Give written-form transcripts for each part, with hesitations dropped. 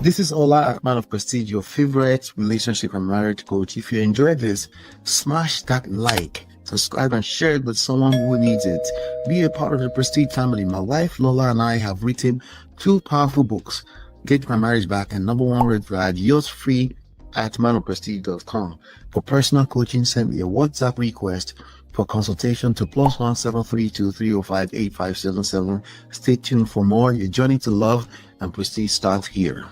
This is Ola, man of prestige, your favorite relationship and marriage coach. If you enjoyed this, smash that like, subscribe, and share it with someone who needs it. Be a part of the Prestige family. My wife Lola and I have written two powerful books, Get My Marriage Back and Number One Red Flag. Yours free at manofprestige.com. For personal coaching, send me a WhatsApp request for consultation to +1 732 305 8577. Stay tuned for more. Your journey to love and prestige starts here.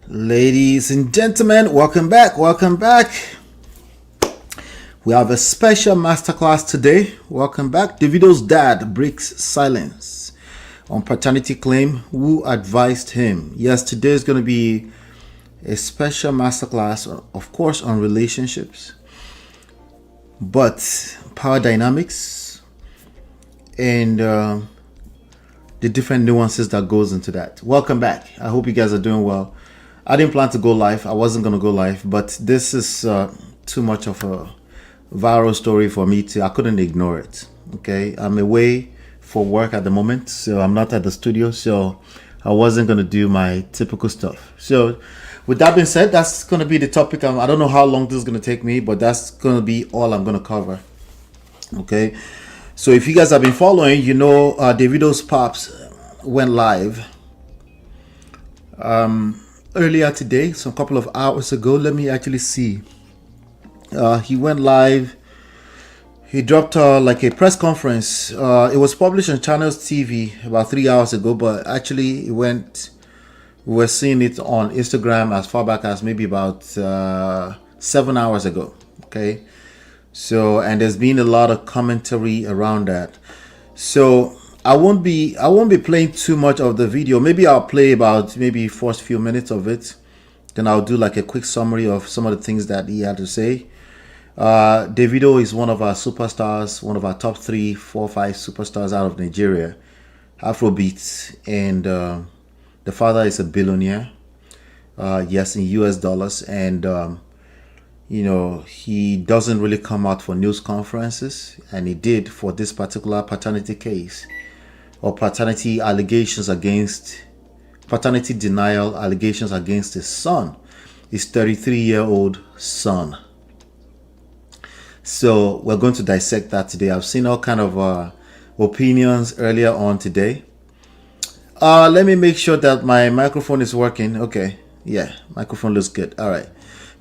Ladies and gentlemen, welcome back. We have a special masterclass today. Welcome back. Davido's dad breaks silence on paternity claim. Who advised him? Yes, today is going to be a special masterclass, of course, on relationships, but power dynamics and the different nuances that goes into that. Welcome back. I hope you guys are doing well. I didn't plan to go live. I wasn't going to go live, but this is too much of a viral story for me I couldn't ignore it. Okay. I'm away for work at the moment, so I'm not at the studio, so I wasn't going to do my typical stuff. So with that being said, that's going to be the topic. I don't know how long this is going to take me, but that's going to be all I'm going to cover. Okay. So if you guys have been following, you know, Davido's pops went live earlier today, so a couple of hours ago. Let me actually see. He went live. He dropped like a press conference. It was published on Channels TV about 3 hours ago, but actually we were seeing it on Instagram as far back as maybe about 7 hours ago. Okay. So, and there's been a lot of commentary around that. So I won't be playing too much of the video. Maybe I'll play about maybe first few minutes of it. Then I'll do like a quick summary of some of the things that he had to say. Davido is one of our superstars, one of our top 3, 4, 5 superstars out of Nigeria, Afrobeats, and the father is a billionaire. Yes, in US dollars, and you know, he doesn't really come out for news conferences, and he did for this particular paternity case, or paternity denial allegations against his son, his 33-year-old son. So we're going to dissect that today. I've seen all kind of opinions earlier on today. Let me make sure that my microphone is working. Okay, yeah, microphone looks good. All right.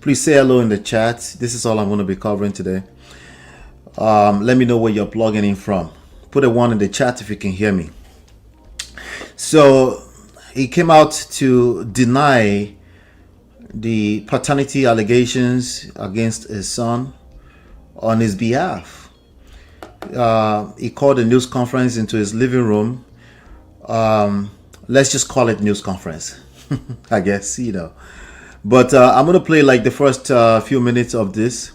Please say hello in the chat. This is all I'm going to be covering today. Let me know where you're plugging in from. Put a 1 in the chat if you can hear me. So he came out to deny the paternity allegations against his son on his behalf. He called a news conference into his living room. Let's just call it news conference, I guess, you know. But I'm going to play like the first few minutes of this.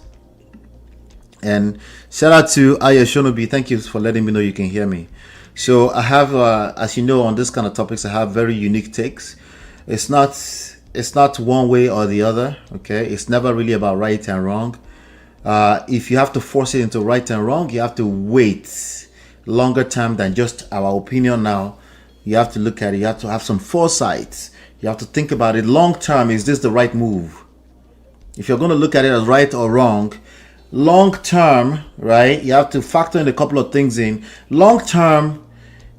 And shout out to Aya Shonobi. Thank you for letting me know you can hear me. So I have, as you know, on this kind of topics, I have very unique takes. It's not one way or the other. Okay. It's never really about right and wrong. If you have to force it into right and wrong, you have to wait longer term than just our opinion now. You have to look at it. You have to have some foresight. You have to think about it long term. Is this the right move? If you're going to look at it as right or wrong, long term, right, you have to factor in a couple of things in. Long term,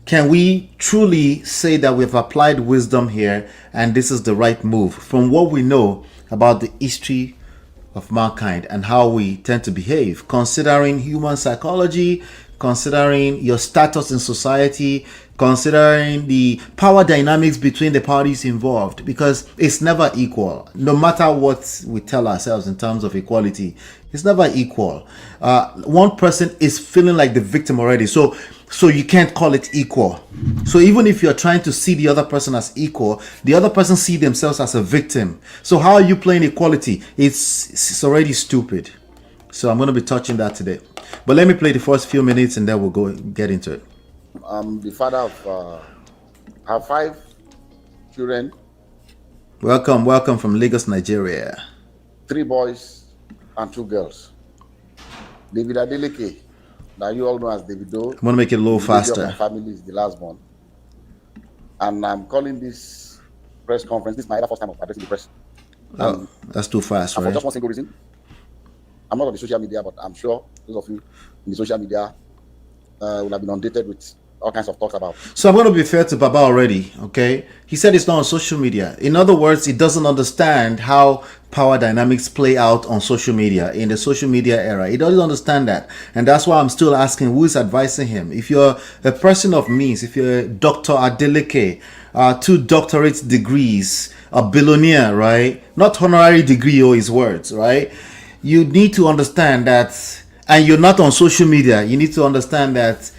can we truly say that we've applied wisdom here and this is the right move from what we know about the history of mankind and how we tend to behave, considering human psychology, considering your status in society, considering the power dynamics between the parties involved, because it's never equal. No matter what we tell ourselves in terms of equality, it's never equal. One person is feeling like the victim already, so you can't call it equal. So even if you're trying to see the other person as equal, the other person see themselves as a victim. So how are you playing equality? It's already stupid. So I'm going to be touching that today. But let me play the first few minutes and then we'll go get into it. I'm the father of have 5 children. Welcome from Lagos, Nigeria. 3 boys and 2 girls. David Adeleke, that you all know as Davido. I'm going to make it a little faster. My family is the last one. and I'm calling this press conference. This is my other first time of addressing the press. Oh, that's too fast, And right? for just one single reason. I'm not on the social media, but I'm sure those of you in the social media will have been inundated with all kinds of talks about. So I'm going to be fair to Baba already, okay? He said it's not on social media. In other words, he doesn't understand how power dynamics play out on social media, in the social media era. He doesn't understand that. And that's why I'm still asking who is advising him. If you're a person of means, if you're Dr. Adeleke, 2 doctorate degrees, a billionaire, right? Not honorary degree or his words, right? You need to understand that, and you're not on social media, you need to understand that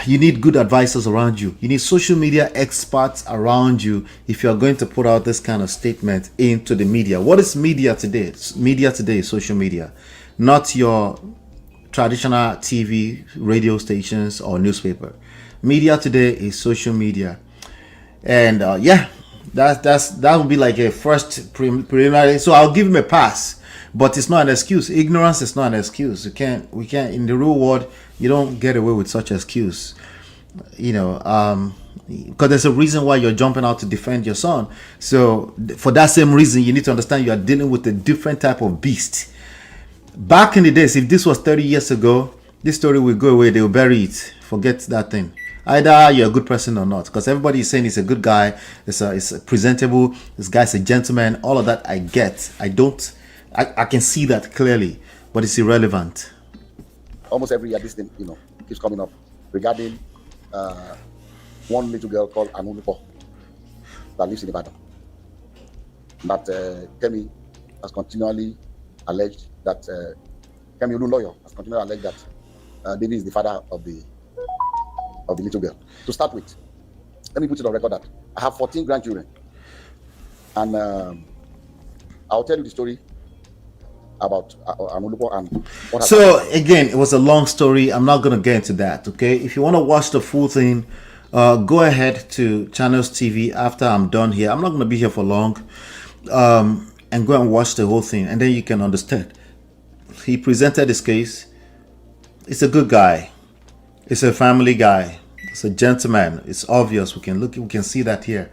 you need good advisors around you. You need social media experts around you if you're going to put out this kind of statement into the media. What is media today? Media today is social media, not your traditional TV, radio stations, or newspaper. Media today is social media. And yeah, that would be like a first preliminary. So I'll give him a pass, but it's not an excuse. Ignorance is not an excuse. We can't in the real world. You don't get away with such excuse, because there's a reason why you're jumping out to defend your son. So for that same reason, you need to understand you are dealing with a different type of beast. Back in the days, if this was 30 years ago, this story will go away. They will bury it. Forget that thing. Either you're a good person or not, because everybody is saying he's a good guy, it's presentable, this guy's a gentleman. All of that I get. I can see that clearly, but it's irrelevant. Almost every year, this thing, keeps coming up regarding one little girl called Anulupo that lives in Ibadan. That Kemi has continually alleged that Kemi Olu lawyer has continually alleged that David is the father of the little girl. To start with, let me put it on record that I have 14 grandchildren, and I'll tell you the story about Anulupo and what happened. So again, it was a long story. I'm not going to get into that, okay? If you want to watch the full thing, go ahead to Channels TV after I'm done here. I'm not going to be here for long, and go and watch the whole thing, and then you can understand. He presented his case. It's a good guy. It's a family guy. It's a gentleman. It's obvious. We can see that here.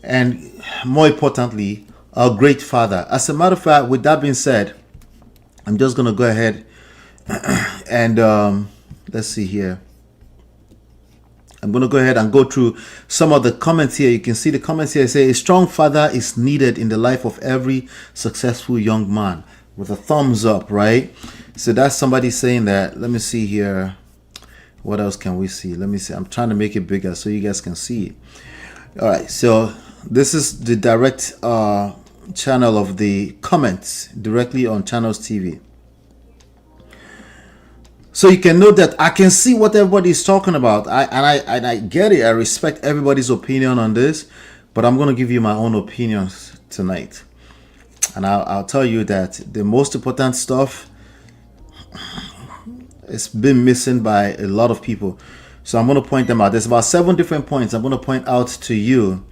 And more importantly, a great father. As a matter of fact, with that being said, I'm just going to go ahead and let's see here. I'm going to go ahead and go through some of the comments here. You can see the comments here say, a strong father is needed in the life of every successful young man, with a thumbs up, right? So that's somebody saying that. Let me see here. What else can we see? Let me see. I'm trying to make it bigger so you guys can see it. All right. So this is the direct channel of the comments directly on Channels TV. So you can note that I can see what everybody is talking about. I get it. I respect everybody's opinion on this, but I'm going to give you my own opinions tonight. And I'll tell you that the most important stuff, it's been missing by a lot of people. So I'm going to point them out. There's about 7 different points I'm going to point out to you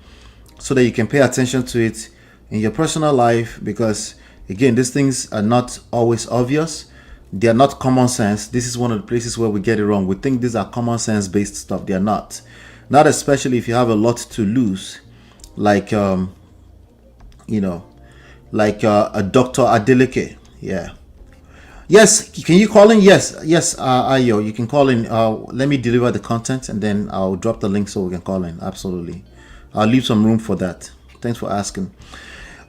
so that you can pay attention to it in your personal life, because again, these things are not always obvious. They are not common sense. This is one of the places where we get it wrong. We think these are common sense based stuff. They are not. Not especially if you have a lot to lose, like a Dr. Adeleke. Yeah. Yes, can you call in? Yes, Ayo, you can call in. Let me deliver the content and then I'll drop the link so we can call in. Absolutely. I'll leave some room for that. Thanks for asking.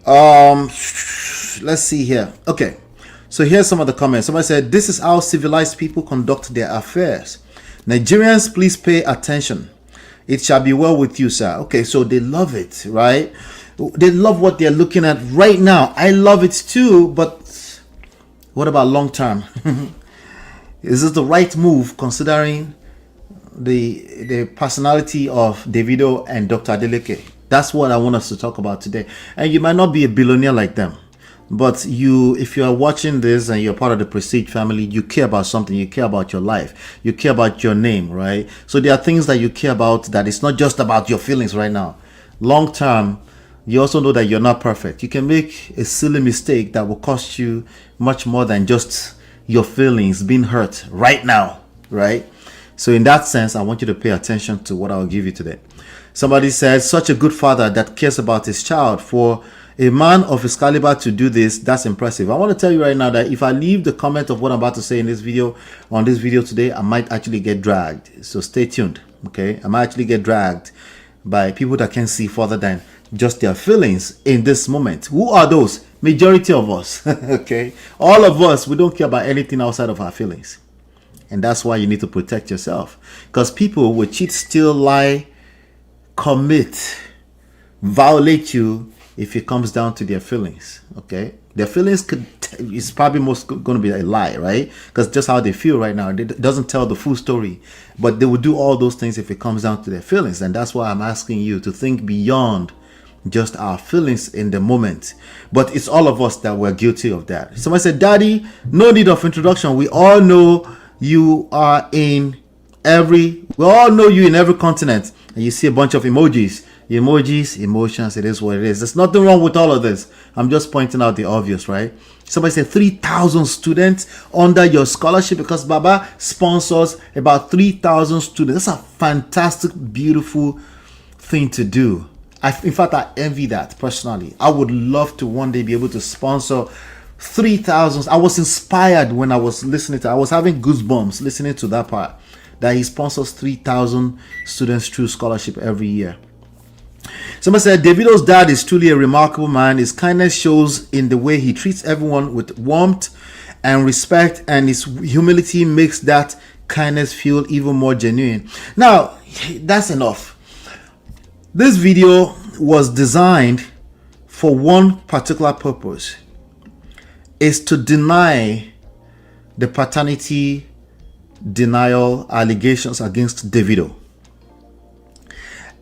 Let's see here. Okay. So here's some of the comments. Somebody said, this is how civilized people conduct their affairs. Nigerians, please pay attention. It shall be well with you, sir. Okay, so they love it, right? They love what they're looking at right now. I love it too, but what about long term? Is this the right move considering the personality of Davido and Dr. Adeleke? That's what I want us to talk about today. And you might not be a billionaire like them, but if you are watching this and you're part of the Prestige family, you care about something. You care about your life. You care about your name, right? So there are things that you care about that it's not just about your feelings right now. Long term, you also know that you're not perfect. You can make a silly mistake that will cost you much more than just your feelings being hurt right now, right? So in that sense, I want you to pay attention to what I'll give you today. Somebody said, such a good father that cares about his child. For a man of his caliber to do this, that's impressive. I want to tell you right now that if I leave the comment of what I'm about to say in this video, on this video today, I might actually get dragged. So stay tuned, okay? I might actually get dragged by people that can see further than just their feelings in this moment. Who are those? Majority of us, okay? All of us, we don't care about anything outside of our feelings. And that's why you need to protect yourself. Because people will cheat, steal, lie, commit, violate you if it comes down to their feelings, okay? Their feelings is probably most going to be a lie, right? Because just how they feel right now, it doesn't tell the full story. But they will do all those things if it comes down to their feelings. And that's why I'm asking you to think beyond just our feelings in the moment. But it's all of us that were guilty of that. Somebody said, Daddy, no need of introduction. We all know you are we all know you in every continent. And you see a bunch of emojis, emotions, it is what it is. There's nothing wrong with all of this. I'm just pointing out the obvious, right? Somebody said 3,000 students under your scholarship because Baba sponsors about 3,000 students. That's a fantastic, beautiful thing to do. In fact, I envy that personally. I would love to one day be able to sponsor 3,000. I was inspired when I was listening I was having goosebumps listening to that part, that he sponsors 3,000 students through scholarship every year. Somebody said, Davido's dad is truly a remarkable man. His kindness shows in the way he treats everyone with warmth and respect, and his humility makes that kindness feel even more genuine. Now, that's enough. This video was designed for one particular purpose, is to deny the paternity denial allegations against Davido.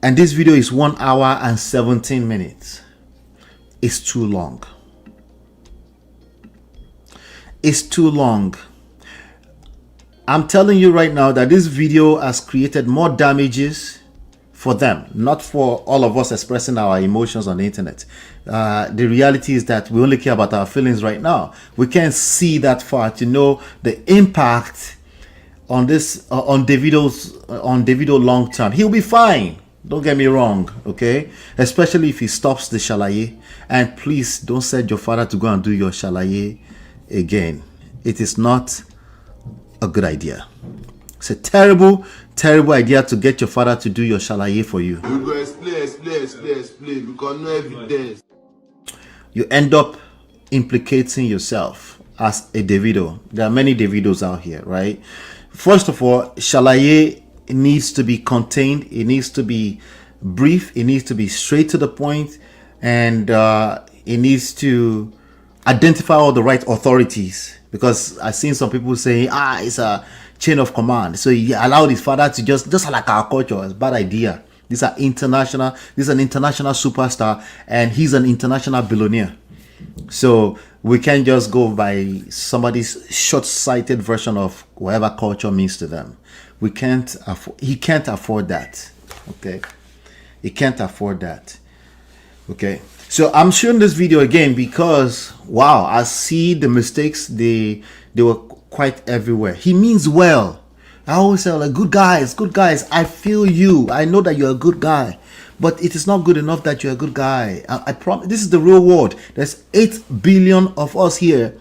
And this video is 1 hour and 17 minutes. It's too long. It's too long. I'm telling you right now that this video has created more damages for them, not for all of us expressing our emotions on the internet. The reality is that we only care about our feelings right now. We can't see that far to know the impact on this on Davido long term. He'll be fine. Don't get me wrong, okay? Especially if he stops the shalaye. And please don't send your father to go and do your shalaye again. It is not a good idea. It's a terrible, terrible idea to get your father to do your shalaye for you. You go explain, because no evidence. You end up implicating yourself as a Davido. There are many Davidos out here, right? First of all, shalaye needs to be contained. It needs to be brief. It needs to be straight to the point, and it needs to identify all the right authorities. Because I've seen some people say, it's a chain of command. So he allowed his father to just like our culture. It's a bad idea. This is an international superstar, and he's an international billionaire. So we can't just go by somebody's short-sighted version of whatever culture means to them. He can't afford that. Okay, he can't afford that. Okay, so I'm showing this video again because wow, I see the mistakes. They were quite everywhere. He means well. I always say, like, good guys. I feel you. I know that you're a good guy, but it is not good enough that you're a good guy. I promise. This is the real world. There's 8 billion of us here.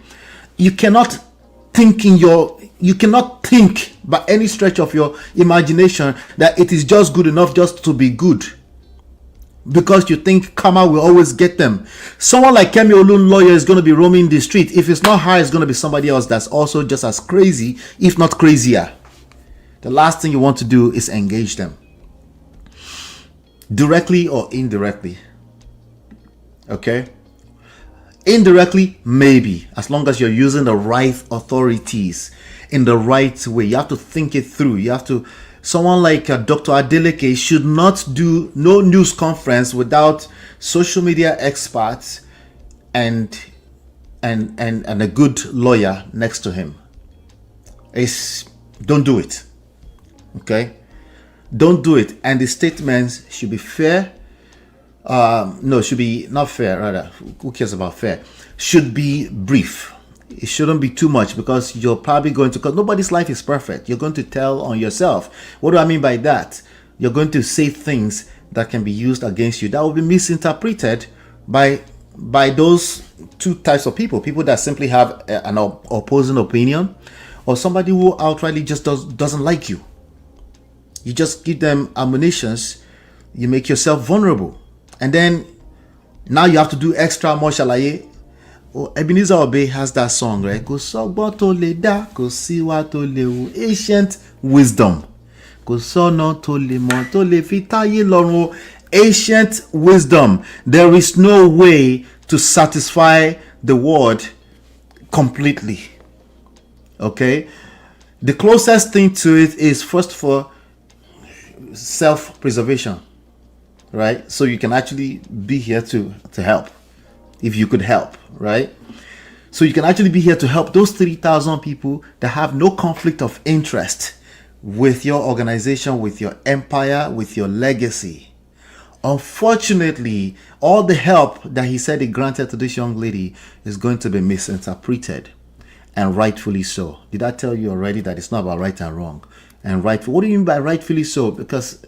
You cannot think by any stretch of your imagination that it is just good enough just to be good, because you think karma will always get them. Someone like Kemi Olun lawyer is going to be roaming the street. If it's not her, it's going to be somebody else that's also just as crazy, if not crazier. The last thing you want to do is engage them, directly or indirectly. Okay? Indirectly, maybe, as long as you're using the right authorities in the right way. You have to think it through. Someone like Dr. Adeleke should not do no news conference without social media experts and a good lawyer next to him. Don't do it. Okay? Don't do it. And the statements should be fair. Should be not fair, rather. Who cares about fair? Should be brief. It shouldn't be too much, because you're probably going to, because nobody's life is perfect. You're going to tell on yourself. What do I mean by that? You're going to say things that can be used against you, that will be misinterpreted by those two types of people that simply have an opposing opinion, or somebody who outrightly just doesn't like you. You just give them ammunitions, you make yourself vulnerable, and then now you have to do extra more shalaye. Ebenezer Obey has that song, right? Ancient wisdom. Ancient wisdom. There is no way to satisfy the word completely. Okay? The closest thing to it is, first of all, self-preservation. Right? So you can actually be here to help. If you could help, right? So you can actually be here to help those 3,000 people that have no conflict of interest with your organization, with your empire, with your legacy. Unfortunately, all the help that he said he granted to this young lady is going to be misinterpreted, and rightfully so. Did I tell you already that it's not about right and wrong? And rightful, what do you mean by rightfully so? Because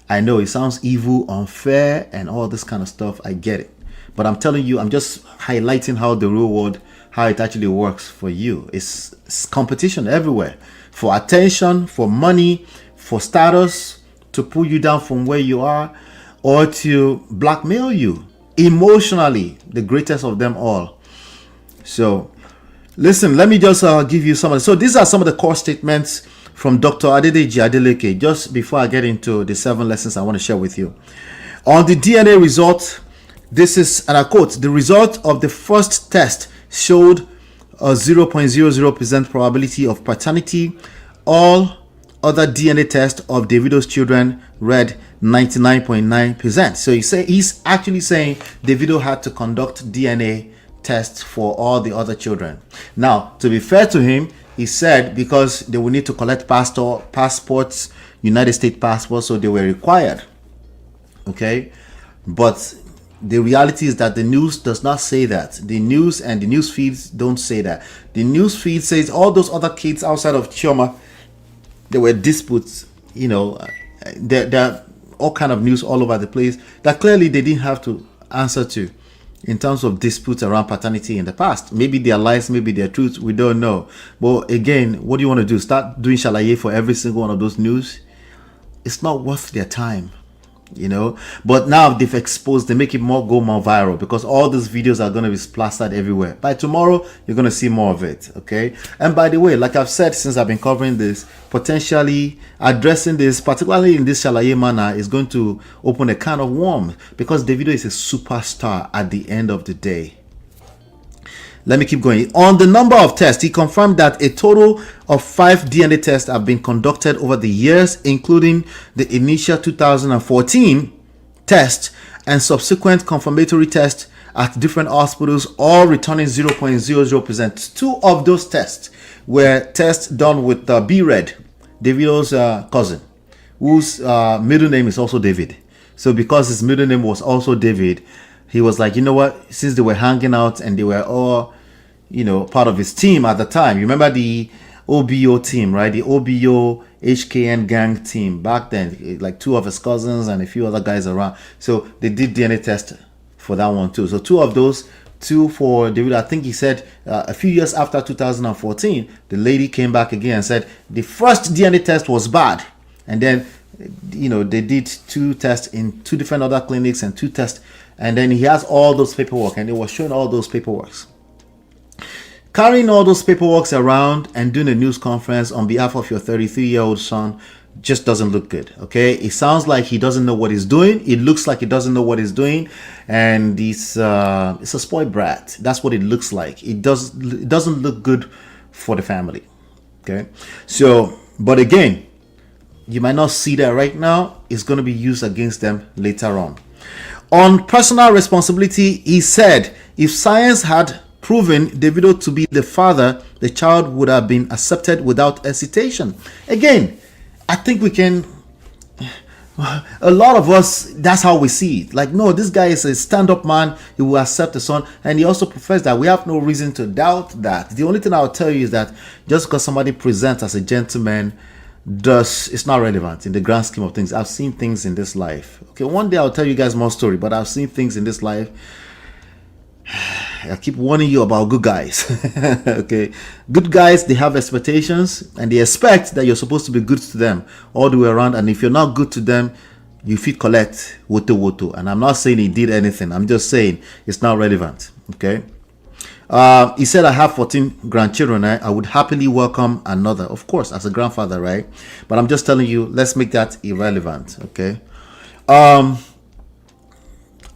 I know it sounds evil, unfair, and all this kind of stuff. I get it. But I'm telling you, I'm just highlighting how the real world, how it actually works for you. It's competition everywhere. For attention, for money, for status, to pull you down from where you are, or to blackmail you emotionally, the greatest of them all. So, listen, let me just give you some of the... So these are some of the core statements from Dr. Adedeji Adeleke, just before I get into the 7 lessons I want to share with you. On the DNA result, this is, and I quote, the result of the first test showed a 0.00% probability of paternity. All other DNA tests of Davido's children read 99.9%. So he's actually saying Davido had to conduct DNA tests for all the other children. Now, to be fair to him, he said because they will need to collect passports, United States passports, so they were required. Okay, but the reality is that the news does not say that. The news and the news feeds don't say that. The news feed says all those other kids outside of Chioma, there were disputes. You know, there are all kind of news all over the place that clearly they didn't have to answer to, in terms of disputes around paternity in the past. Maybe they're lies, maybe they're truths, we don't know. But again, what do you want to do? Start doing shalaye for every single one of those news? It's not worth their time, you know. But now they've exposed, they make it go more viral, because all these videos are going to be plastered everywhere. By tomorrow, you're going to see more of it, okay? And by the way, like I've said since I've been covering this, potentially addressing this, particularly in this shalaye manner, is going to open a can of worms, because Davido is a superstar at the end of the day. Let me keep going. On the number of tests, he confirmed that a total of 5 DNA tests have been conducted over the years, including the initial 2014 test and subsequent confirmatory tests at different hospitals, all returning 0.00%. 2 of those tests were tests done with B-Red, Davido's cousin, whose middle name is also David. So because his middle name was also David, he was like, you know what, since they were hanging out and they were all, you know, part of his team at the time. You remember the OBO team, right? The OBO HKN gang team back then, like 2 of his cousins and a few other guys around. So they did DNA test for that one too. So 2 of those, 2 for David. I think he said a few years after 2014, the lady came back again and said the first DNA test was bad. And then, you know, they did 2 tests in 2 different other clinics and 2 tests. And then he has all those paperwork, and he was showing all those paperworks. Carrying all those paperworks around and doing a news conference on behalf of your 33-year-old son just doesn't look good, okay? It sounds like he doesn't know what he's doing. It looks like he doesn't know what he's doing, and it's a spoiled brat. That's what it looks like. It doesn't look good for the family, okay? So, but again, you might not see that right now. It's going to be used against them later on. On personal responsibility, he said, if science had proven Davido to be the father, the child would have been accepted without hesitation. Again, I think we can, a lot of us, that's how we see it. Like, no, this guy is a stand-up man. He will accept the son. And he also professed that we have no reason to doubt that. The only thing I'll tell you is that just because somebody presents as a gentleman it's not relevant in the grand scheme of things. I've seen things in this life. Okay, one day I'll tell you guys more story, but I've seen things in this life. I keep warning you about good guys. Okay, good guys, they have expectations and they expect that you're supposed to be good to them all the way around, and if you're not good to them, you feel collect woto. And I'm not saying he did anything, I'm just saying it's not relevant. Okay, he said, I have 14 grandchildren. I would happily welcome another, of course, as a grandfather, right? But I'm just telling you, let's make that irrelevant. Okay,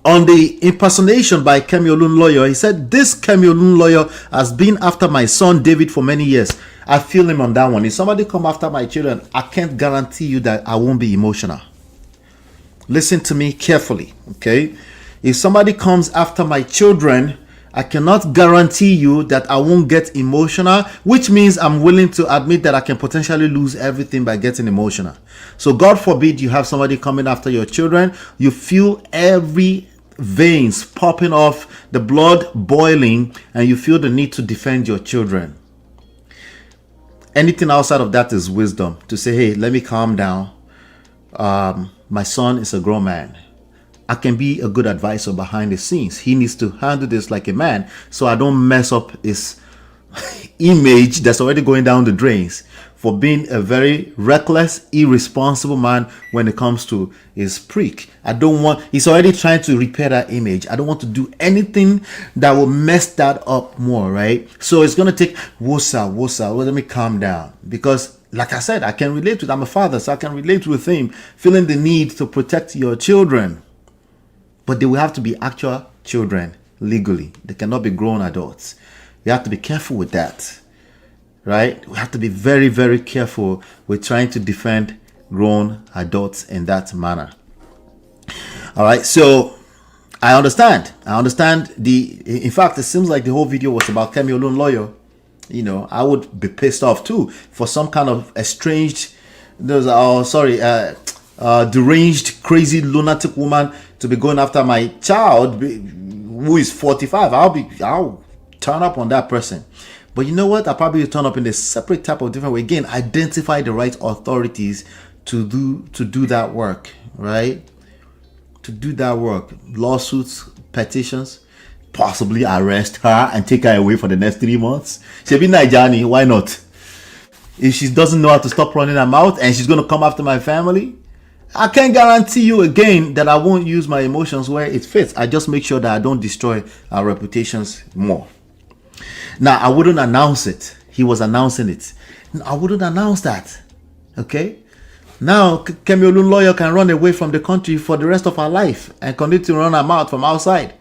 on the impersonation by Kemi Olun lawyer, he said, this Kemi Olun lawyer has been after my son David for many years. I feel him on that one. If somebody come after my children, I can't guarantee you that I won't be emotional. Listen to me carefully, okay? If somebody comes after my children, I cannot guarantee you that I won't get emotional, which means I'm willing to admit that I can potentially lose everything by getting emotional. So God forbid you have somebody coming after your children, you feel every veins popping off, the blood boiling, and you feel the need to defend your children. Anything outside of that is wisdom. To say, hey, let me calm down. My son is a grown man. I can be a good advisor behind the scenes. He needs to handle this like a man, so I don't mess up his image that's already going down the drains for being a very reckless, irresponsible man when it comes to his prick. He's already trying to repair that image. I don't want to do anything that will mess that up more, right? So it's going to take wosa. Well, let me calm down, because like I said, I can relate with, I'm a father, so I can relate with him, feeling the need to protect your children. But they will have to be actual children legally. They cannot be grown adults. You have to be careful with that, right? We have to be very, very careful with trying to defend grown adults in that manner. All right, so I understand. In fact, it seems like the whole video was about Kemi Olun lawyer. You know, I would be pissed off too for some kind of estranged, deranged, crazy, lunatic woman to be going after my child who is 45. I'll turn up on that person. But you know what? I'll probably turn up in a separate type of different way. Again, identify the right authorities to do that work, right? To do that work. Lawsuits, petitions, possibly arrest her and take her away for the next 3 months. She'll be Nigerian, why not? If she doesn't know how to stop running her mouth and she's going to come after my family, I can't guarantee you again that I won't use my emotions where it fits. I just make sure that I don't destroy our reputations more. Now, I wouldn't announce it. He was announcing it. I wouldn't announce that. Okay? Now, Kemi Olun lawyer can run away from the country for the rest of her life and continue to run her mouth from outside.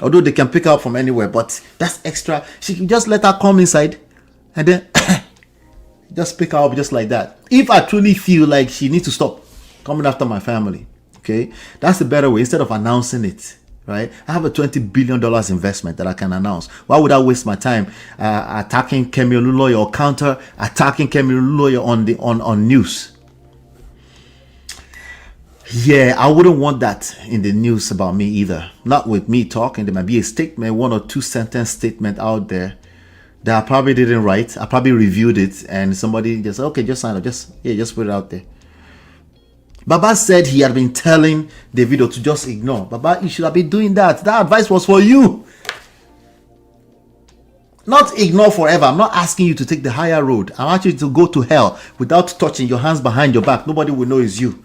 Although they can pick her up from anywhere, but that's extra. She can just let her come inside and then just pick her up just like that. If I truly feel like she needs to stop coming after my family, okay, that's the better way instead of announcing it, right? I have a $20 billion investment that I can announce. Why would I waste my time attacking Kemi Olun lawyer or counter attacking Kemi Olun lawyer on news? Yeah, I wouldn't want that in the news about me either. Not with me talking. There might be a statement, 1 or 2 sentence statement out there that I probably didn't write. I probably reviewed it and somebody just, okay, just sign it. Just put it out there. Baba said he had been telling Davido to just ignore. Baba, you should have been doing that. That advice was for you. Not ignore forever. I'm not asking you to take the higher road. I'm asking you to go to hell without touching your hands behind your back. Nobody will know it's you.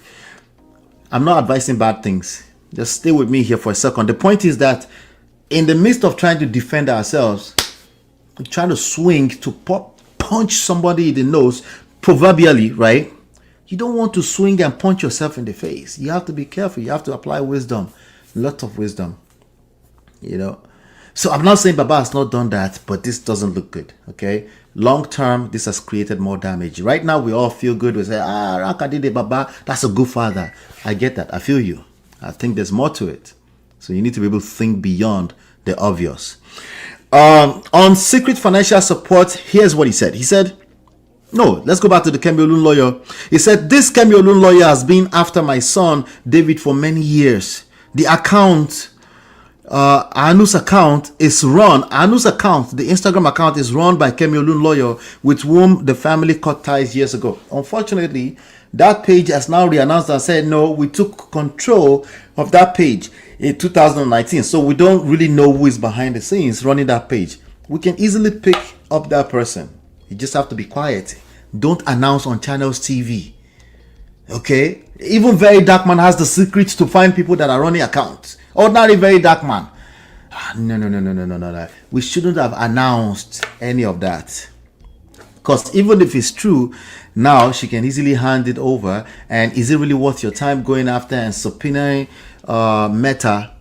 I'm not advising bad things. Just stay with me here for a second. The point is that in the midst of trying to defend ourselves, we're trying to swing to punch somebody in the nose, proverbially, right? You don't want to swing and punch yourself in the face. You have to be careful. You have to apply wisdom, lots of wisdom, you know. So I'm not saying Baba has not done that, but this doesn't look good, okay? Long term, this has created more damage. Right now, we all feel good. We say, Rakadide Baba, that's a good father. I get that. I feel you. I think there's more to it. So you need to be able to think beyond the obvious. On secret financial support, here's what he said. He said, no, let's go back to the Kemi Olun lawyer. He said, this Kemi Olun lawyer has been after my son, David, for many years. The account Anu's account is run. Anu's account, the Instagram account, is run by Kemi Olunloyo, with whom the family cut ties years ago. Unfortunately, that page has now reannounced and said, no, we took control of that page in 2019. So we don't really know who is behind the scenes running that page. We can easily pick up that person. You just have to be quiet. Don't announce on channels TV. Okay? Even Very Dark Man has the secret to find people that are running accounts. Ordinary Very Dark Man. No. We shouldn't have announced any of that. Because even if it's true, now she can easily hand it over. And is it really worth your time going after and subpoenaing Meta,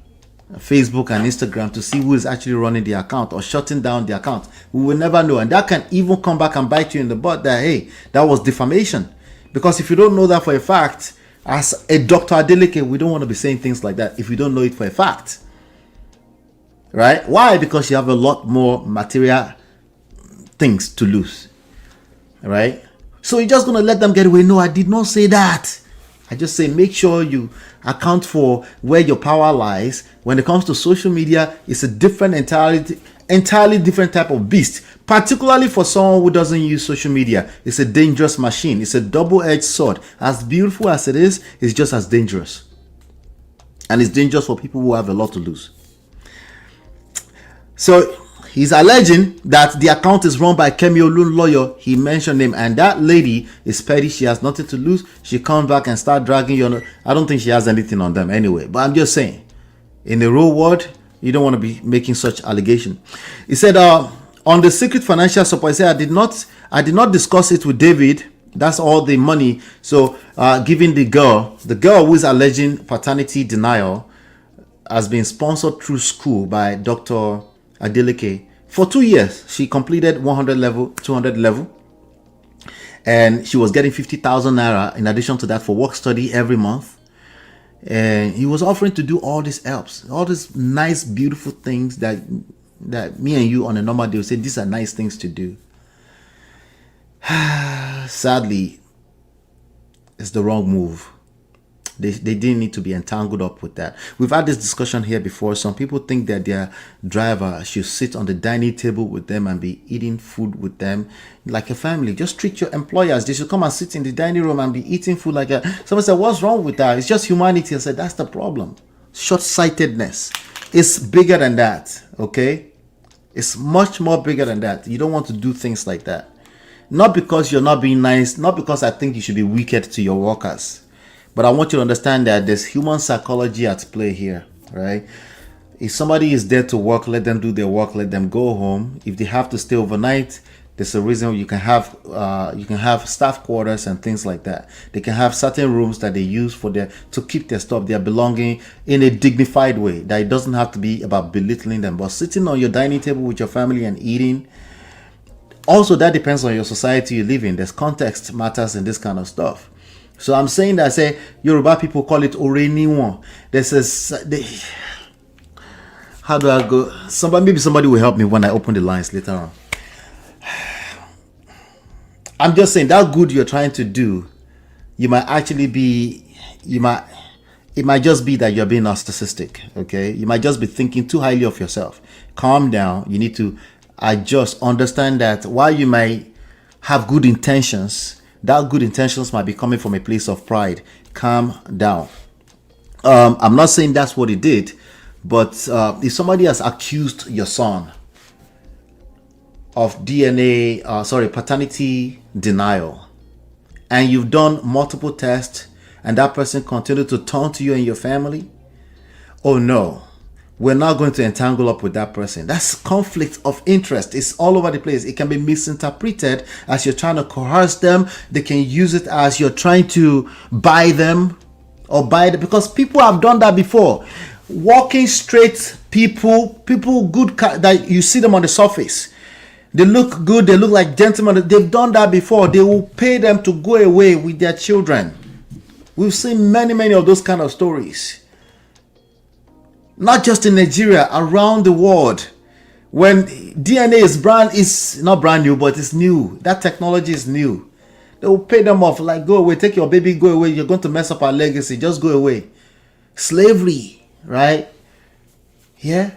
Facebook and Instagram to see who is actually running the account or shutting down the account? We will never know. And that can even come back and bite you in the butt that, hey, that was defamation. Because if you don't know that for a fact, as a Dr. Adeleke, we don't want to be saying things like that if you don't know it for a fact. Right? Why? Because you have a lot more material things to lose. Right? So you're just going to let them get away. No, I did not say that. I just say make sure you account for where your power lies. When it comes to social media, it's a different, entirely different type of beast. Particularly for someone who doesn't use social media. It's a dangerous machine. It's a double-edged sword. As beautiful as it is, it's just as dangerous. And it's dangerous for people who have a lot to lose. So he's alleging that the account is run by Kemi Olunloyo. He mentioned him, and that lady is petty. She has nothing to lose. She comes back and start dragging you on. I don't think she has anything on them anyway. But I'm just saying, in the real world, you don't want to be making such allegation. He said, on the secret financial support, he said, I did not discuss it with David. That's all the money. So giving the girl who is alleging paternity denial, has been sponsored through school by Dr. Adeleke for 2 years. She completed 100 level, 200 level, and she was getting 50,000 naira in addition to that for work study every month. And he was offering to do all these helps, all these nice, beautiful things that me and you on a normal day will say these are nice things to do. Sadly, it's the wrong move. They didn't need to be entangled up with that. We've had this discussion here before. Some people think that their driver should sit on the dining table with them and be eating food with them like a family. Just treat your employers. They should come and sit in the dining room and be eating food like that. Someone said, what's wrong with that? It's just humanity. I said, that's the problem. Short-sightedness. It's bigger than that, okay? It's much more bigger than that. You don't want to do things like that. Not because you're not being nice, not because I think you should be wicked to your workers. But I want you to understand that there's human psychology at play here, right? If somebody is there to work, let them do their work, let them go home. If they have to stay overnight, there's a reason you can have staff quarters and things like that. They can have certain rooms that they use to keep their stuff, their belonging in a dignified way. That it doesn't have to be about belittling them, but sitting on your dining table with your family and eating. Also, that depends on your society you live in. There's context matters in this kind of stuff. So I'm saying that, say Yoruba people call it Oreniwon. How do I go? Maybe somebody will help me when I open the lines later on. I'm just saying that good you're trying to do, it might just be that you're being narcissistic, okay? You might just be thinking too highly of yourself. Calm down. You need to adjust. Understand that while you might have good intentions, that good intentions might be coming from a place of pride. Calm down. I'm not saying that's what he did, but if somebody has accused your son of paternity denial, and you've done multiple tests, and that person continued to turn to you and your family, oh no, we're not going to entangle up with that person. That's conflict of interest. It's all over the place. It can be misinterpreted as you're trying to coerce them. They can use it as you're trying to buy them because people have done that before. Walking straight people good that you see them on the surface. They look good. They look like gentlemen. They've done that before. They will pay them to go away with their children. We've seen many of those kind of stories. Not just in Nigeria, around the world. When DNA is not brand new, but it's new. That technology is new. They will pay them off, like, go away, take your baby, go away. You're going to mess up our legacy. Just go away. Slavery, right? Yeah.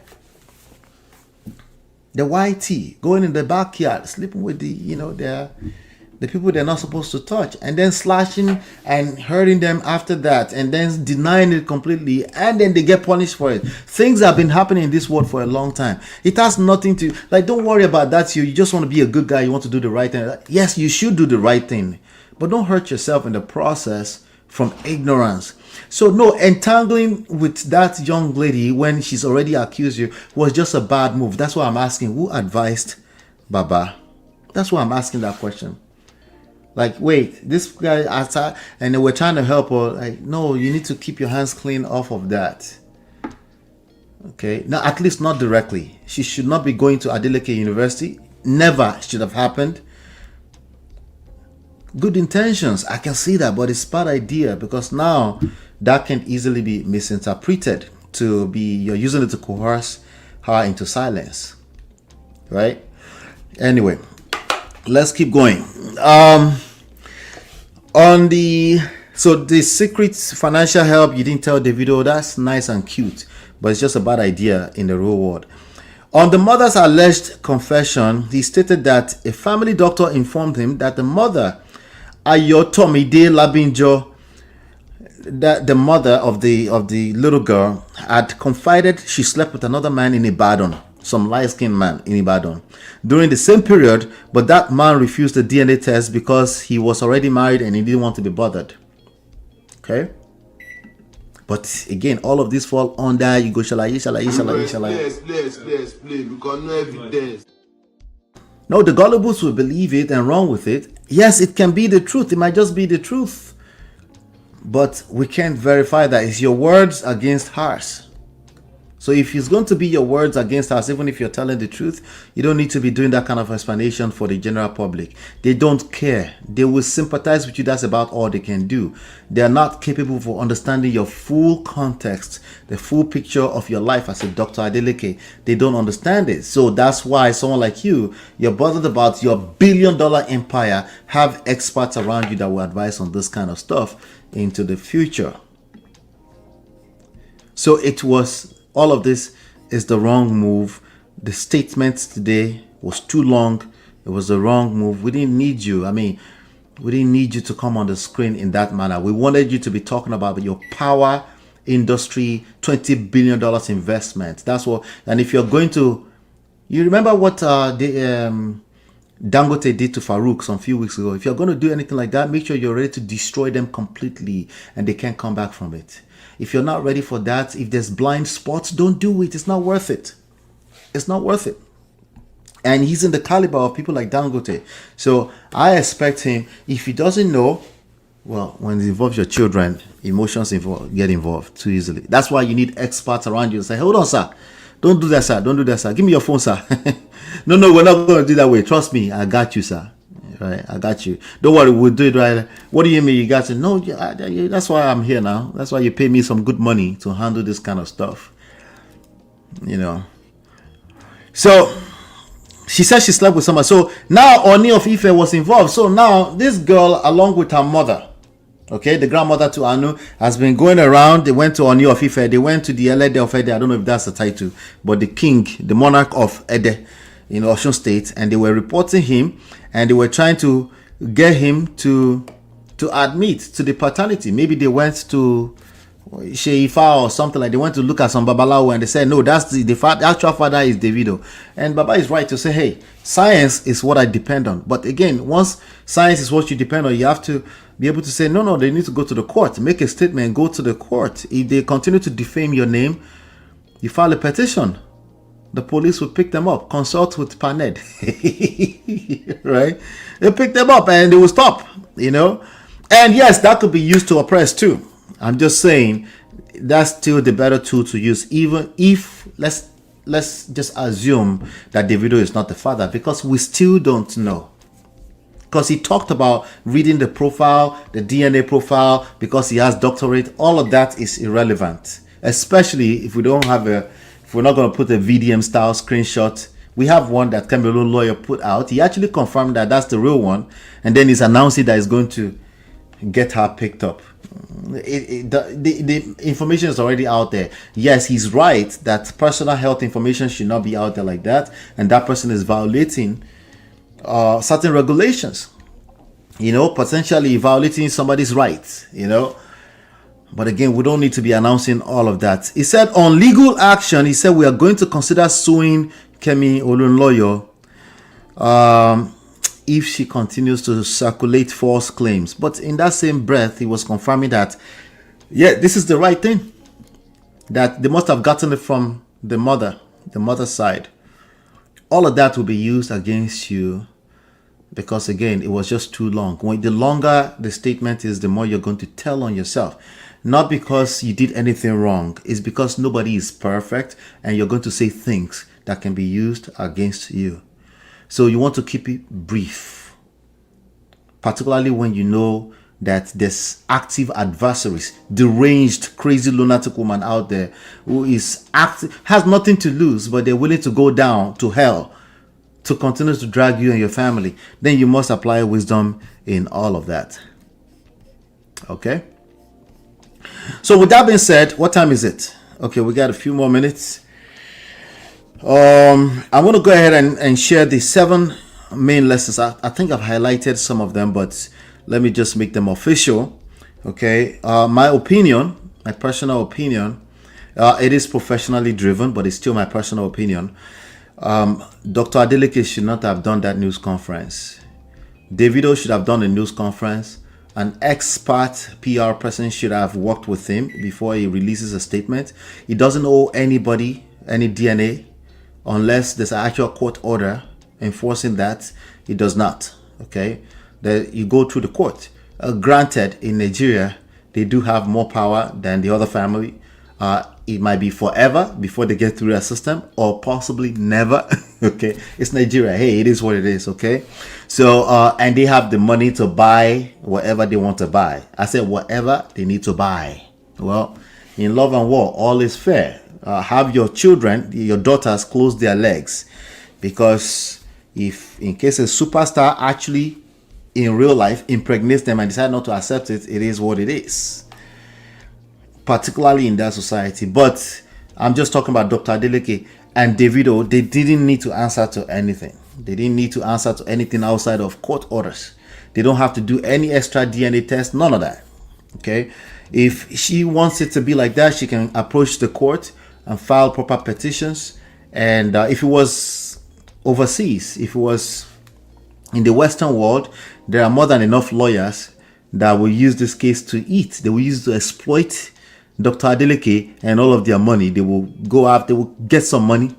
The YT going in the backyard, sleeping with the people they're not supposed to touch, and then slashing and hurting them after that, and then denying it completely, and then they get punished for it. Things have been happening in this world for a long time. It has nothing to, like, don't worry about that. You just want to be a good guy. You want to do the right thing. Yes, you should do the right thing, but don't hurt yourself in the process from ignorance. So no, entangling with that young lady when she's already accused you was just a bad move. That's why I'm asking, who advised Baba? That's why I'm asking that question. Like, wait, this guy attacked and we're trying to help her. Like, no, you need to keep your hands clean off of that. Okay, now at least not directly. She should not be going to Adeleke University. Never should have happened. Good intentions, I can see that, but it's a bad idea because now that can easily be misinterpreted to be you're using it to coerce her into silence, right? Anyway, let's keep going. So the secret financial help you didn't tell Davido, that's nice and cute, but it's just a bad idea in the real world. On the mother's alleged confession, he stated that a family doctor informed him that the mother, Ayotomide Labinjo, that the mother of the little girl had confided she slept with another man in Ibadan, some light-skinned man in Ibadan, during the same period, but that man refused the DNA test because he was already married and he didn't want to be bothered. Okay? But again, all of this fall under you go shalaye. Please, because no evidence. No, the gullibles will believe it and run with it. Yes, it can be the truth. It might just be the truth. But we can't verify that. It's your words against hers. So if it's going to be your words against us, even if you're telling the truth, you don't need to be doing that kind of explanation for the general public. They don't care. They will sympathize with you. That's about all they can do. They are not capable of understanding your full context, the full picture of your life as a Dr. Adeleke. They don't understand it. So that's why someone like you're bothered about your billion-dollar empire, have experts around you that will advise on this kind of stuff into the future. So it was... all of this is the wrong move. The statement today was too long. It was the wrong move. We didn't need you. I mean, we didn't need you to come on the screen in that manner. We wanted you to be talking about your power industry, $20 billion investment. That's what. And if you're going to, you remember what Dangote did to Farouk some few weeks ago. If you're going to do anything like that, make sure you're ready to destroy them completely and they can't come back from it. If you're not ready for that, if there's blind spots, don't do it. It's not worth it. It's not worth it. And he's in the caliber of people like Dangote. So I expect him, if he doesn't know, well, when it involves your children, emotions get involved too easily. That's why you need experts around you to say, hold on, sir. Don't do that, sir. Don't do that, sir. Give me your phone, sir. No, we're not going to do that way. Trust me. I got you, sir. Right, I got you. Don't worry, we'll do it right. What do you mean you got to? No, that's why I'm here now. That's why you pay me some good money to handle this kind of stuff. You know. So she said she slept with someone. So now Oni of Ife was involved. So now this girl, along with her mother, okay, the grandmother to Anu, has been going around. They went to Oni of Ife. They went to the Elede of Ede. I don't know if that's the title, but the king, the monarch of Ede in Osun State, and they were reporting him, and they were trying to get him to admit to the paternity. Maybe they went to Sheifa or something, like they went to look at some Babalawo and they said, no, that's the actual father is Davido. And Baba is right to say, hey, science is what I depend on. But again, once science is what you depend on, you have to be able to say, no, they need to go to the court, make a statement, go to the court. If they continue to defame your name, you file a petition. The police will pick them up, consult with Paned, right? They pick them up and they will stop, you know? And yes, that could be used to oppress too. I'm just saying that's still the better tool to use, even if let's just assume that Davido is not the father, because we still don't know. Because he talked about reading the profile, the DNA profile, because he has doctorate. All of that is irrelevant, especially if we don't have if we're not going to put a VDM style screenshot. We have one that Cameroon lawyer put out. He actually confirmed that that's the real one, and then he's announcing that he's going to get her picked up. The information is already out there. Yes, he's right that personal health information should not be out there like that, and that person is violating certain regulations, potentially violating somebody's rights, But again, we don't need to be announcing all of that. He said on legal action, he said we are going to consider suing Kemi Olunloyo if she continues to circulate false claims. But in that same breath, he was confirming that, yeah, this is the right thing. That they must have gotten it from the mother's side. All of that will be used against you because, again, it was just too long. The longer the statement is, the more you're going to tell on yourself. Not because you did anything wrong. It's because nobody is perfect and you're going to say things that can be used against you. So you want to keep it brief, particularly when you know that there's active adversaries, deranged, crazy, lunatic woman out there who is has nothing to lose, but they're willing to go down to hell to continue to drag you and your family. Then you must apply wisdom in all of that. Okay? So with that being said, what time is it? Okay, we got a few more minutes. I'm going to go ahead and share the 7 main lessons. I think I've highlighted some of them, but let me just make them official. Okay. My opinion, my personal opinion, it is professionally driven, but it's still my personal opinion. Dr. Adeleke should not have done that news conference. Davido should have done a news conference. An expert PR person should have worked with him before he releases a statement. He doesn't owe anybody any DNA. Unless there's an actual court order enforcing that, it does not. Okay, you go through the court. Granted, in Nigeria, they do have more power than the other family. It might be forever before they get through their system, or possibly never. Okay, it's Nigeria. Hey, it is what it is. Okay, so and they have the money to buy whatever they want to buy. I said whatever they need to buy. Well, in love and war, all is fair. Have your children, your daughters, close their legs, because if in case a superstar actually in real life impregnates them and decide not to accept it, it is what it is, particularly in that society. But I'm just talking about Dr. Adeleke and Davido. They didn't need to answer to anything. They didn't need to answer to anything outside of court orders. They don't have to do any extra DNA test, none of that. Okay, if she wants it to be like that, she can approach the court and file proper petitions. And if it was overseas, if it was in the Western world, there are more than enough lawyers that will use this case to eat. They will use it to exploit Dr. Adeleke and all of their money. They will go out, they will get some money,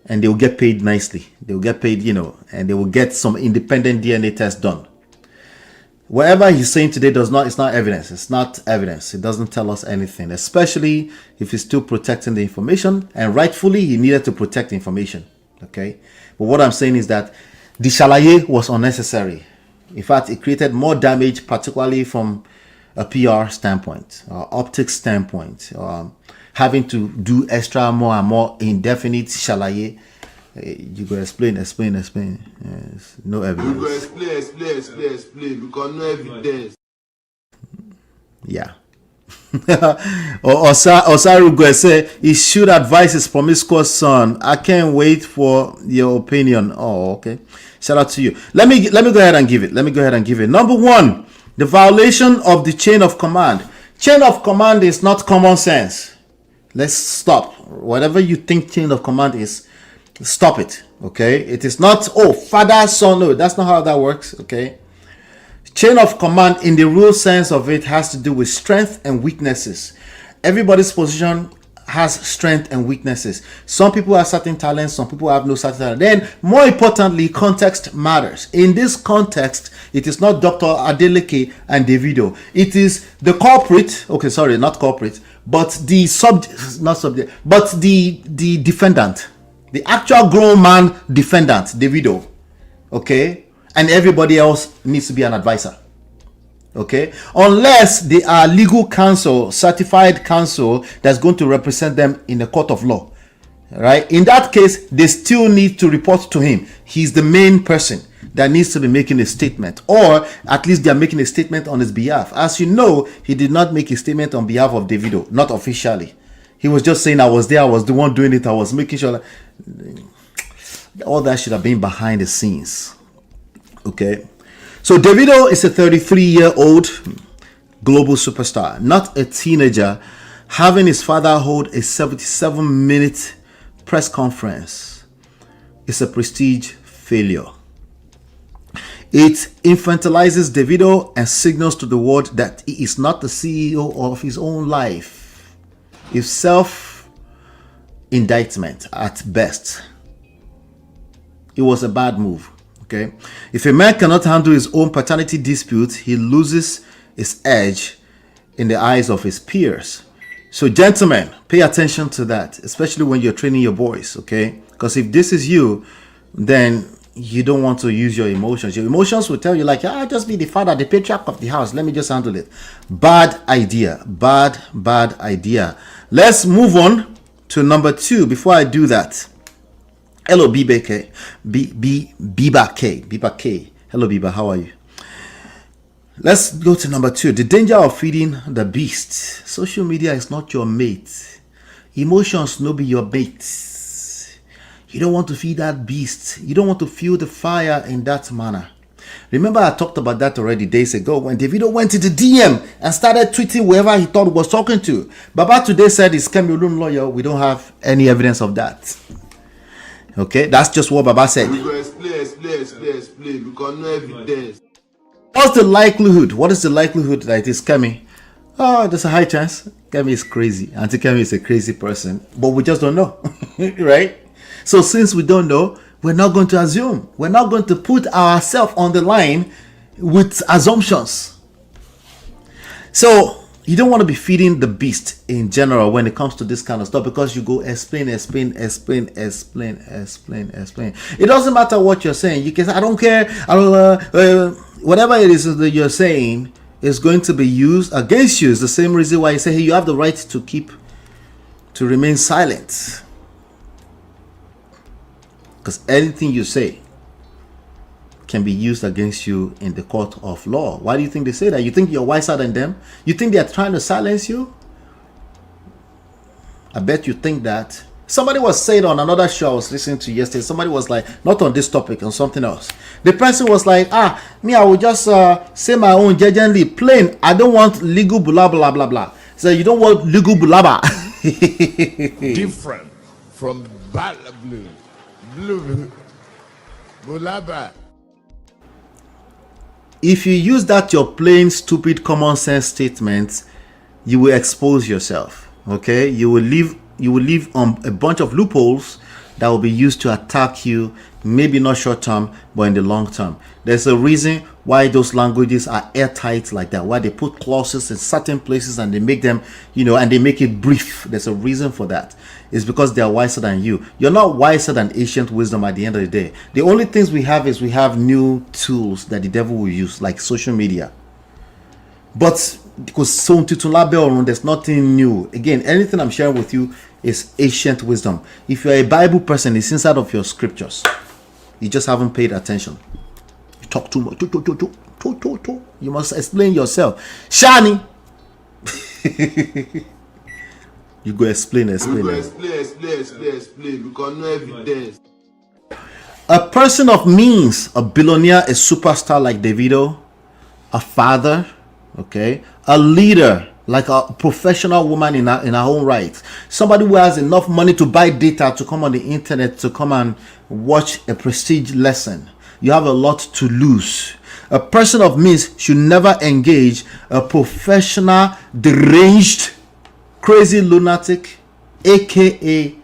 and they will get paid nicely. They will get paid, and they will get some independent DNA test done. Whatever he's saying today it's not evidence. It's not evidence. It doesn't tell us anything, especially if he's still protecting the information, and rightfully he needed to protect the information. Okay. But what I'm saying is that the shalaye was unnecessary. In fact, it created more damage, particularly from a PR standpoint, optics standpoint, having to do extra more and more indefinite shalaye. You go explain. Yes, no evidence. You go explain because no evidence. Yeah. Osaru go say he should advise his promiscuous son. I can't wait for your opinion. Oh, okay. Shout out to you. Let me go ahead and give it. Number 1, the violation of the chain of command. Chain of command is not common sense. Let's stop. Whatever you think chain of command is, stop it. Okay, it is not father son. No, that's not how that works. Okay, chain of command in the real sense of it has to do with strength and weaknesses. Everybody's position has strength and weaknesses. Some people have certain talents, some people have no certain talent. Then more importantly, context matters. In this context, it is not Dr. Adeleke and Davido. It is the culprit. Okay, sorry, not culprit, but the the defendant. The actual grown man defendant, Davido, okay? And everybody else needs to be an advisor, okay? Unless they are legal counsel, certified counsel that's going to represent them in the court of law, right? In that case, they still need to report to him. He's the main person. that needs to be making a statement, or at least they're making a statement on his behalf. As you know, he did not make a statement on behalf of Davido, not officially. He was just saying, I was there, I was the one doing it, I was making sure that all that should have been behind the scenes. Okay, so Davido is a 33-year-old global superstar, not a teenager, having his father hold a 77-minute press conference is a prestige failure. It infantilizes Davido and signals to the world that he is not the CEO of his own life. It's self-indictment at best. It was a bad move. Okay, if a man cannot handle his own paternity dispute, he loses his edge in the eyes of his peers. So gentlemen, pay attention to that, especially when you're training your boys, okay? Because if this is you, then you don't want to use your emotions. Your emotions will tell you like, just be the father, the patriarch of the house. Let me just handle it. Bad idea. Bad idea. Let's move on to number 2. Before I do that, hello, Biba K. Biba K. Hello, Biba. How are you? Let's go to number 2. The danger of feeding the beast. Social media is not your mate. Emotions no be your mate. You don't want to feed that beast. You don't want to fuel the fire in that manner. Remember, I talked about that already days ago when Davido went into DM and started tweeting whoever he thought was talking to. Baba today said he's Cameroon lawyer. We don't have any evidence of that. Okay, that's just what Baba said. We go explain because no evidence. What's the likelihood? What is the likelihood that it is Kemi? Oh, there's a high chance. Kemi is crazy. Auntie Kemi is a crazy person, but we just don't know, right? So since we don't know, we're not going to assume. We're not going to put ourselves on the line with assumptions. So you don't want to be feeding the beast in general when it comes to this kind of stuff, because you go explain. It doesn't matter what you're saying. You can say, I don't care. Whatever it is that you're saying is going to be used against you. It's the same reason why you say, hey, you have the right to remain silent. Because anything you say can be used against you in the court of law. Why do you think they say that? You think you're wiser than them? You think they're trying to silence you? I bet you think that. Somebody was saying on another show I was listening to yesterday, somebody was like, not on this topic, on something else. The person was like, me, I will just say my own judgently, plain. I don't want legal blah, blah, blah, blah. So you don't want legal blah, blah. Different from blue. Bulaba. If you use that your plain stupid common sense statement, you will expose yourself. Okay, you will leave on a bunch of loopholes that will be used to attack you, maybe not short term, but in the long term. There's a reason why those languages are airtight like that, why they put clauses in certain places and they make them, and they make it brief. There's a reason for that. It's because they are wiser than you. You're not wiser than ancient wisdom at the end of the day. The only things we have is we have new tools that the devil will use, like social media. But because there's nothing new. Again, anything I'm sharing with you is ancient wisdom. If you're a Bible person, it's inside of your scriptures. You just haven't paid attention. You talk too much. You must explain yourself. Shani. You go explain. We go explain because no evidence. A person of means, a billionaire, a superstar like Davido, a father, okay, a leader, like a professional woman in her own right, somebody who has enough money to buy data to come on the internet to come and watch a prestige lesson. You have a lot to lose. A person of means should never engage a professional, deranged, crazy lunatic, aka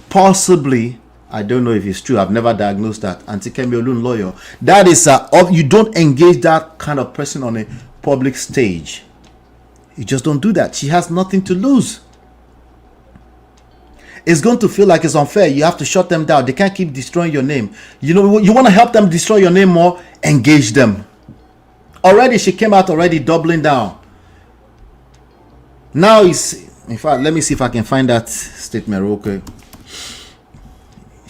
possibly, I don't know if it's true, I've never diagnosed that, anti-Cameroon lawyer. That is you don't engage that kind of person on a public stage. You just don't do that. She has nothing to lose. It's going to feel like it's unfair. You have to shut them down. They can't keep destroying your name. You want to help them destroy your name more? Engage them. Already she came out already doubling down. Now in fact, let me see if I can find that statement real quick.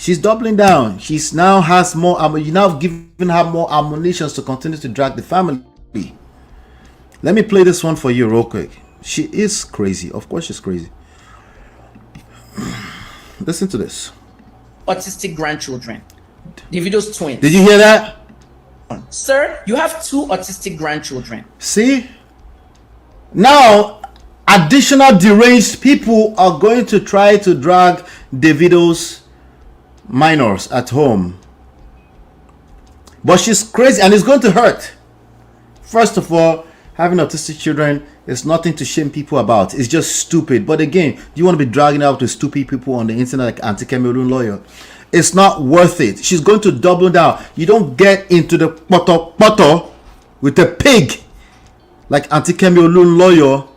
She's doubling down. She's now has more. You now giving her more ammunition to continue to drag the family. Let me play this one for you real quick. She is crazy. Of course, she's crazy. Listen to this. Autistic grandchildren. Davido's twins. Did you hear that? Sir, you have 2 autistic grandchildren. See? Now, additional deranged people are going to try to drag Davido's minors at home. But she's crazy and it's going to hurt. First of all, having autistic children is nothing to shame people about. It's just stupid. But again, do you want to be dragging out to stupid people on the internet like Auntie Cameroon lawyer? It's not worth it. She's going to double down. You don't get into the poto with a pig like Auntie Cameroon lawyer.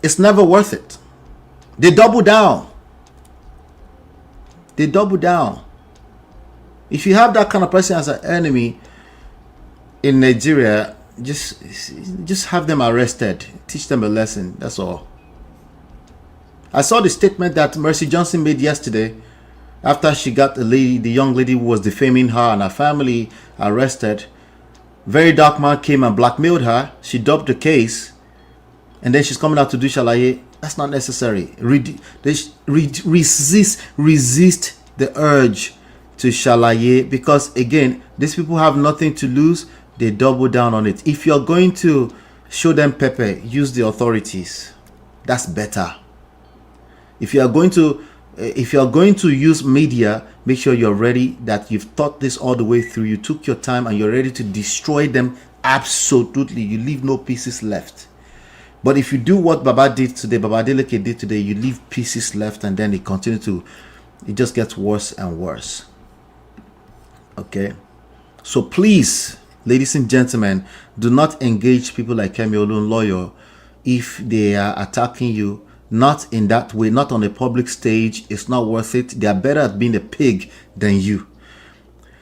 It's never worth it. They double down. They double down. If you have that kind of person as an enemy in Nigeria, just have them arrested. Teach them a lesson. That's all. I saw the statement that Mercy Johnson made yesterday after she got the young lady who was defaming her and her family arrested. Very dark man came and blackmailed her. She dropped the case. And then she's coming out to do shalaye. That's not necessary. Resist the urge to shalaye, because again, these people have nothing to lose. They double down on it. If you're going to show them pepper, use the authorities. That's better. If you are going to use media, make sure you're ready, that you've thought this all the way through. You took your time and you're ready to destroy them. Absolutely. You leave no pieces left. But if you do what Baba did today, Baba Adeleke did today, you leave pieces left and then it just gets worse and worse. Okay? So please, ladies and gentlemen, do not engage people like Kemi Olunloyo if they are attacking you. Not in that way, not on a public stage. It's not worth it. They are better at being a pig than you.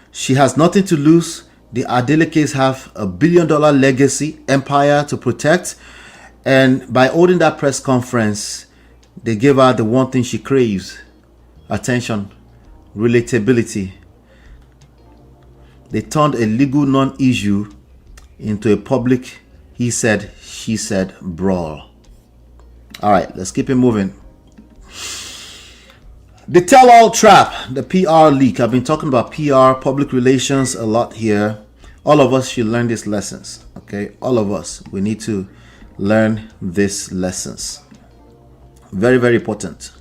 She has nothing to lose. The Adelekes have $1 billion legacy empire to protect. And by holding that press conference, they gave her the one thing she craves: attention, relatability. They turned a legal non-issue into a public he said, she said brawl. All right, let's keep it moving. The tell-all trap, the PR leak. I've been talking about PR, public relations a lot here. All of us should learn these lessons, okay? All of us, we need to learn these lessons. Very, very important.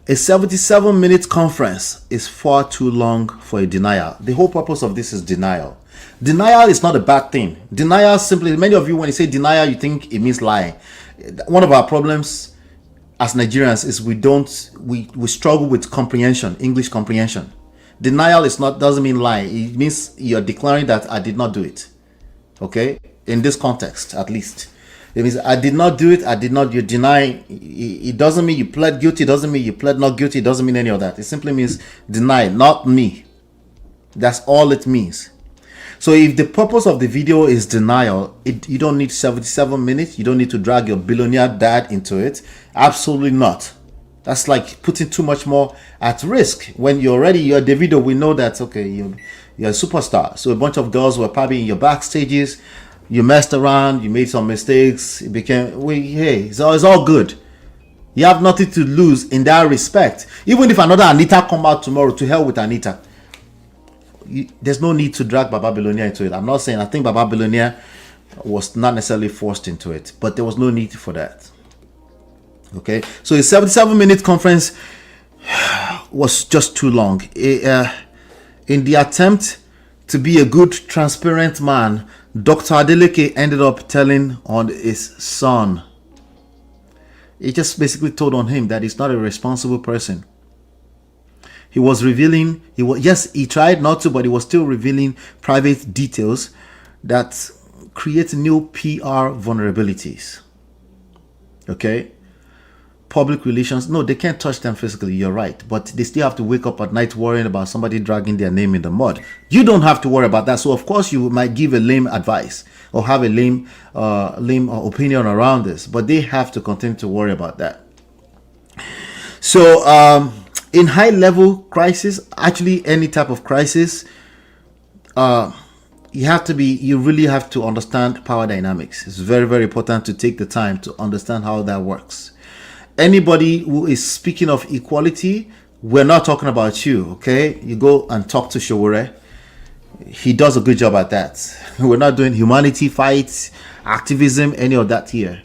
A 77-minute conference is far too long for a denial. The whole purpose of this is denial. Denial is not a bad thing. Denial simply, many of you, when you say denial, you think it means lying. One of our problems as Nigerians is we struggle with comprehension, English comprehension. Denial doesn't mean lying. It means you're declaring that I did not do it. Okay? In this context, at least. It means I did not do it, you deny. It doesn't mean you pled guilty, it doesn't mean you pled not guilty, it doesn't mean any of that. It simply means deny, not me. That's all it means. So if the purpose of the video is denial, you don't need 77 minutes, you don't need to drag your billionaire dad into it. Absolutely not. That's like putting too much more at risk. When you're Davido, we know that, okay, you're a superstar. So a bunch of girls were probably in your backstages. You messed around, you made some mistakes, it became, it's all good. You have nothing to lose in that respect. Even if another Anita come out tomorrow, to hell with Anita. There's no need to drag Baba Billionaire into it. I'm not saying, I think Baba Billionaire was not necessarily forced into it, but there was no need for that. Okay, so a 77-minute conference was just too long. In the attempt to be a good, transparent man, Dr. Adeleke ended up telling on his son. He just basically told on him that he's not a responsible person. He was revealing, yes, he tried not to, but he was still revealing private details that create new PR vulnerabilities. Okay? public relations, no, they can't touch them physically, you're right, but they still have to wake up at night worrying about somebody dragging their name in the mud. You don't have to worry about that. So of course you might give a lame advice or have a lame opinion around this, but they have to continue to worry about that. So in high level crisis, actually any type of crisis, you really have to understand power dynamics. It's very, very important to take the time to understand how that works. Anybody who is speaking of equality, we're not talking about you, okay? You go and talk to Showore. He does a good job at that. We're not doing humanity fights, activism, any of that here.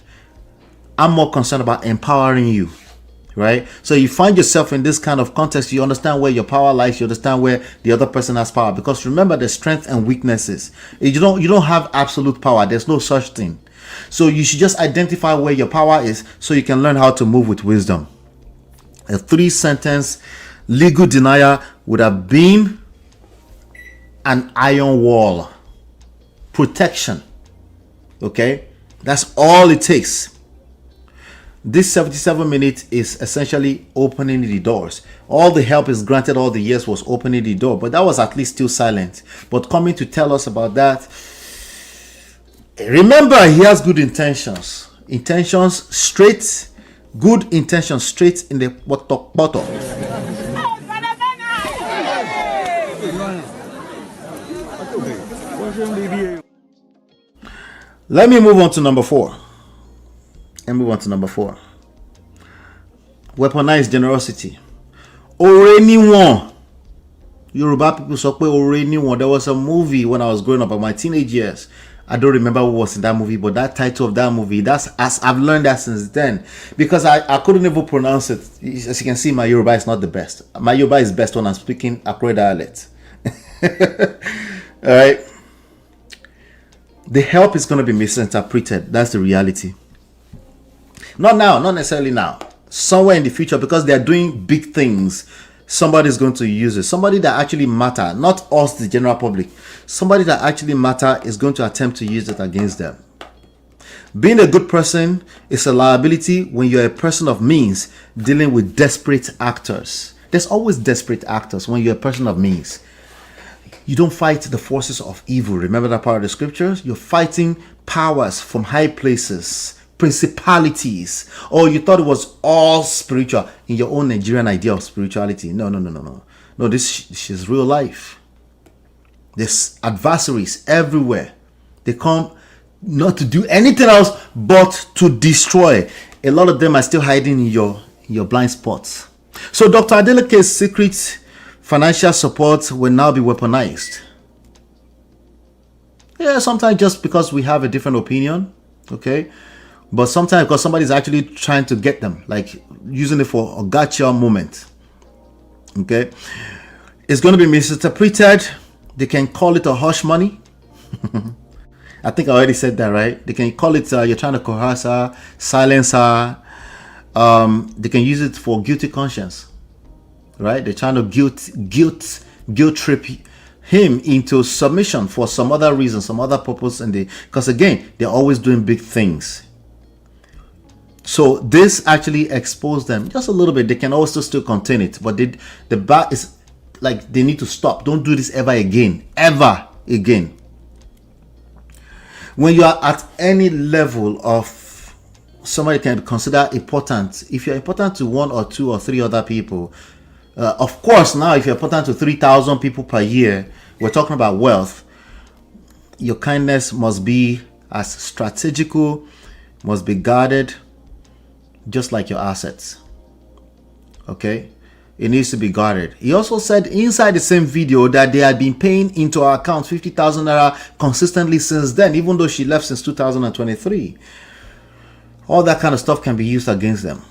I'm more concerned about empowering you, right? So you find yourself in this kind of context, you understand where your power lies, you understand where the other person has power. Because remember, the strengths and weaknesses. You don't have absolute power. There's no such thing. So you should just identify where your power is so you can learn how to move with wisdom. A 3-sentence legal denial would have been an iron wall. Protection. Okay? That's all it takes. This 77 minutes is essentially opening the doors. All the help is granted all the years was opening the door, but that was at least still silent. But coming to tell us about that, remember, he has good intentions. Good intentions straight in the bottom. Let me move on to number 4. Weaponized generosity. Ore niwon. Yoruba people sọ pé ore niwon. There was a movie when I was growing up in my teenage years. I don't remember what was in that movie, but that title of that movie, that's as I've learned that since then, because I couldn't even pronounce it. As you can see, my Yoruba is not the best. My Yoruba is best when I'm speaking Akure dialect. All right. The help is going to be misinterpreted. That's the reality. Not now, not necessarily now. Somewhere in the future, because they are doing big things, somebody's going to use it. Somebody that actually matter, not us, the general public. Somebody that actually matter is going to attempt to use it against them. Being a good person is a liability when you're a person of means dealing with desperate actors. There's always desperate actors when you're a person of means. You don't fight the forces of evil. Remember that part of the scriptures? You're fighting powers from high places, principalities. Or you thought it was all spiritual in your own Nigerian idea of spirituality. No. No, this is real life. There's adversaries everywhere. They come not to do anything else but to destroy. A lot of them are still hiding in your blind spots. So Dr. Adeleke's secret financial support will now be weaponized. Yeah, sometimes just because we have a different opinion, okay? But sometimes because somebody's actually trying to get them, like using it for a gotcha moment, okay? It's going to be misinterpreted. They can call it a hush money. I think I already said that, right? They can call it you're trying to coerce her, silence her. They can use it for guilty conscience, right? They're trying to guilt trip him into submission for some other reason, some other purpose, because again, they're always doing big things. So this actually exposed them just a little bit. They can also still contain it, but the bar is like they need to stop. Don't do this ever again. When you are at any level of somebody can consider important, if you're important to 1 or 2 or 3 other people, of course, now if you're important to 3,000 people per year, we're talking about wealth. Your kindness must be as strategical, must be guarded, just like your assets. Okay? It needs to be guarded. He also said inside the same video that they had been paying into our account 50,000 naira consistently since then, even though she left since 2023. All that kind of stuff can be used against them.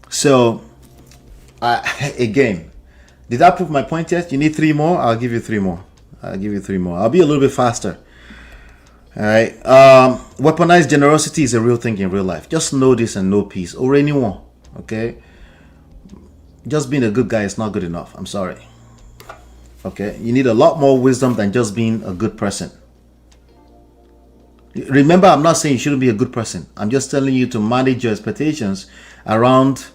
So, again, did I prove my point yet? You need 3 more? I'll give you 3 more. I'll be a little bit faster. All right. Weaponized generosity is a real thing in real life. Just know this and know peace. Or anyone. Okay. Just being a good guy is not good enough. I'm sorry. Okay. You need a lot more wisdom than just being a good person. Remember, I'm not saying you shouldn't be a good person. I'm just telling you to manage your expectations around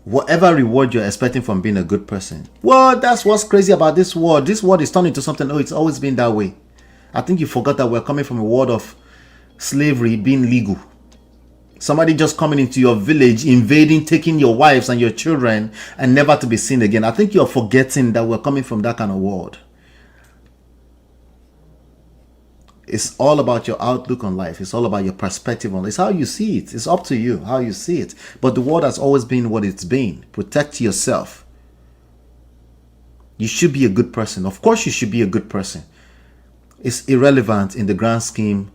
whatever reward you're expecting from being a good person. Well, that's what's crazy about this world. This world is turning into something. Oh, it's always been that way. I think you forgot that we're coming from a world of slavery being legal. Somebody just coming into your village, invading, taking your wives and your children, and never to be seen again. I think you're forgetting that we're coming from that kind of world. It's all about your outlook on life. It's all about your perspective on it. It's how you see it. It's up to you how you see it. But the world has always been what it's been. Protect yourself. You should be a good person. Of course you should be a good person. It's irrelevant in the grand scheme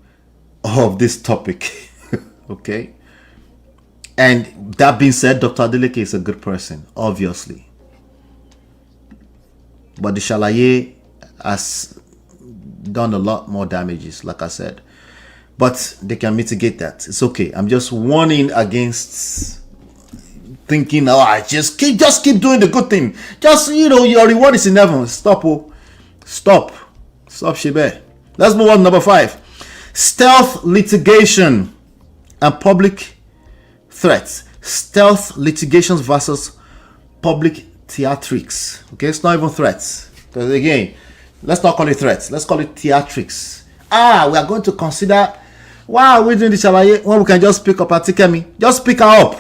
of this topic. Okay? And that being said, Dr. Adeleke is a good person, obviously. But the Shalaye has done a lot more damages, like I said. But they can mitigate that. It's okay. I'm just warning against thinking, oh, I just keep doing the good thing. Just, your reward is in heaven. Stop, Stop, Shebe. Let's move on to number 5. Stealth litigation and public threats. Stealth litigations versus public theatrics. Okay, it's not even threats. Because again, let's not call it threats. Let's call it theatrics. We are going to consider, why are we doing this when we can just pick up Atikemi? Just pick her up.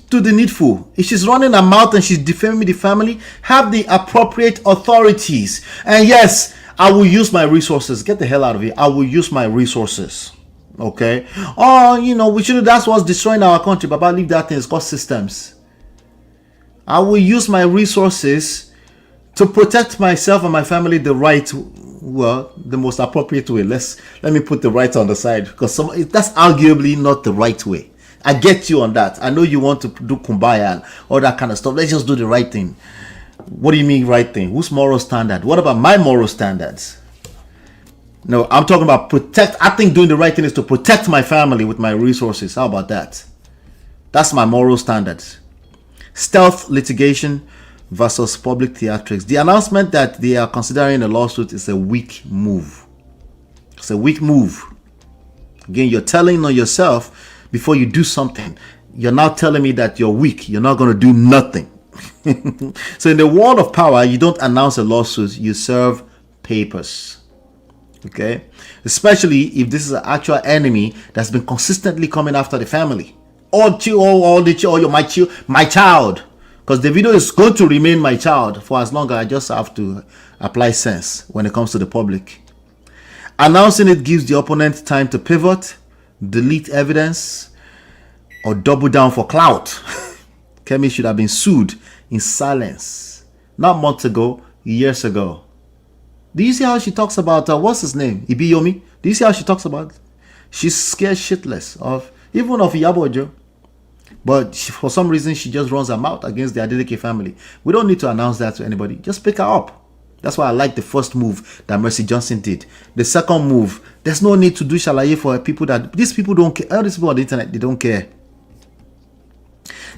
Do the needful. If she's running her mouth and she's defaming the family, have the appropriate authorities. And yes, I will use my resources. Get the hell out of here. I will use my resources. Okay? We should. That's what's destroying our country. But I leave that thing. It's called systems. I will use my resources to protect myself and my family the most appropriate way. Let me put the right on the side, because that's arguably not the right way. I get you on that. I know you want to do kumbaya and all that kind of stuff. Let's just do the right thing. What do you mean right thing? Whose moral standard? What about my moral standards? No, I'm talking about protect. I think doing the right thing is to protect my family with my resources. How about that? That's my moral standards. Stealth litigation versus public theatrics. The announcement that they are considering a lawsuit is a weak move. It's a weak move. Again, you're telling on yourself before you do something. You're now telling me that you're weak. You're not going to do nothing. So in the world of power, you don't announce a lawsuit. You serve papers. Okay? Especially if this is an actual enemy that's been consistently coming after the family. My child. Because Davido is going to remain my child for as long as I just have to apply sense when it comes to the public. Announcing it gives the opponent time to pivot, delete evidence, or double down for clout. Kemi should have been sued in silence. Not months ago, years ago. Do you see how she talks about, what's his name? Ibiyomi? Do you see how she talks about? She's scared shitless of Iyabojo. But for some reason, she just runs her mouth against the Adeleke family. We don't need to announce that to anybody. Just pick her up. That's why I like the first move that Mercy Johnson did. The second move, there's no need to do shalaye for people that... These people don't care. All these people on the internet, they don't care.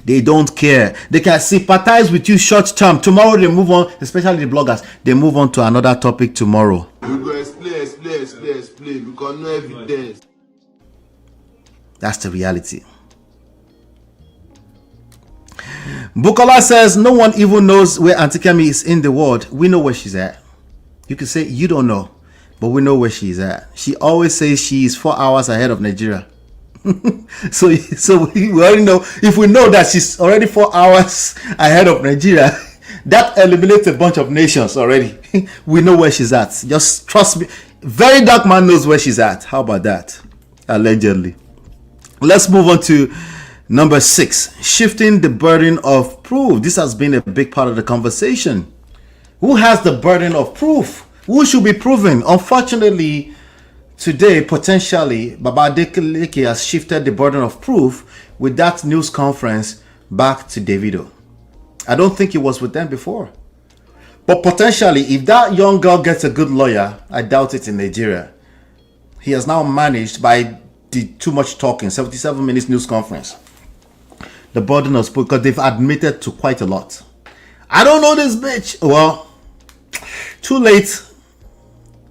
They don't care. They can sympathize with you short term. Tomorrow they move on, especially the bloggers. They move on to another topic tomorrow. We go explain, because no evidence. That's the reality. Bukola says, no one even knows where Auntie Kemi is in the world. We know where she's at. You can say you don't know, but we know where she's at. She always says she is 4 hours ahead of Nigeria. so we already know. If we know that she's already 4 hours ahead of Nigeria, that eliminates a bunch of nations already. We know where she's at. Just trust me. Very dark man knows where she's at. How about that? Allegedly. Let's move on to number 6, shifting the burden of proof. This has been a big part of the conversation. Who has the burden of proof? Who should be proven? Unfortunately, today, potentially, Baba Adeleke has shifted the burden of proof with that news conference back to Davido. I don't think it was with them before. But potentially, if that young girl gets a good lawyer, I doubt it in Nigeria. He has now managed, by the too much talking, 77 minutes news conference, the burden of proof, because they've admitted to quite a lot. I don't know this bitch. Well, too late.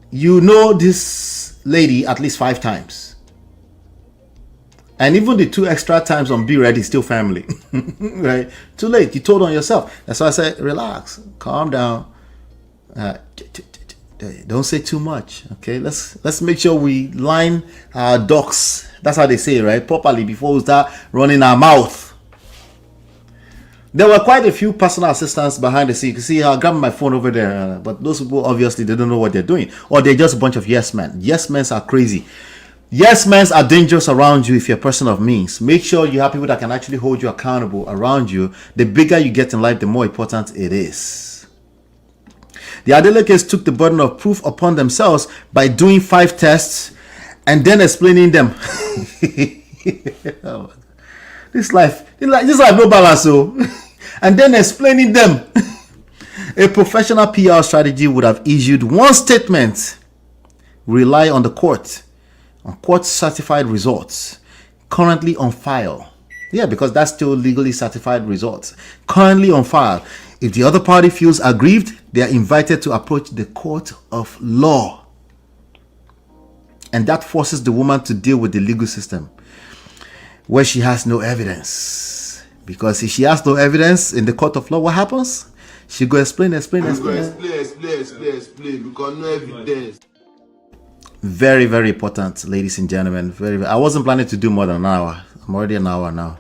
You know this lady at least 5 times. And even the 2 extra times on Be Ready, still family. Right? Too late. You told on yourself. That's why I said, relax. Calm down. Don't say too much. Okay? Let's make sure we line our ducks. That's how they say it, right? Properly before we start running our mouth. There were quite a few personal assistants behind the scenes. You can see, I'll grab my phone over there. But those people, obviously, they don't know what they're doing. Or they're just a bunch of yes men. Yes men are crazy. Yes men are dangerous around you if you're a person of means. Make sure you have people that can actually hold you accountable around you. The bigger you get in life, the more important it is. The Adeleke's took the burden of proof upon themselves by doing 5 tests and then explaining them. This life no balance, so. And then explaining them. A professional PR strategy would have issued one statement: rely on the court, on court certified results currently on file. Yeah, because that's still legally certified results currently on file. If the other party feels aggrieved, they are invited to approach the court of law. And that forces the woman to deal with the legal system where she has no evidence. Because if she has no evidence in the court of law, what happens? She go explain. Explain, because no evidence. Very, very important, ladies and gentlemen. I wasn't planning to do more than an hour. I'm already an hour now.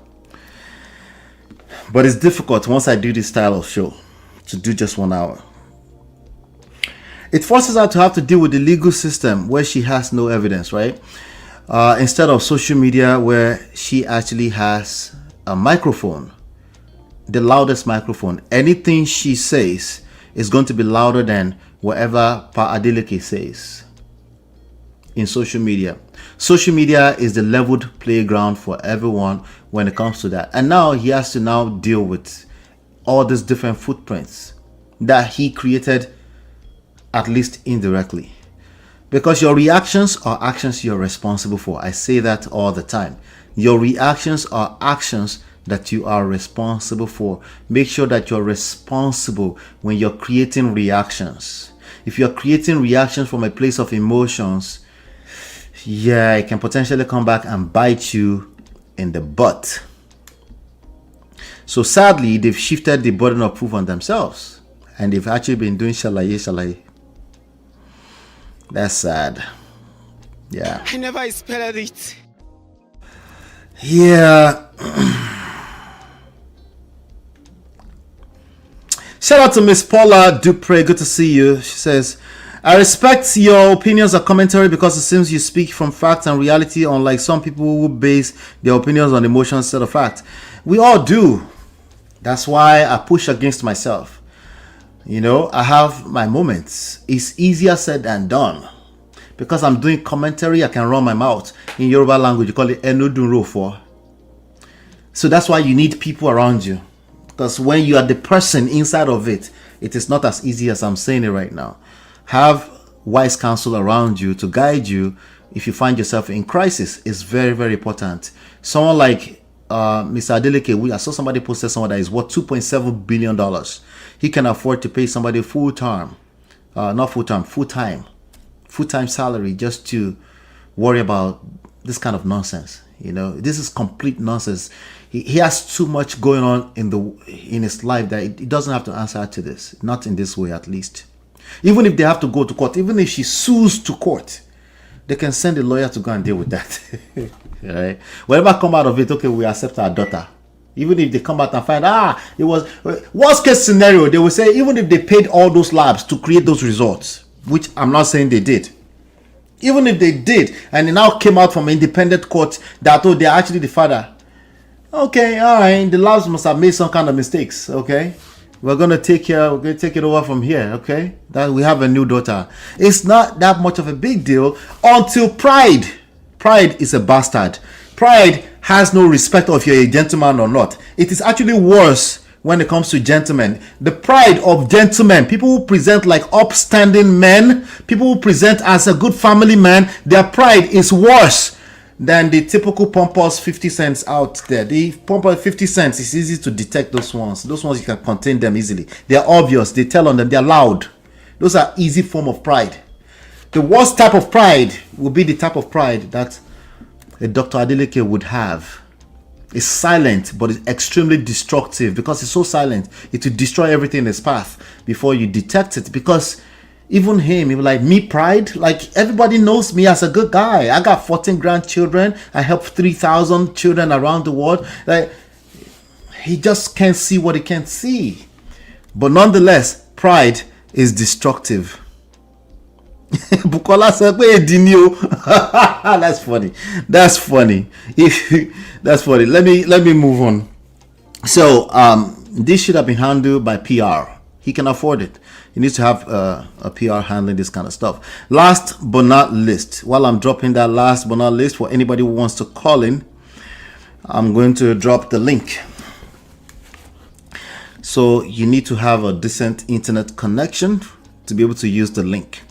But it's difficult once I do this style of show to do just 1 hour. It forces her to have to deal with the legal system where she has no evidence, right? Instead of social media where she actually has a microphone, the loudest microphone. Anything she says is going to be louder than whatever Pa Adeleke says. In social media. Social media is the leveled playground for everyone when it comes to that. And now he has to now deal with all these different footprints that he created, at least indirectly. Because your reactions are actions you're responsible for. I say that all the time. Your reactions are actions that you are responsible for. Make sure that you're responsible when you're creating reactions. If you're creating reactions from a place of emotions, yeah, it can potentially come back and bite you in the butt. So sadly, they've shifted the burden of proof on themselves. And they've actually been doing shalaye. That's sad. Yeah. I never expected it. Yeah. Shout out to Miss Paula Dupre. Good to see you. She says, I respect your opinions or commentary because it seems you speak from fact and reality, unlike some people who base their opinions on emotions instead of fact. We all do. That's why I push against myself. You know, I have my moments. It's easier said than done. Because I'm doing commentary, I can run my mouth. In Yoruba language, you call it enudunrofo. So that's why you need people around you. Because when you are the person inside of it, it is not as easy as I'm saying it right now. Have wise counsel around you to guide you if you find yourself in crisis. It's very, very important. Someone like Mr. Adeleke, I saw somebody posted someone that is worth $2.7 billion. He can afford to pay somebody full-time salary just to worry about this kind of nonsense. You know, this is complete nonsense. He has too much going on in his life that he doesn't have to answer to this. Not in this way, at least. Even if they have to go to court, even if she sues to court, they can send a lawyer to go and deal with that. Right? Whatever come out of it, okay, we accept our daughter. Even if they come out and find, it was worst case scenario, they will say, even if they paid all those labs to create those results, which I'm not saying they did. Even if they did, and it now came out from an independent court that they're actually the father. Okay, all right, the labs must have made some kind of mistakes. Okay, we're gonna take it over from here. Okay, that we have a new daughter. It's not that much of a big deal until pride is a bastard. Pride has no respect of you're a gentleman or not. It is actually worse when it comes to gentlemen. The pride of gentlemen, people who present like upstanding men, people who present as a good family man, their pride is worse than the typical pompous 50 cents out there. The pompous 50 cents is easy to detect. Those ones you can contain them easily. They're obvious. They tell on them. They're loud. Those are easy form of pride. The worst type of pride will be the type of pride that a Dr. Adeleke would have. It's silent, but it's extremely destructive because it's so silent. It will destroy everything in its path before you detect it. Because even him, he was like, me pride? Like, everybody knows me as a good guy. I got 14 grandchildren. I help 3,000 children around the world. Like, he just can't see what he can't see. But nonetheless, pride is destructive. Bukola said, that's funny. That's funny. That's funny. Let me move on. So this should have been handled by PR. He can afford it. He needs to have a PR handling this kind of stuff. Last but not least, while I'm dropping that last but not least for anybody who wants to call in, I'm going to drop the link. So you need to have a decent internet connection to be able to use the link.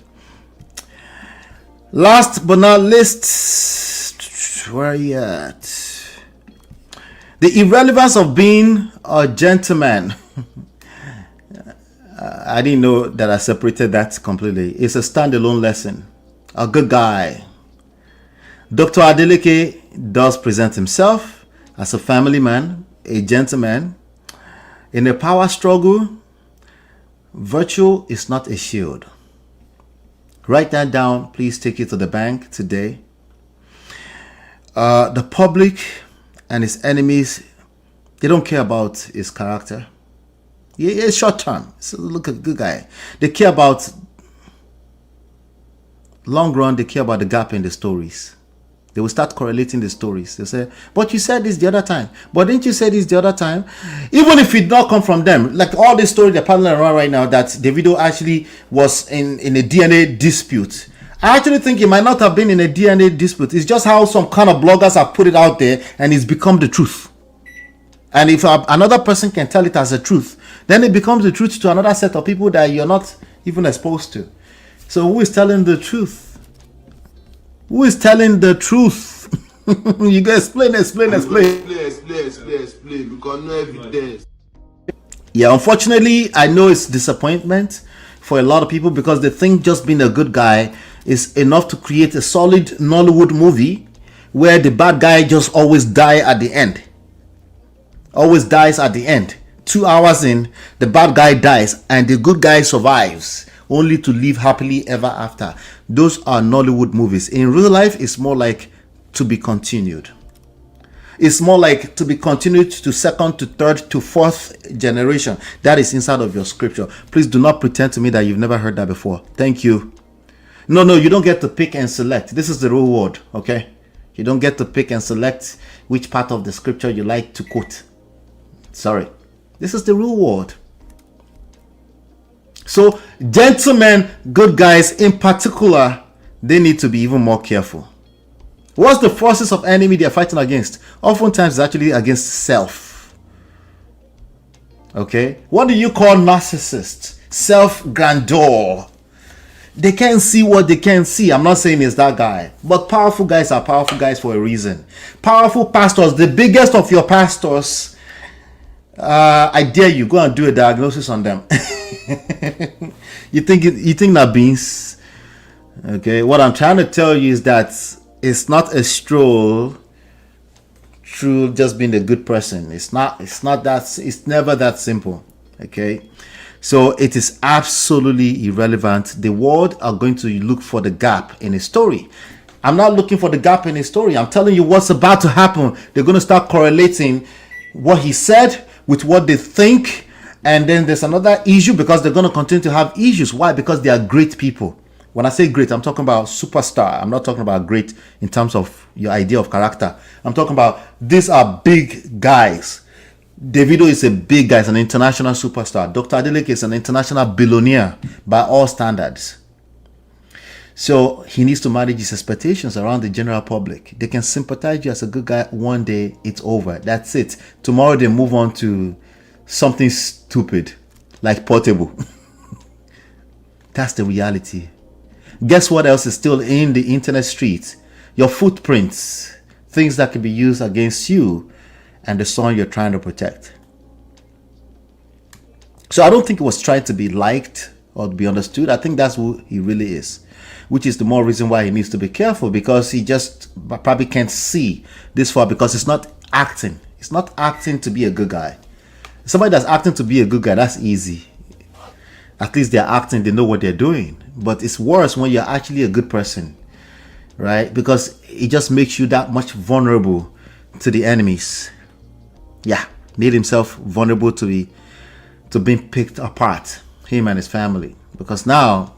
Last but not least, where are you at? The irrelevance of being a gentleman. I didn't know that I separated that completely. It's a standalone lesson. A good guy. Dr. Adeleke does present himself as a family man, a gentleman. In a power struggle, virtue is not a shield. Write that down. Please take it to the bank today. The public and his enemies, they don't care about his character. It's short term. So look at the good guy. They care about long run. They care about the gap in the stories. They will start correlating the stories. They say, but you said this the other time. But didn't you say this the other time? Even if it not come from them, like all the stories they're paddling around right now that Davido actually was in a DNA dispute. I actually think it might not have been in a DNA dispute. It's just how some kind of bloggers have put it out there and it's become the truth. And if another person can tell it as a truth, then it becomes the truth to another set of people that you're not even exposed to. So who is telling the truth? Who is telling the truth? You go explain. Explain, because no evidence. Yeah, unfortunately, I know it's disappointment for a lot of people because they think just being a good guy is enough to create a solid Nollywood movie where the bad guy just always dies at the end. Always dies at the end. 2 hours in, the bad guy dies and the good guy survives, only to live happily ever after. Those are Nollywood movies. In real life, it's more like to be continued. It's more like to be continued to second, to third, to fourth generation. That is inside of your scripture. Please do not pretend to me that you've never heard that before. Thank you. No, you don't get to pick and select. This is the real word, okay? You don't get to pick and select which part of the scripture you like to quote. Sorry. This is the real word. So, gentlemen, good guys in particular, they need to be even more careful. What's the forces of enemy they're fighting against? Oftentimes, it's actually against self. Okay? What do you call narcissists? Self-grandeur. They can't see what they can't see. I'm not saying it's that guy. But powerful guys are powerful guys for a reason. Powerful pastors, the biggest of your pastors, I dare you, go and do a diagnosis on them. You think that beans? Okay, what I'm trying to tell you is that it's not a stroll through just being a good person. It's never that simple. Okay, so it is absolutely irrelevant. The world are going to look for the gap in a story. I'm not looking for the gap in a story. I'm telling you what's about to happen. They're going to start correlating what he said with what they think, and then there's another issue because they're going to continue to have issues. Why? Because they are great people. When I say great, I'm talking about superstar. I'm not talking about great in terms of your idea of character. I'm talking about these are big guys. Davido is a big guy, he's an international superstar. Dr. Adeleke is an international billionaire by all standards. So he needs to manage his expectations around the general public. They can sympathize you as a good guy one day, it's over. That's it. Tomorrow they move on to something stupid like Portable. That's the reality. Guess what else is still in the internet streets? Your footprints. things that can be used against you and the son you're trying to protect. So I don't think it was trying to be liked or to be understood. I think that's who he really is, which is the more reason why he needs to be careful, because he just probably can't see this far, because it's not acting. It's not acting to be a good guy. Somebody that's acting to be a good guy, that's easy. At least they're acting, they know what they're doing. But it's worse when you're actually a good person, right? Because it just makes you that much vulnerable to the enemies. Yeah, made himself vulnerable to being picked apart, him and his family. Because now,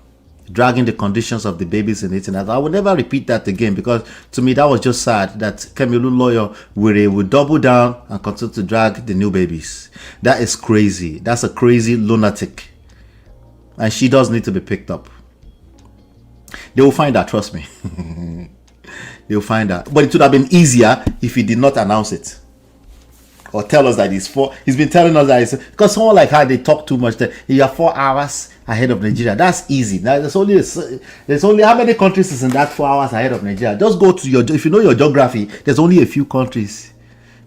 dragging the conditions of the babies in it, and I will never repeat that again, because to me that was just sad that Kemilu lawyer will double down and continue to drag the new babies. That is crazy. That's a crazy lunatic. And she does need to be picked up. They will find her, trust me. They will find her. But it would have been easier if he did not announce it, or tell us that he's been telling us that because someone like her, they talk too much. You are 4 hours ahead of Nigeria. That's easy. Now there's only how many countries is in that 4 hours ahead of Nigeria? Just go to if you know your geography, there's only a few countries.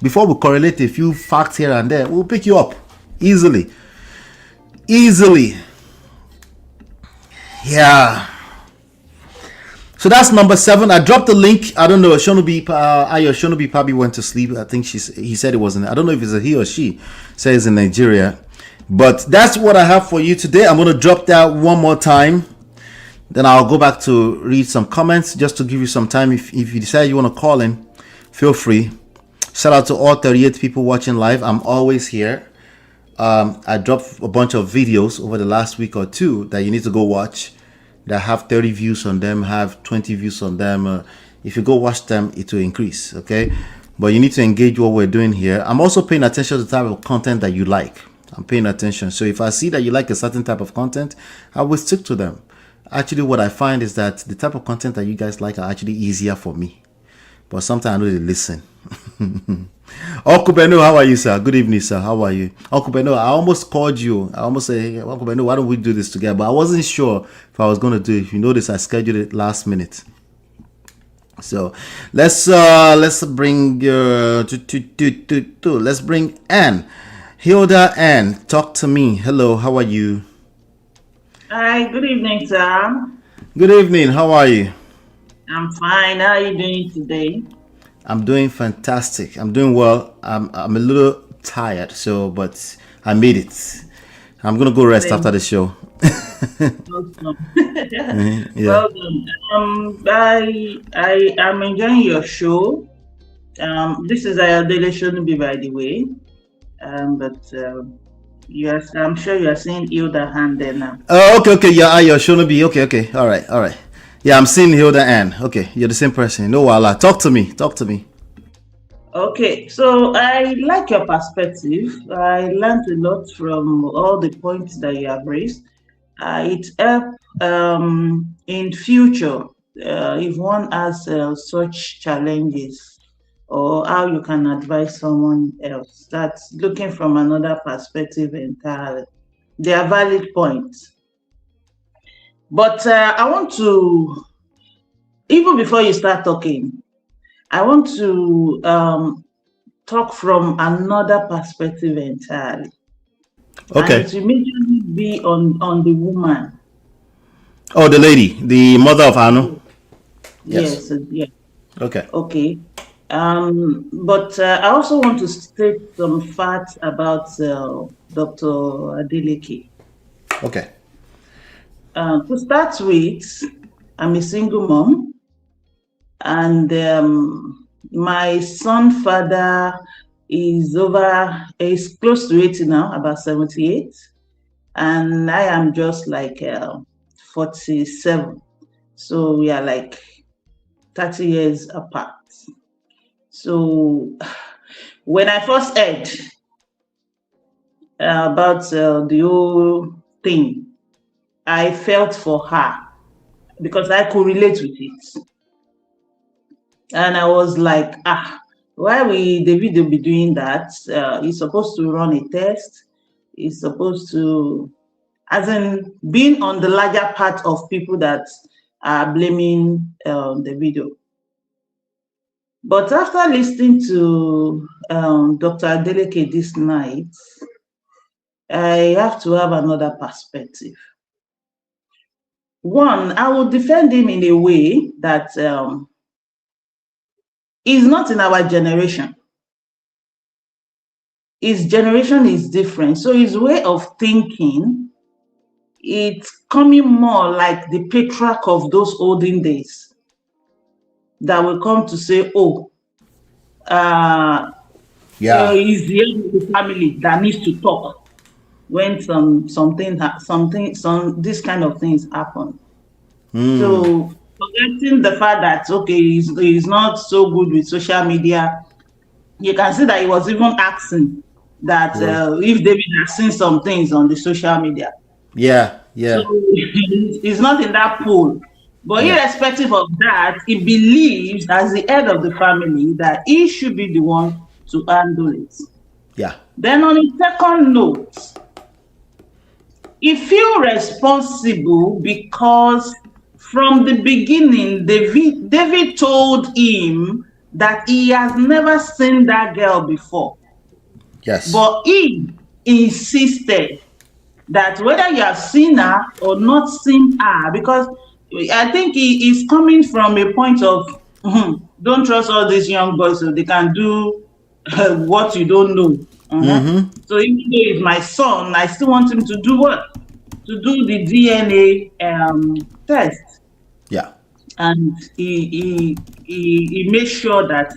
Before we correlate a few facts here and there, we'll pick you up easily. Yeah. So that's number 7. I dropped the link. I don't know. Shonobi probably went to sleep. I think he said it wasn't. I don't know if it's a he or she. Says in Nigeria. But that's what I have for you today. I'm going to drop that one more time. Then I'll go back to read some comments just to give you some time. If you decide you want to call in, feel free. Shout out to all 38 people watching live. I'm always here. I dropped a bunch of videos over the last week or two that you need to go watch, that have 30 views on them, have 20 views on them. If you go watch them, it will increase, okay? But you need to engage what we're doing here. I'm also paying attention to the type of content that you like. I'm paying attention. So if I see that you like a certain type of content, I will stick to them. Actually, what I find is that the type of content that you guys like are actually easier for me. But sometimes I know they listen. Uncle Beno, how are you, sir? Good evening, sir. How are you? Uncle Beno, I almost called you. I almost said, hey, Uncle Beno, why don't we do this together? But I wasn't sure if I was going to do it. If you notice, I scheduled it last minute. So let's bring let's bring Anne. Hilda Anne, talk to me. Hello, how are you? Hi, good evening, Sam. Good evening, how are you? I'm fine. How are you doing today? I'm doing fantastic. I'm doing well. I'm a little tired, but I made it. I'm gonna go rest after the show. Awesome. Yeah. Well done. I am enjoying your show. This is a daily shouldn't be, by the way. But yes, I'm sure you are seeing Hilda hand there now. Oh, okay. Yeah, you're showing me. Okay. All right. Yeah, I'm seeing Hilda Ann. Okay, you're the same person. No, Wala. Talk to me. Okay, so I like your perspective. I learned a lot from all the points that you have raised. It helps in future if one has such challenges, or how you can advise someone else that's looking from another perspective entirely. They are valid points. But I want to, even before you start talking, I want to talk from another perspective entirely. Okay. And it will majorly be on the woman. Oh, the lady, the mother of Anu. Yes. Okay. Okay. But I also want to state some facts about Dr. Adeleke. Okay. To start with, I'm a single mom, and my son father is close to 80 now, about 78, and I am just like 47. So we are like 30 years apart. So when I first heard about the whole thing, I felt for her because I could relate with it. And I was like, why will Davido be doing that? He's supposed to run a test. He's supposed to, as in being on the larger part of people that are blaming Davido. But after listening to Dr. Adeleke this night, I have to have another perspective. One, I will defend him in a way that is not in our generation. His generation is different. So his way of thinking, it's coming more like the patriarch of those olden days that will come to say, oh, it's the head of the family that needs to talk when this kind of things happen. So forgetting the fact that, okay, he's not so good with social media, you can see that he was even asking that if David has seen some things on the social media. Yeah. So he's not in that pool. But Yeah. irrespective of that, he believes as the head of the family that he should be the one to handle it. Yeah. Then on a second note, he feels responsible because from the beginning, David told him that he has never seen that girl before. Yes. But he insisted that whether you have seen her or not seen her, because I think he is coming from a point of don't trust all these young boys so they can do what you don't know. So even though he's my son, I still want him to do what? To do the DNA test. Yeah. And he made sure that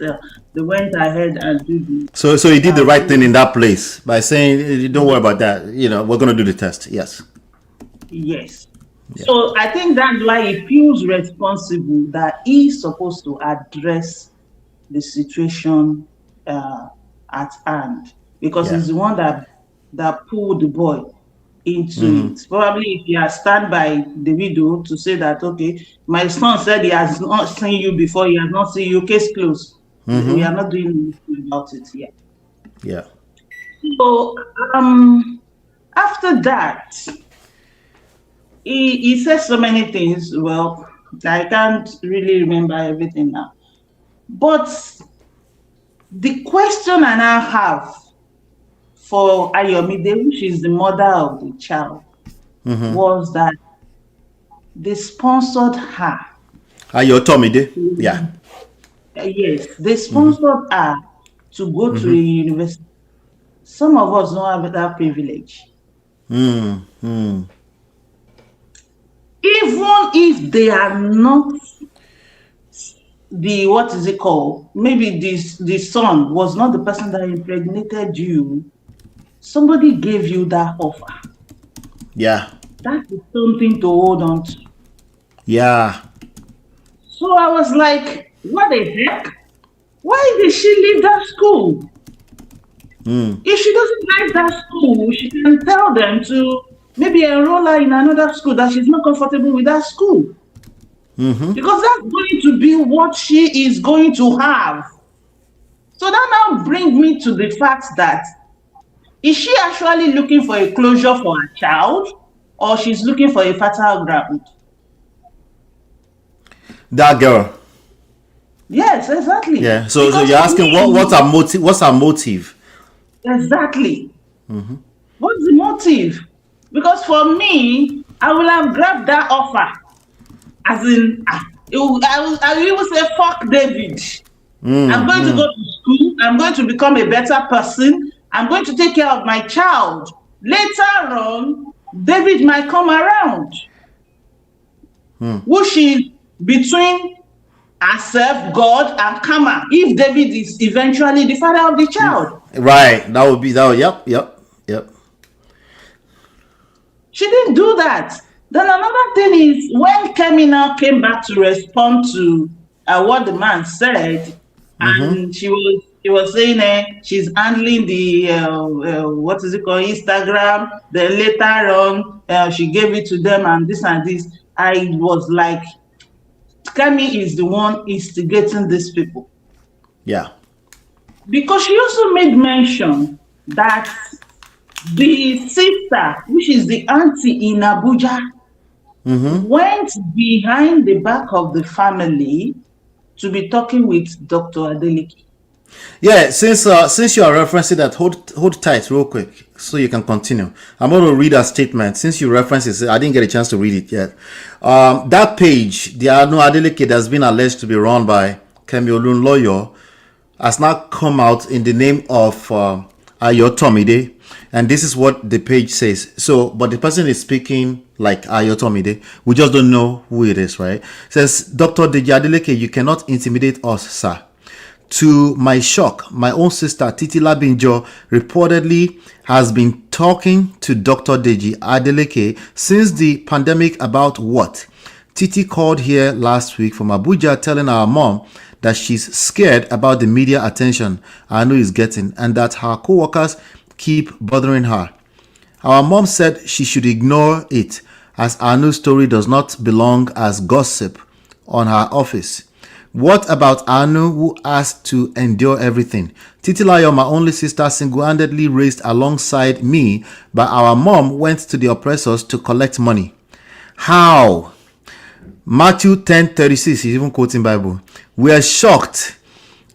they went ahead and did the. So he did the right thing in that place by saying, "Don't worry about that. You know, we're gonna do the test." Yes. Yes. Yeah. So I think that's why he feels responsible that he's supposed to address the situation at hand, because he's the one that pulled the boy into it. Probably if he has stand by Davido to say that, okay, my son said he has not seen you before, he has not seen you, case closed. We are not doing anything about it yet. Yeah. So after that, he says so many things. Well, I can't really remember everything now. But the question I now have for Ayomide, which is the mother of the child, was that they sponsored her. Ayotomide? Yeah. Yes, they sponsored her to go to a university. Some of us don't have that privilege. Even if they are not the, what is it called? Maybe the son was not the person that impregnated you. Somebody gave you that offer. Yeah. That is something to hold on to. Yeah. So I was like, what the heck? Why did she leave that school? If she doesn't like that school, she can tell them to maybe enroll her in another school that she's not comfortable with that school. Because that's going to be what she is going to have. So that now brings me to the fact that, is she actually looking for a closure for her child, or she's looking for a fertile ground? That girl. Yes, exactly. Yeah. So you're asking what's her motive? What's her motive? Exactly. What's the motive? Because for me, I will have grabbed that offer. As in, I will even say, fuck David. I'm going to go to school. I'm going to become a better person. I'm going to take care of my child. Later on, David might come around. Which is between herself, God, and Karma. If David is eventually the father of the child. Right. That would. Yep. She didn't do that. Then another thing is, when Kemi now came back to respond to what the man said, and she was saying she's handling the what is it called, Instagram. Then later on, she gave it to them and this and this. I was like, Kemi is the one instigating these people. Yeah. Because she also made mention that the sister, which is the auntie in Abuja, went behind the back of the family to be talking with Dr. Adeleke? Yeah, since you are referencing that, hold tight real quick so you can continue. I'm going to read a statement. Since you referenced it, I didn't get a chance to read it yet. That page, the Anu Adeleke that's been alleged to be run by Kemi Olun lawyer, has now come out in the name of Ayo Tomide, and this is what the page says. So, but the person is speaking like Ayo Tomide. We just don't know who it is, right? It says, Dr. Deji Adeleke, you cannot intimidate us, sir. To my shock, my own sister Titi Labinjo reportedly has been talking to Dr. Deji Adeleke since the pandemic about what? Titi called here last week from Abuja telling our mom that she's scared about the media attention Anu is getting and that her co-workers keep bothering her. Our mom said she should ignore it as Anu's story does not belong as gossip on her office. What about Anu, who has to endure everything? Titilayo, my only sister, single-handedly raised alongside me, but our mom went to the oppressors to collect money. How? Matthew 10:36, he's even quoting Bible. We are shocked.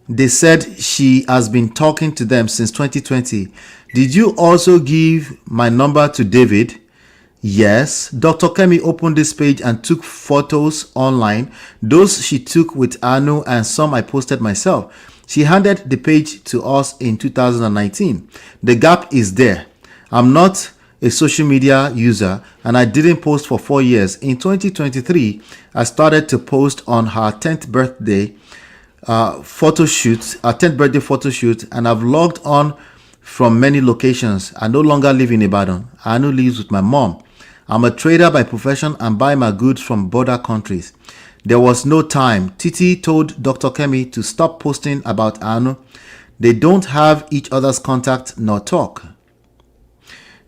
They said she has been talking to them since 2020. Did you also give my number to David? Yes. Dr. Kemi opened this page and took photos online. Those she took with Anu and some I posted myself. She handed the page to us in 2019. The gap is there. I'm not a social media user and I didn't post for 4 years. In 2023, I started to post on her 10th birthday photo shoot, and I've logged on from many locations. I no longer live in Ibadan. Anu lives with my mom. I'm a trader by profession and buy my goods from border countries. There was no time. Titi told Dr. Kemi to stop posting about Anu. They don't have each other's contact nor talk.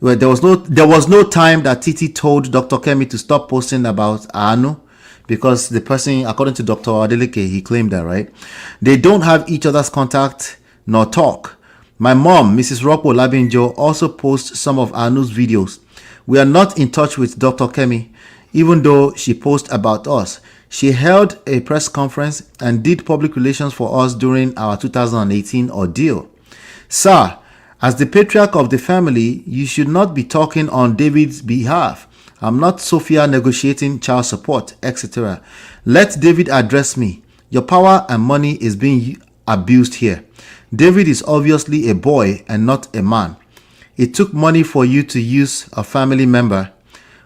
Well, there was no time that Titi told Dr. Kemi to stop posting about Anu because the person, according to Dr. Adeleke, he claimed that, right? They don't have each other's contact nor talk. My mom, Mrs. Rocco Labinjo, also posts some of Anu's videos. We are not in touch with Dr. Kemi, even though she posts about us. She held a press conference and did public relations for us during our 2018 ordeal. Sir, as the patriarch of the family, you should not be talking on David's behalf. I'm not Sophia negotiating child support, etc. Let David address me. Your power and money is being abused here. David is obviously a boy and not a man. It took money for you to use a family member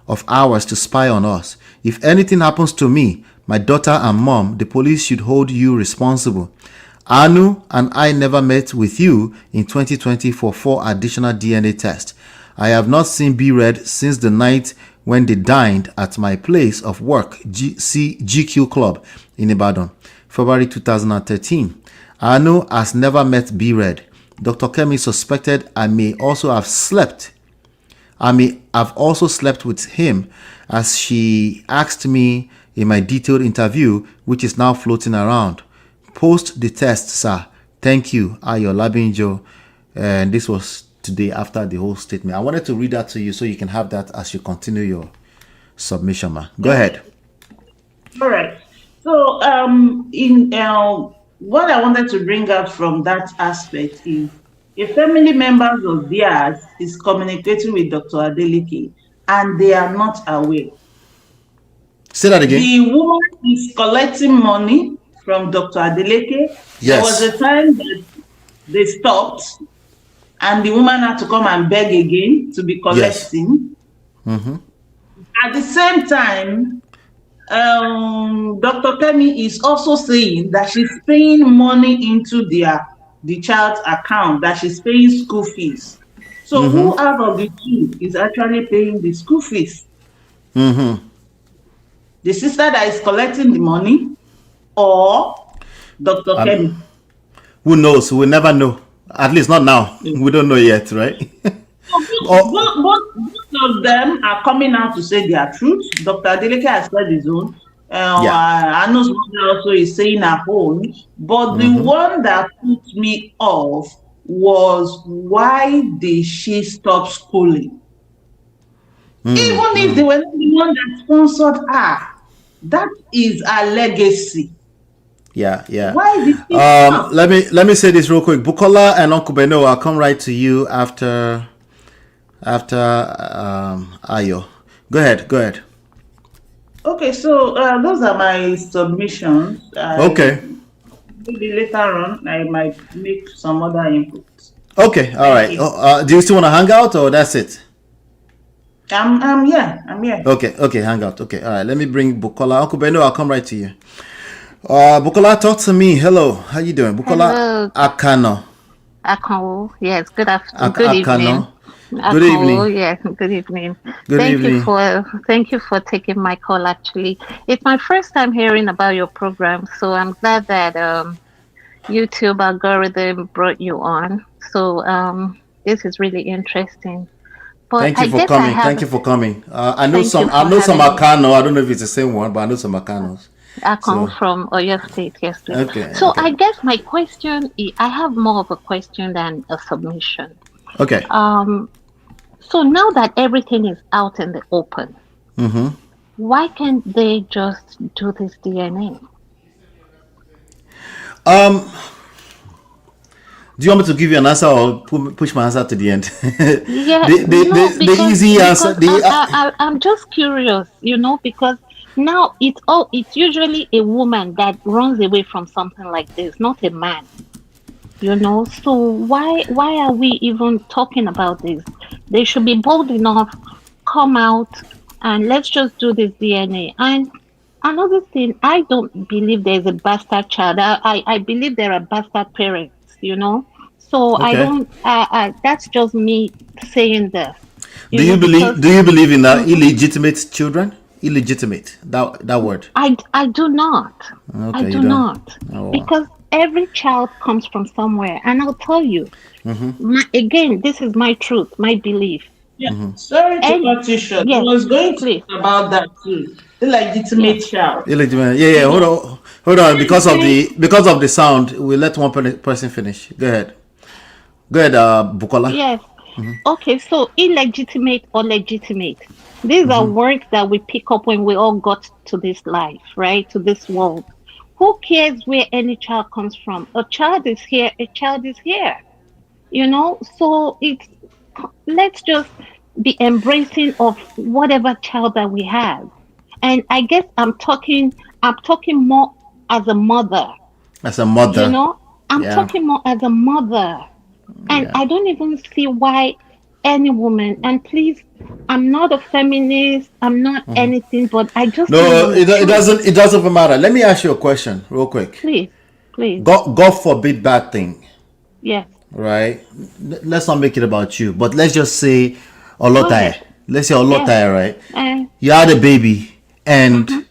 of ours to spy on us. If anything happens to me, my daughter and mom, the police should hold you responsible. Anu and I never met with you in 2020 for 4 additional DNA tests. I have not seen B-Red since the night when they dined at my place of work, GQ Club in Ibadan, February 2013. Anu has never met B-Red. Dr. Kemi suspected I may have also slept with him, as she asked me in my detailed interview, which is now floating around. Post the test, sir. Thank you, Ayo Labinjo. And this was today after the whole statement. I wanted to read that to you so you can have that as you continue your submission, ma. Go ahead. All right. So, what I wanted to bring out from that aspect is a family member of theirs is communicating with Dr. Adeleke and they are not aware. Say that again. The woman is collecting money from Dr. Adeleke. Yes. There was a time that they stopped and the woman had to come and beg again to be collecting. Yes. Mm-hmm. At the same time, Dr. Kemi is also saying that she's paying money into the child's account, that she's paying school fees. So who out of the two is actually paying the school fees? Mm-hmm. The sister that is collecting the money or Dr. Kemi? Who knows? We'll never know. At least not now. We don't know yet, right? Both of them are coming out to say their truth. Dr. Adeleke has said his own. Anu's mother also is saying her own. But the one that put me off was, why did she stop schooling? Even if they were not the one that sponsored her, that is her legacy. Yeah. Why did he stop? Let me say this real quick. Bukola and Uncle Beno, I'll come right to you after Ayo. Go ahead. Okay, so those are my submissions. Okay. Maybe later on I might make some other inputs. Okay, all Thank right. you. Do you still want to hang out or that's it? I'm here. Okay, hang out. Okay, all right. Let me bring Bukola. Uncle Beno, I'll come right to you. Bukola, talk to me. Hello, how you doing? Bukola Hello, Akano. Akon. Yes, good afternoon. Good evening. Akano. Good Akon. evening. Yes, good evening. Good evening. Thank you for taking my call. Actually, it's my first time hearing about your program, so I'm glad that YouTube algorithm brought you on. So this is really interesting. But Thank you I for guess I coming. have. Thank you for coming. I know Thank you some. I for know some having me. Akano. I don't know if it's the same one, but I know some Akanos. Akon So from Oyo State. Yes, please. So okay. I guess my question, I have more of a question than a submission. Okay. So now that everything is out in the open, why can't they just do this DNA? Um, do you want me to give you an answer or push my answer to the end? Yeah, no, The easy answer. I'm just curious, because now it's usually a woman that runs away from something like this, not a man. So why are we even talking about this? They should be bold enough, come out, and let's just do this DNA. And another thing, I don't believe there's a bastard child. I believe there are bastard parents. So I Okay. don't. That's just me saying this. Because Do you believe in mhm, illegitimate children? Illegitimate. That word. I do not. I Okay, you do don't. not. Oh. Because every child comes from somewhere, and I'll tell you. Again, this is my truth, my belief. Yeah. Sorry to And cut you short. I yes, was going to please, talk about that too. The yes, legitimate child. Illegitimate. Yeah. You know, Hold on. when Because of the sound, we'll let one person finish. Go ahead. Bukola. yes. Okay, so illegitimate or legitimate. These are words that we pick up when we all got to this life, right? To this world. Who cares where any child comes from? A child is here, a child is here. So let's just be embracing of whatever child that we have. And I guess I'm talking more as a mother, As a you mother. know, I'm Yeah. talking more as a mother. And Yeah. I don't even see why any woman, and please, I'm not a feminist, I'm not anything, but I just don't No, want the it truth. doesn't. It doesn't matter. Let me ask you a question, real quick. Please, please. God forbid bad thing, Yes. right? Let's not make it about you, but let's just say Go ahead. Olotai. Let's say Yes. Olotai, right? Uh, You had a baby, and mhm.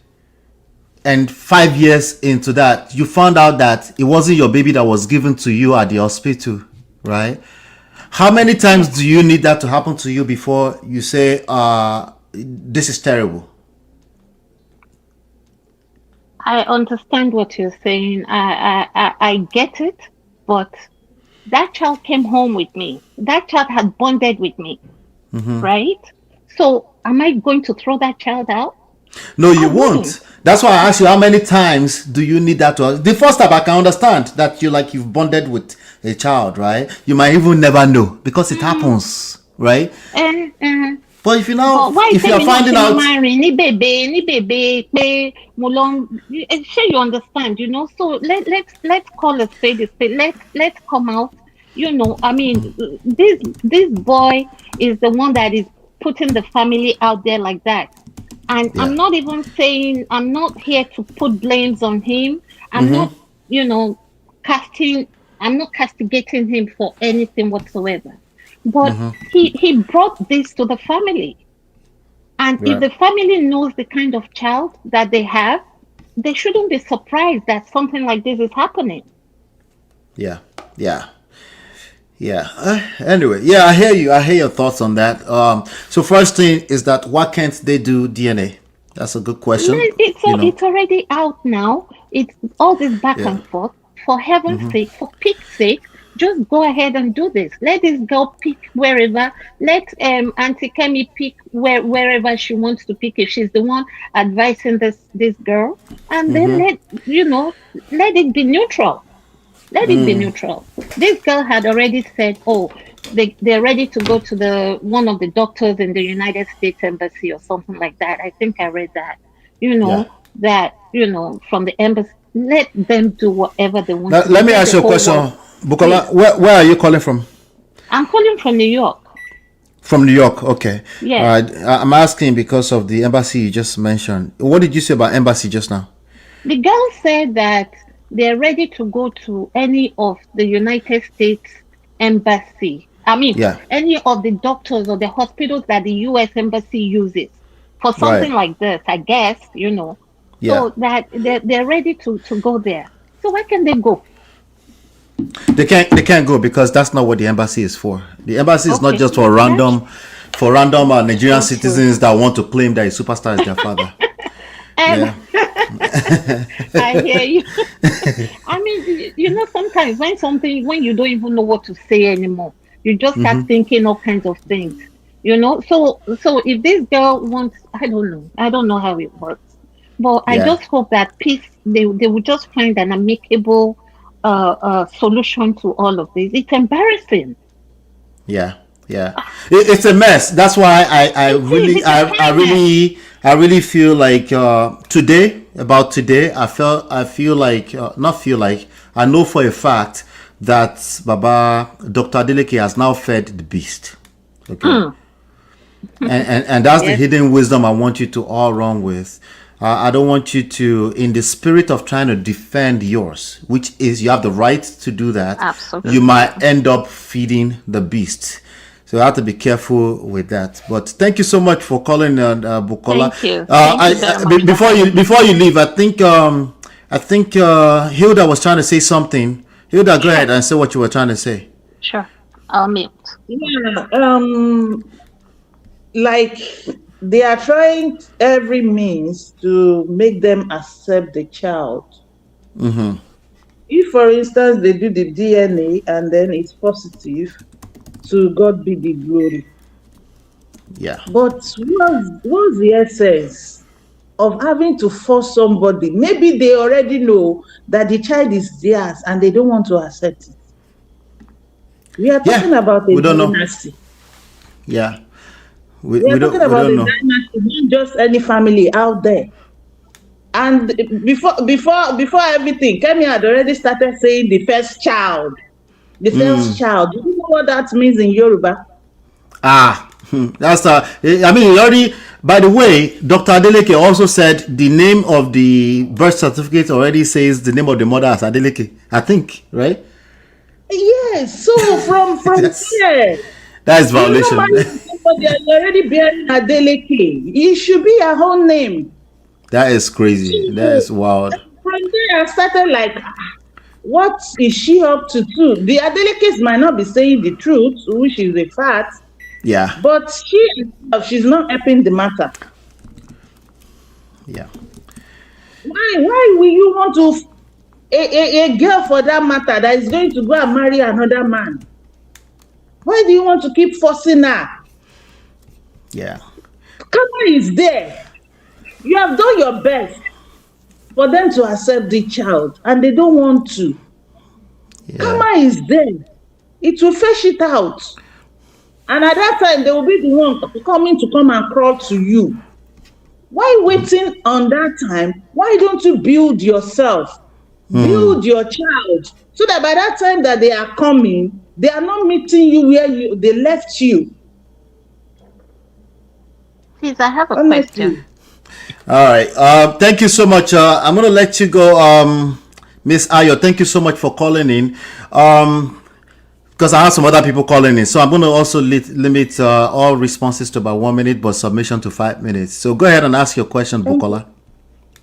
5 years into that, you found out that it wasn't your baby that was given to you at the hospital, right? How many times Yes. do you need that to happen to you before you say, this is terrible? I understand what you're saying. I get it, but that child came home with me. That child had bonded with me, right? So am I going to throw that child out? No, I you wouldn't. won't. That's why I asked you how many times do you need that to. The first time I can understand that you've bonded with a child, right? You might even never know because it Mm, happens, right? eh, eh. But if But why if you are tèmi náà finding ṣe máa out, máa rìn ní bèbè pé mo lọ ṣé you understand. So let's call a spade a spade. Let's come out. I mean, this boy is the one that is putting the family out there like that. And yeah, I'm not even saying, I'm not here to put blames on him. I'm not, you know, casting, I'm not castigating him for anything whatsoever. But he brought this to the family. And if right, the family knows the kind of child that they have, they shouldn't be surprised that something like this is happening. yeah, yeah. Yeah. Anyway, yeah, I hear you. I hear your thoughts on that. So first thing is that why can't they do DNA? That's a good question. It's already out now. It's all this back Yeah. and forth. For heaven's sake, for Pete's sake, just go ahead and do this. Let this girl pick wherever. Let Auntie Kemi pick wherever she wants to pick. If she's the one advising this girl, and then let it be neutral. Let it be neutral. This girl had already said, "Oh, they're ready to go to the one of the doctors in the United States Embassy or something like that." I think I read that. Yeah. From the embassy, let them do whatever they want Now, to do. let me Let ask the you a whole question, world- Bukola. Where are you calling from? I'm calling from New York. From New York. Okay. Yes. All right. I'm asking because of the embassy you just mentioned. What did you say about embassy just now? The girl said that they're ready to go to any of the United States embassy. I mean, Yeah. any of the doctors or the hospitals that the US embassy uses for something Right. like this, I guess, Yeah. so that they're ready to go there. So why can they go? They can't go because that's not what the embassy is for. The embassy is not Okay. just for random Nigerian So true. citizens that want to claim that a superstar is their father. And Yeah. I hear you. I mean, sometimes when you don't even know what to say anymore, you just start thinking all kinds of things. So if this girl wants, I don't know how it works, but I Yeah. just hope that they will just find an amicable solution to all of this. It's embarrassing. Yeah, yeah. It's a mess. That's why I It is. really, It's a I hot mess. really, I really feel like today, I feel like, not feel like, I know for a fact that Baba Dr. Adeleke has now fed the beast. Okay. And that's the Yes, hidden wisdom I want you to all run with. I don't want you to, in the spirit of trying to defend yours, which is you have the right to do that, you absolutely. might end up feeding the beast. So you have to be careful with that. But thank you so much for calling, Bukola. Thank you. Thank you very much for having me. Before you leave, I think Hilda was trying to say something. Hilda, go Sure, ahead and say what you were trying to say. sure. I'll mute. Yeah, like they are trying every means to make them accept the child. If, for instance, they do the DNA and then it's positive, to God be the glory. Yeah. But what's the essence of having to force somebody? Maybe they already know that the child is theirs and they don't want to accept it. We are Yeah. talking about a We don't know. dynasty. Yeah. We are talking We about don't a know. dynasty, not just any family out there. And before everything, Kemi had already started saying the first child. The first child. Do you know what that means in Yoruba? That's I mean, he already. By the way, Dr. Adeleke also said the name of the birth certificate already says the name of the mother as Adeleke. I think, right? Yes. So from Yes, there, that is you know, violation. marrying somebody and you're already bearing Adeleke. It should be her whole name. That is crazy. That So is wild. from there, I started like, what is she up to too? The Adelekes might not be saying the truth, which is a fact, Yeah, but she's not helping the matter. yeah, Why will you want to a girl for that matter that is going to go and marry another man? Why do you want to keep forcing her? yeah, Karma is there. You have done your best for them to accept the child, and they don't want to. yeah. Karma is there. It will fetch it out. And at that time, they will be the one coming to come and crawl to you. Why waiting on that time? Why don't you build yourself? Build your child. So that by that time that they are coming, they are not meeting you where they left you. Please, I have a question. Honestly. All right. Thank you so much. I'm gonna let you go, Miss Ayo. Thank you so much for calling in. Because I have some other people calling in, so I'm gonna also limit all responses to about 1 minute, but submission to 5 minutes. So go ahead and ask your question, Bukola.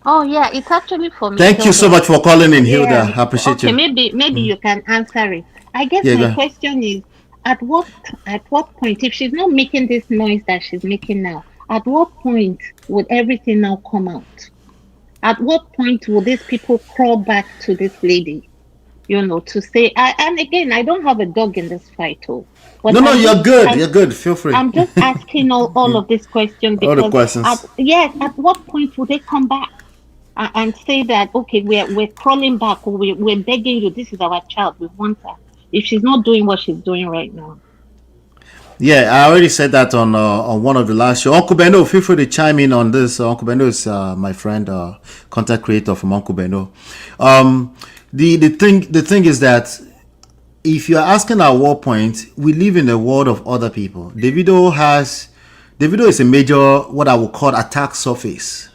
Oh yeah, it's actually for me, Thank you so Hilda. much for calling in, Yeah. Hilda. I appreciate Okay, you. maybe you can answer it. I guess Yeah, my go. question is at what point, if she's not making this noise that she's making now, at what point would everything now come out? At what point will these people crawl back to this lady? to say, and again, I don't have a dog in this fight, oh, but No, no, you're good. You're good. Feel free. I'm just asking all of these questions All the because questions. at what point will they come back and say that, okay, we're crawling back, or we're begging you, this is our child, we want her, if she's not doing what she's doing right now? Yeah, I already said that on one of the last show. Uncle Beno, feel free to chime in on this. Uncle Beno is my friend, content creator from Uncle Beno. The thing is that if you're asking at what point, we live in a world of other people. Davido is a major, what I would call, attack surface.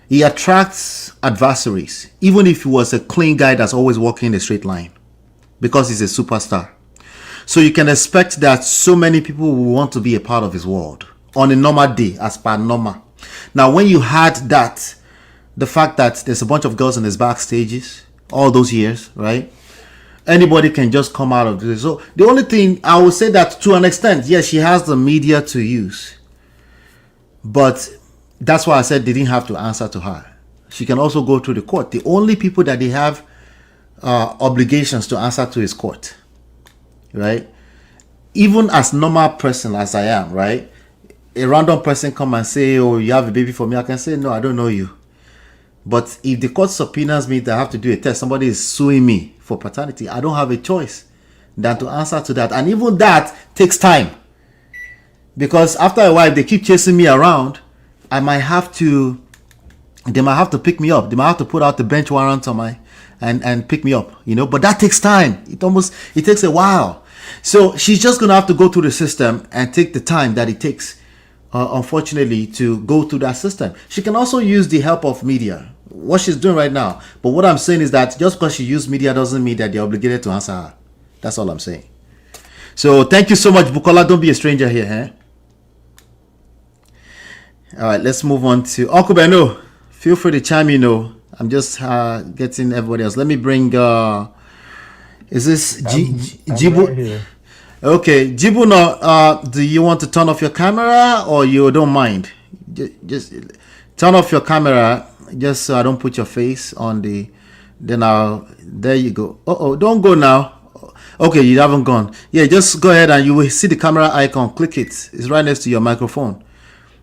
He attracts adversaries, even if he was a clean guy that's always walking in a straight line, because he's a superstar. So you can expect that so many people will want to be a part of his world on a normal day, as per normal. Now, when you had that, the fact that there's a bunch of girls in his backstages all those years, right? Anybody can just come out of this. So the only thing I would say, that to an extent, yes, she has the media to use, but that's why I said they didn't have to answer to her. She can also go to the court. The only people that they have obligations to answer to is court, right? Even as normal person as I am, right? A random person come and say, "Oh, you have a baby for me," I can say, "No, I don't know you." But if the court subpoenas me that I have to do a test, somebody is suing me for paternity, I don't have a choice than to answer to that. And even that takes time, because after a while, they keep chasing me around. They might have to pick me up. They might have to put out the bench warrant on my and pick me up, But that takes time. It takes a while. So she's just gonna have to go through the system and take the time that it takes, unfortunately, to go through that system. She can also use the help of media, what she's doing right now. But what I'm saying is that just because she used media doesn't mean that they're obligated to answer her. That's all I'm saying. So thank you so much, Bukola. Don't be a stranger here, huh? All right, let's move on to Uncle Beno. Feel free to chime in. I'm just getting everybody else. Let me bring. Is this Jibu? Right here. Okay, Jibu. No, do you want to turn off your camera, or you don't mind? Just turn off your camera, just so I don't put your face on the. Then I'll. There you go. Don't go now. Okay, you haven't gone. Yeah, just go ahead and you will see the camera icon. Click it. It's right next to your microphone.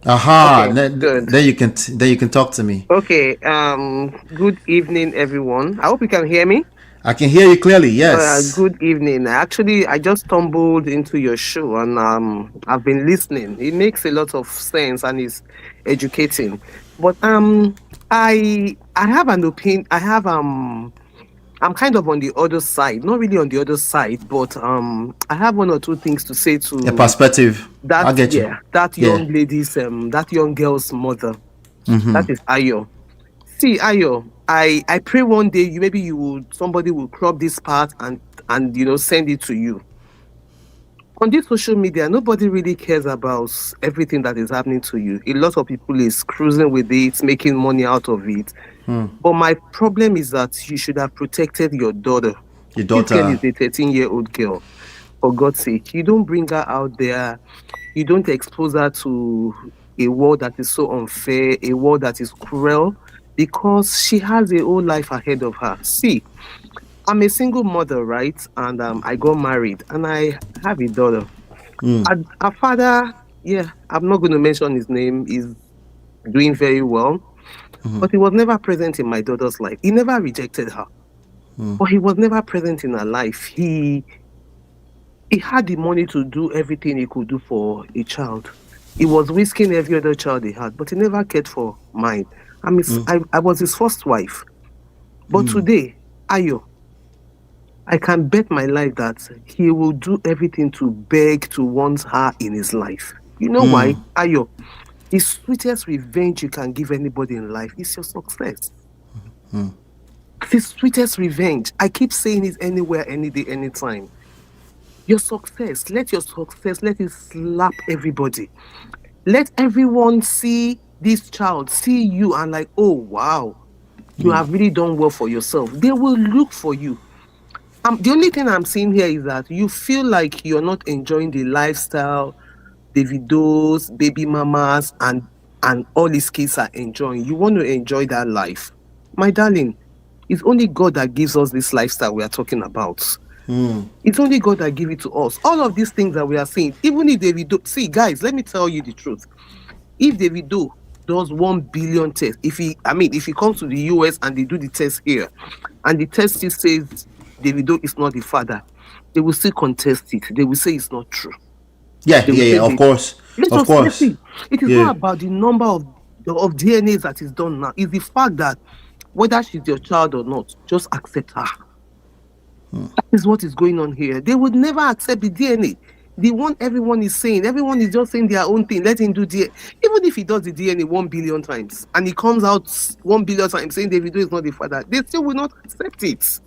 Aha! Okay, good. Then you can talk to me. Okay. Good evening, everyone. I hope you can hear me. I can hear you clearly. Yes. Good evening. Actually, I just stumbled into your show and I've been listening. It makes a lot of sense and is educating. But I have an opinion. I'm kind of on the other side. Not really on the other side, but I have one or two things to say to your perspective. That, I get you. Yeah, that young lady's that young girl's mother. Mm-hmm. That is Ayo. See, Ayo, I pray one day somebody will crop this part and send it to you. On this social media, nobody really cares about everything that is happening to you. A lot of people is cruising with it, making money out of it. But my problem is that you should have protected your daughter. Your daughter. This girl is a 13-year-old girl. For God's sake, you don't bring her out there. You don't expose her to a world that is so unfair, a world that is cruel, because she has a whole life ahead of her. See, I'm a single mother, right? And I got married and I have a daughter. Her father, I'm not going to mention his name, is doing very well. But he was never present in my daughter's life. He never rejected her. But he was never present in her life. He had the money to do everything he could do for a child. He was risking every other child he had, but he never cared for mine. I was his first wife. But today, Ayo, I can bet my life that he will do everything to beg to want her in his life. You know why? Ayo, the sweetest revenge you can give anybody in life is your success. The sweetest revenge. I keep saying it anywhere, any day, anytime. Your success. Let it slap everybody. Let everyone see this child, see you, and like, oh, wow, you have really done well for yourself. They will look for you. The only thing I'm seeing here is that you feel like you're not enjoying the lifestyle Davido's, baby mamas, and all these kids are enjoying. You want to enjoy that life. My darling, It's only God that gives us this lifestyle we are talking about. It's only God that gives it to us. All of these things that we are saying, even if Davido, see, guys, let me tell you the truth. If Davido does 1 billion tests, if he comes to the US and they do the test here, and the test still says Davido is not the father, they will still contest it. They will say it's not true. Yeah, of course. Of course. It is not about the number of DNAs that is done now. It's the fact that whether she's your child or not, just accept her. That is what is going on here. They would never accept the DNA. The one everyone is saying, everyone is just saying their own thing. Let him do DNA. Even if he does the DNA 1 billion times and he comes out 1 billion times saying Davido is not the father, they still will not accept it.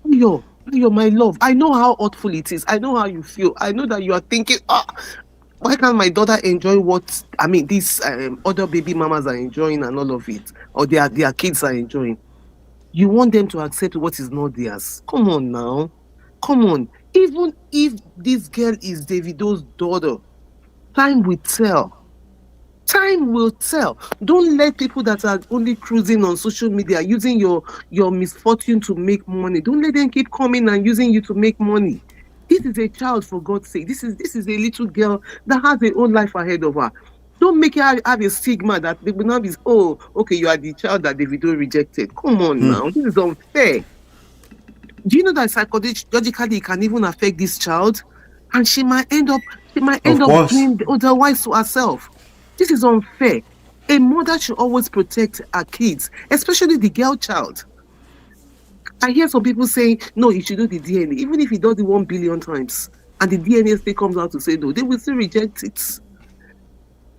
Yo, my love, I know how awful it is. I know how you feel. I know that you are thinking, why can't my daughter enjoy what these other baby mamas are enjoying and all of it, or their kids are enjoying? You want them to accept what is not theirs. Come on now. Come on. Even if this girl is Davido's daughter, time will tell. Time will tell. Don't let people that are only cruising on social media, using your misfortune to make money, don't let them keep coming and using you to make money. This is a child, for God's sake. This is a little girl that has her own life ahead of her. Don't make her have a stigma that they will not be, oh, okay, you are the child that Davido rejected. Come on now. This is unfair. Do you know that psychologically it can even affect this child? And she might end up doing otherwise to herself. This is unfair. A mother should always protect her kids, especially the girl child. I hear some people saying, no, you should do the DNA. Even if he does it 1 billion times and the DNA still comes out to say no, they will still reject it.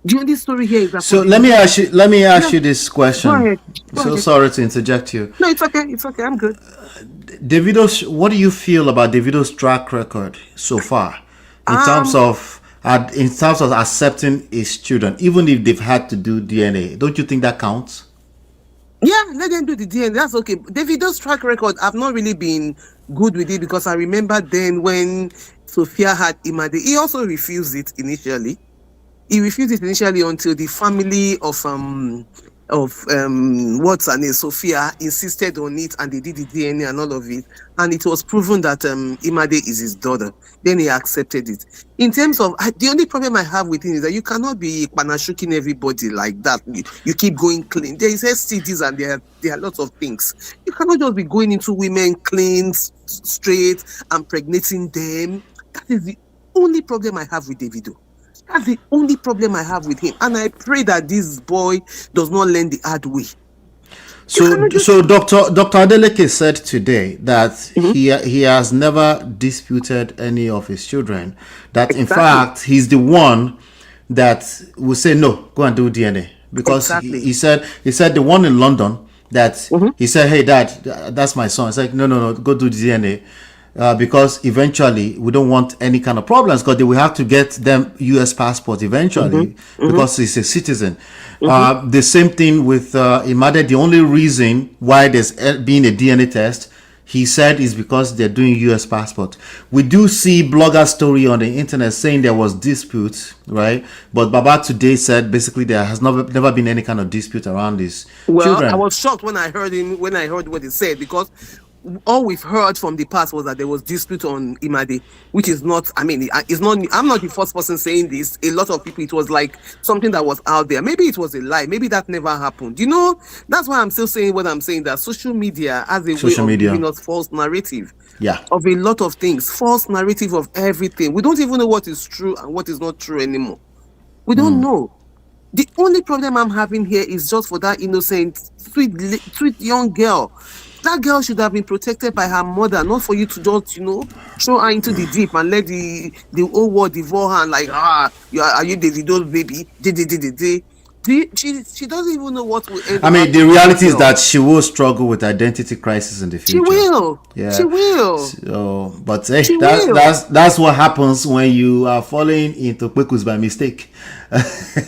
The only story here is that. So let me ask you this question. Go ahead. Sorry to interject you. No, it's okay. It's okay. I'm good. What do you feel about Davido's track record so far in terms of accepting his children, even if they've had to do DNA? Don't you think that counts? Yeah, let them do the DNA. That's okay. Davido's track record, I've not really been good with it because I remember then when Sophia had Imade, he also refused it initially. He refused it initially until the family of what's her name, Sophia, insisted on it and they did the DNA and all of it. And it was proven that Imade is his daughter. Then he accepted it. In terms of, the only problem I have with him is that you cannot be panashuking everybody like that. You keep going clean. There is STDs and there are lots of things. You cannot just be going into women clean, straight, and impregnating them. That is the only problem I have with Davido. That's the only problem I have with him. And I pray that this boy does not learn the hard way. So Dr. Adeleke said today that he has never disputed any of his children. That in fact, he's the one that will say, no, go and do DNA. Because he said the one in London that he said, hey, Dad, that's my son. It's like, no, go do the DNA. Because eventually we don't want any kind of problems because they will have to get them US passport eventually because he's a citizen. The same thing with Imade. The only reason why there's been a DNA test, he said, is because they're doing US passport. We do see blogger story on the internet saying there was dispute, right? But Baba today said basically there has never been any kind of dispute around this. Children. I was shocked when I heard what he said, because all we've heard from the past was that there was dispute on Imade, which is not, it's not, I'm not the first person saying this. A lot of people, it was like something that was out there. Maybe it was a lie. Maybe that never happened. You know, that's why I'm still saying what I'm saying, that social media has a way of giving us false narrative. Yeah. Of a lot of things, false narrative of everything. We don't even know what is true and what is not true anymore. We don't know. The only problem I'm having here is just for that innocent, sweet young girl. That girl should have been protected by her mother, not for you to just, throw her into the deep and let the whole world devour her. Like, are you Davido's baby? She doesn't even know what will end. The reality is that she will struggle with identity crisis in the future. She will. Yeah. She will. So, but that's what happens when you are falling into Kwekus by mistake.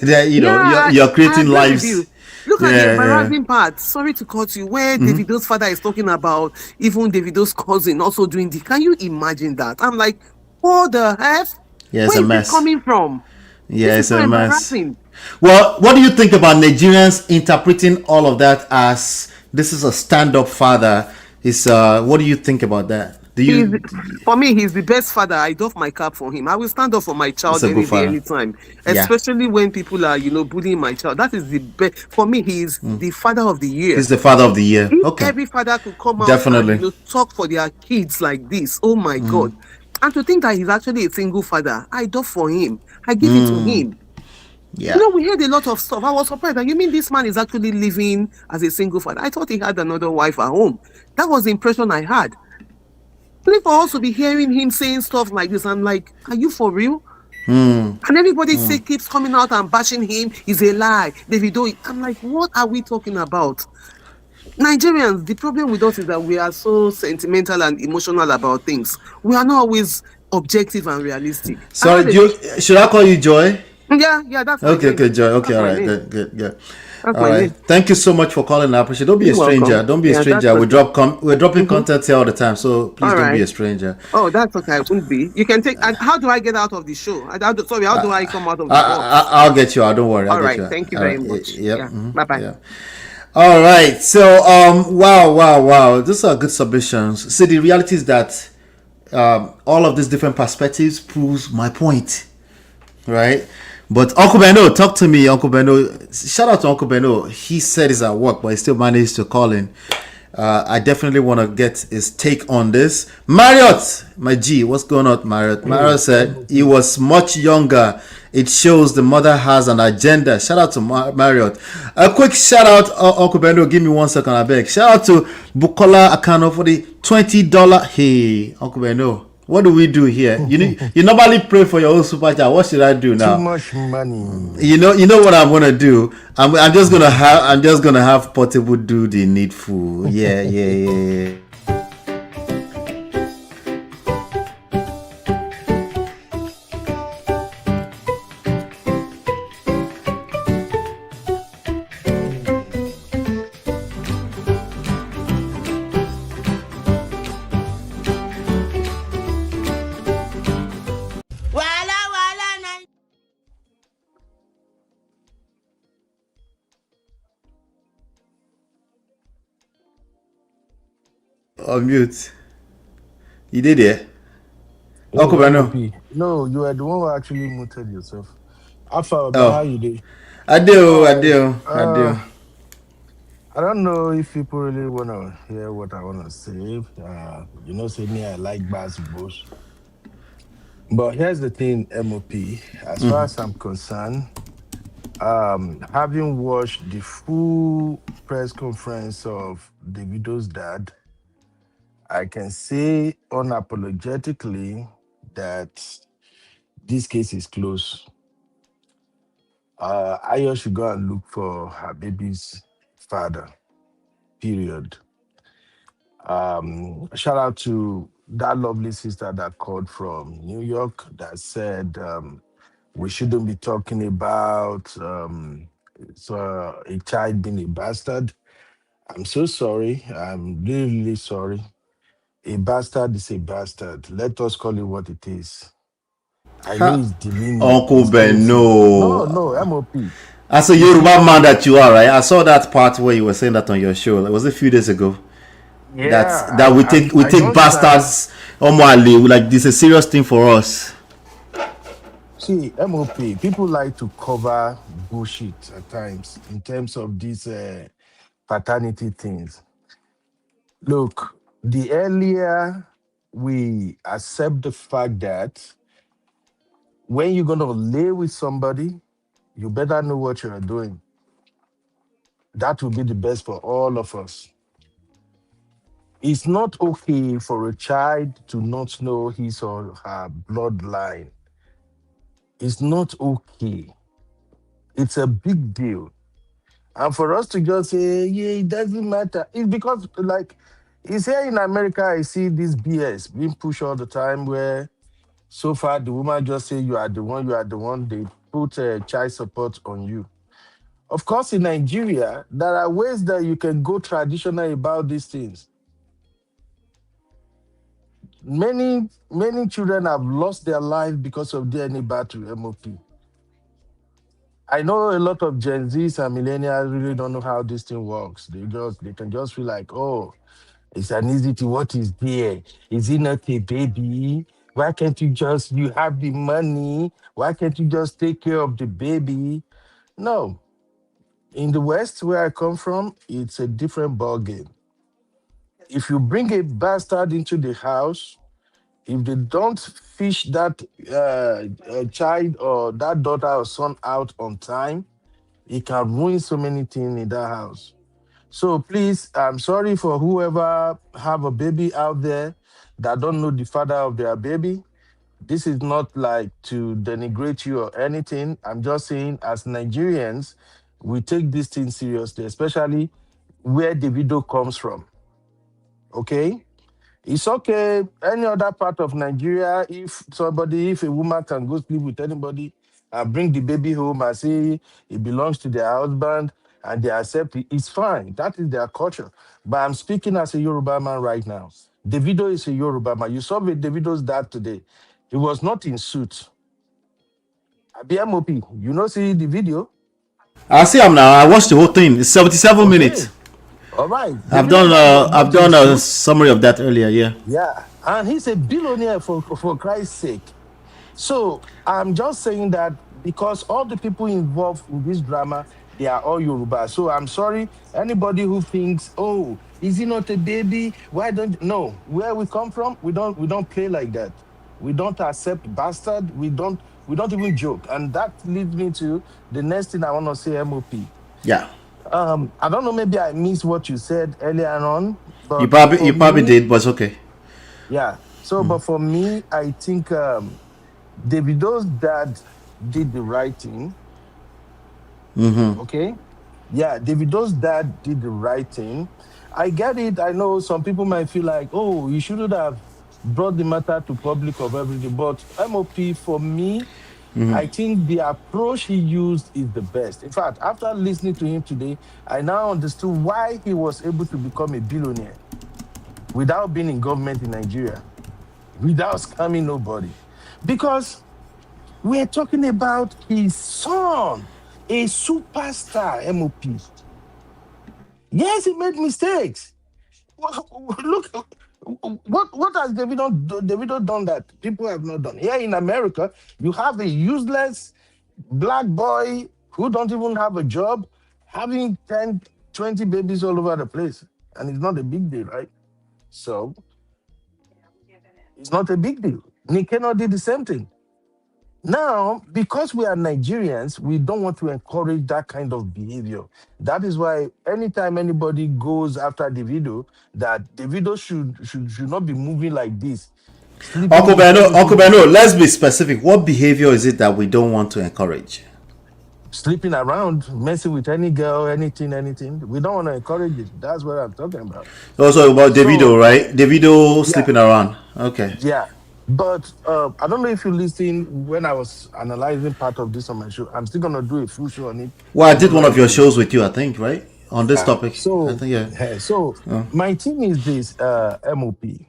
You're creating lives. Look at the embarrassing part. Sorry to cut you. Where Davido's father is talking about even Davido's cousin also doing the. Can you imagine that? I'm like, what the heck? Yeah, it's a mess. Where is it coming from? Yeah, it's a mess. Well, what do you think about Nigerians interpreting all of that as this is a stand-up father. Is what do you think about that? Do He's, you? for me, he's the best father. I doff my cap for him. I will stand up for my It's child a good any day, father. anytime. Yeah, Especially when people are, bullying my child. That is the best. For me, he is the father of the year. he's the father of the year. If Okay, every father could come out and definitely. talk for their kids like this, oh my God. And to think that he's actually a single father, I do for him. I give it to him. Yeah. We heard a lot of stuff. I was surprised. And you mean this man is actually living as a single father? I thought he had another wife at home. That was the impression I had. Only for us to be hearing him saying stuff like this, I'm like, are you for real? And everybody keeps coming out and bashing him. It's a lie. Davido. I'm like, what are we talking about? Nigerians, the problem with us is that we are so sentimental and emotional about things. We are not always objective and realistic. Sorry, should I call you Joy? Yeah, that's my Okay, name. okay, Joy. Okay, That's all my right, name. good. That's All my right. name. Thank you so much for calling. I appreciate it. Don't be You're a stranger. welcome. Don't be a Yeah, that's stranger. We're dropping okay. content here all the time, so please All don't be right. a stranger. Oh, that's okay. I wouldn't be. You can take. And how do I get out of the show? Sorry, how do I come out of the box? I'll get you out. Don't worry. I'll All get right. you out. Thank you All very right. much. Yep. Yeah. Bye-bye. Yeah. All right. So, wow. These are good submissions. See, the reality is that all of these different perspectives proves my point, right? But Uncle Beno, talk to me, Uncle Beno. Shout out to Uncle Beno. He said he's at work, but he still managed to call in. I definitely want to get his take on this. Marriott, my G, what's going on, Marriott? Marriott said he was much younger. It shows the mother has an agenda. Shout out to Marriott. A quick shout out, Uncle Bendo. Give me 1 second, I beg. Shout out to Bukola Akano for the $20. Hey, Uncle Bendo, what do we do here? You normally pray for your own super chat. What should I do now? Too much money. You know what I'm gonna do? I'm just gonna have Portable do the needful. Yeah. On mute. You did it? Uncle Beno. MOP. No, you are the one who actually muted yourself. Alpha, how Oh. you doing? I do. I don't know if people really want to hear what I want to say. Say me, I like basketball. But here's the thing, MOP. As far as I'm concerned, having watched the full press conference of Davido's dad, I can say unapologetically that this case is closed. Ayo should go and look for her baby's father. Period. Shout out to that lovely sister that called from New York that said we shouldn't be talking about a child being a bastard. I'm so sorry. I'm really, really sorry. A bastard is a bastard. Let us call it what it is. I know it's demeaning, Uncle it's painful. Beno. No, MOP. As a Yoruba man that you are, right? I saw that part where you were saying that on your show. It was a few days ago. Yeah, That we take bastards Omwali, like this is a serious thing for us. See, MOP, people like to cover bullshit at times in terms of these paternity things. Look, the earlier we accept the fact that when you're going to lay with somebody, you better know what you're doing. That will be the best for all of us. It's not okay for a child to not know his or her bloodline. It's not okay. It's a big deal. And for us to just say, yeah, it doesn't matter. It's because, like, it's here in America, I see this BS being pushed all the time where so far the woman just say, you are the one, they put child support on you. Of course, in Nigeria, there are ways that you can go traditional about these things. Many children have lost their life because of DNA battery, MOP. I know a lot of Gen Zs and millennials really don't know how this thing works. They can just feel like, oh, it's an easy to what is there. Is it not a baby? Why can't you have the money? Why can't you just take care of the baby? No. In the West, where I come from, it's a different ball game. If you bring a bastard into the house, if they don't fish that child or that daughter or son out on time, it can ruin so many things in that house. So please, I'm sorry for whoever have a baby out there that don't know the father of their baby. This is not like to denigrate you or anything. I'm just saying, as Nigerians, we take this thing seriously, especially where Davido comes from. Okay? It's okay. Any other part of Nigeria, if a woman can go sleep with anybody and bring the baby home and say it belongs to their husband and they accept it, it's fine. That is their culture. But I'm speaking as a Yoruba man right now. Davido is a Yoruba man. You saw with Davido's dad today. He was not in suit. BMOP, you know, see the video? I see him now. I watched the whole thing. It's 77 minutes. Okay. All right. I've Davido's done dad was I've not in done a suit. summary of that earlier. Yeah. Yeah. And he's a billionaire for Christ's sake. So I'm just saying that because all the people involved in this drama, they are all Yoruba. So I'm sorry, anybody who thinks, oh, is he not a baby? Why don't no? Where we come from, we don't play like that. We don't accept bastard. We don't even joke. And that leads me to the next thing I want to say, MOP. Yeah. I don't know, maybe I missed what you said earlier on, You but probably for you probably me, did, but it's okay. yeah. So, but for me, I think Davido's dad did the right thing. Okay. Yeah, Davido's dad did the right thing. I get it. I know some people might feel like, oh, you shouldn't have brought the matter to public of everything. But MOP, for me, I think the approach he used is the best. In fact, after listening to him today, I now understood why he was able to become a billionaire without being in government in Nigeria, without scamming nobody. Because we're talking about his son, a superstar MOP. Yes, he made mistakes. Look, what has Davido done that people have not done? Here in America, you have a useless black boy who don't even have a job, having 10, 20 babies all over the place. And it's not a big deal, right? So it's not a big deal. Nick Cannon did the same thing. Now, because we are Nigerians, we don't want to encourage that kind of behavior. That is why anytime anybody goes after Davido, that Davido should not be moving like this, sleeping with Uncle anything, Beno, let's be specific. What behavior is it that we don't want to encourage? sleeping around, messing with any girl, anything. We don't want to encourage it. That's what I'm talking about. Also about So, Davido, right? Davido yeah, sleeping around. Okay. yeah. But I don't know if you listened when I was analyzing part of this on my show. I'm still gonna do a full show on it Well, I did one tomorrow of your evening. shows with you, I think, right? On this Yeah. topic. I So, think, yeah. so my thing is this, MOP.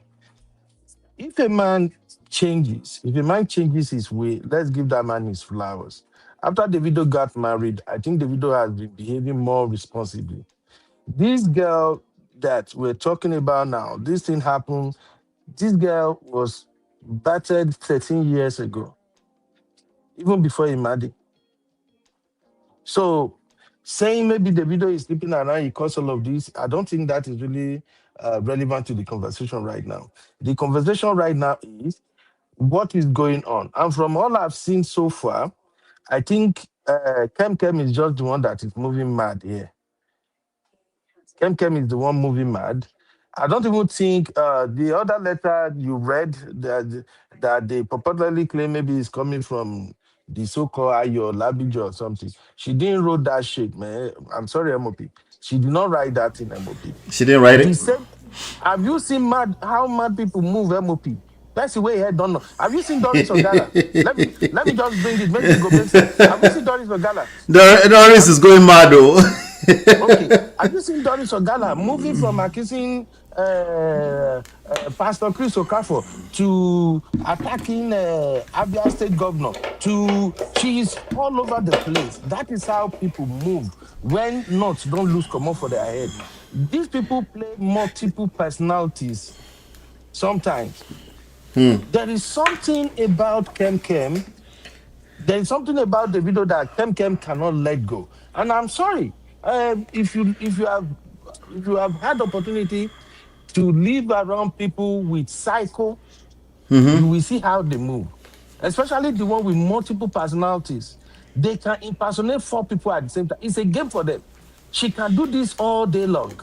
If a man if a man changes his way, let's give that man his flowers. After Davido got married, I think Davido has been behaving more responsibly. This girl that we're talking about now, this thing happened. This girl was battered 13 years ago, even before he married. So saying maybe the video is sleeping around, he caused all of this, I don't think that is really relevant to the conversation right now. The conversation right now is what is going on. And from all I've seen so far, I think Kem is just the one that is moving mad here. Kem is the one moving mad. I don't even think the other letter you read that they purportedly claim maybe is coming from the so-called Ayo Labijo or something. She didn't wrote that shit, man. I'm sorry, MOP. She did not write that in MOP. She didn't write The it? same. Have you seen how mad people move MOP? That's the way head don't know. Have you seen Doris Ogala? Let me just bring it. Maybe it go make sense. Have you seen Doris Ogala? Doris Have is going mad, though. Okay. Have you seen Doris Ogala moving from accusing Pastor Chris Okafor to attacking Abia State Governor to she's all over the place. That is how people move when nuts don't lose command for their head. These people play multiple personalities sometimes. There is something about Kem Kem. There is something about the video that Kem Kem cannot let go. And I'm sorry, if you have had opportunity to live around people with psycho, you will see how they move. Especially the one with multiple personalities. They can impersonate 4 people at the same time. It's a game for them. She can do this all day long.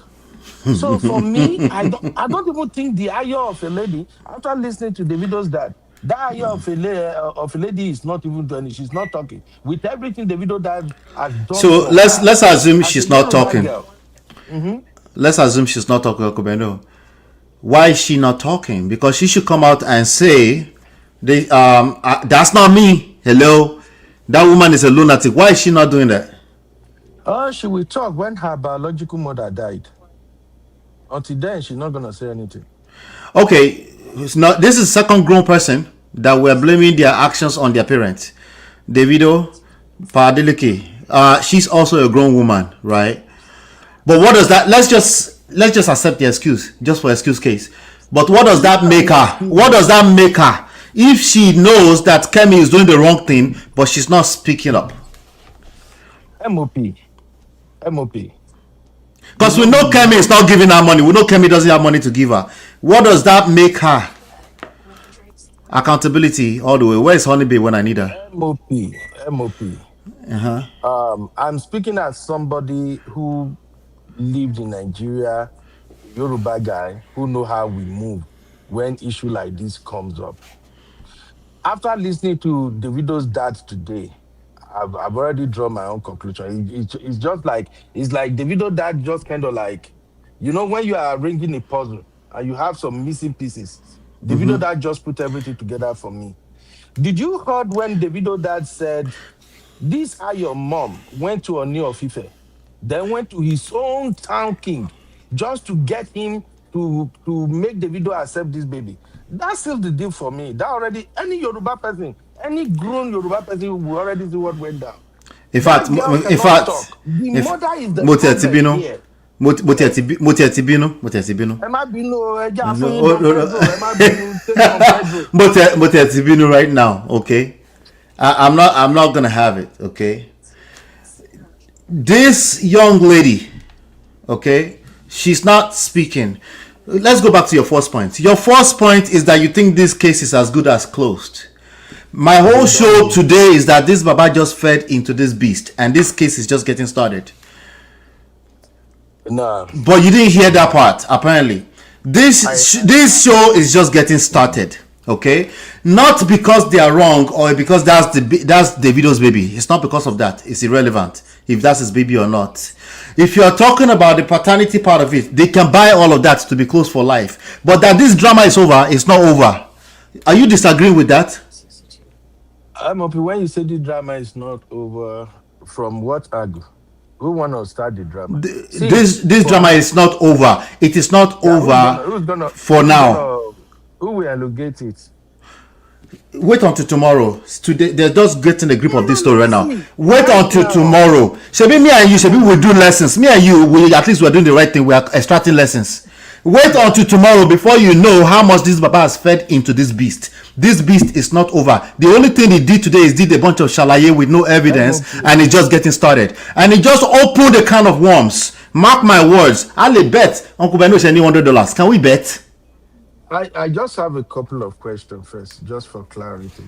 So for me, I don't even think the eye of a lady, after listening to the videos that eye of a lady is not even doing it. She's not talking. With everything the video that has done So for let's her let's assume as a she's not Yoruba talking. girl. Mhm. Let's assume she's not talking, Okubeno. Why is she not talking? Because she should come out and say, that's not me. Hello, that woman is a lunatic. Why is she not doing that? Oh, she will talk when her biological mother died. Until then, she's not gonna say anything. Okay, it's not. This is second grown person that we're blaming their actions on their parents. Davido, Padeleke. She's also a grown woman, right? But what does that? Let's just accept the excuse, just for excuse case. But what does that make her? What does that make her? If she knows that Kemi is doing the wrong thing, but she's not speaking up, MOP, MOP. because we know Kemi is not giving her money. We know Kemi doesn't have money to give her. What does that make her? Accountability all the way. Where's Honeybee when I need her? MOP, MOP. I'm speaking as somebody who lived in Nigeria, Yoruba guy who know how we move when issue like this comes up. After listening to Davido's dad today, I've already drawn my own conclusion. It's just like Davido dad just kind of like, when you are arranging a puzzle and you have some missing pieces, Davido dad just put everything together for me. Did you heard when Davido dad said, "This how your mom went to Oni of Ife, then went to his own town king just to get him to make Davido accept this baby"? That sealed the deal for me. That already, any Yoruba person, any grown Yoruba person will already see what went down. In fact, That girl in cannot fact, talk. The if mother is the Motia problem Tibino, here. Motia Tibino, Ẹ má bínú o, ẹ já fún yín Oh, Don Pedro, ẹ má bínú, take Don Pedro. Motia Tibino right now, okay? I'm not gonna have it, okay? This young lady, okay, she's not speaking. Let's go back to your first point. Your first point is that you think this case is as good as closed. My whole show today is that this Baba just fed into this beast, and this case is just getting started. No. But you didn't hear that part, apparently. This show is just getting started, okay? Not because they are wrong or because that's Davido's baby. It's not because of that. It's irrelevant if that's his baby or not. If you're talking about the paternity part of it, they can buy all of that to be close for life. But that this drama is over, it's not over. Are you disagreeing with that? I'm up when you say the drama is not over, from what angle? Who want to start the drama? This drama is not over. It is not over for now. Who will allocate it? Wait until tomorrow. Today they're just getting a grip of this story right now. Wait Right until now. tomorrow. Shebi me and you, Shebi we do lessons. Me and you, we at least we're doing the right thing. We are extracting lessons. Wait until tomorrow before you know how much this Baba has fed into this beast. This beast is not over. The only thing he did today is did a bunch of shalaye with no evidence, and it's just getting started. And he just opened a can of worms. Mark my words. I'll bet Uncle Beno is any $100. Can we bet? I just have a couple of questions first, just for clarity.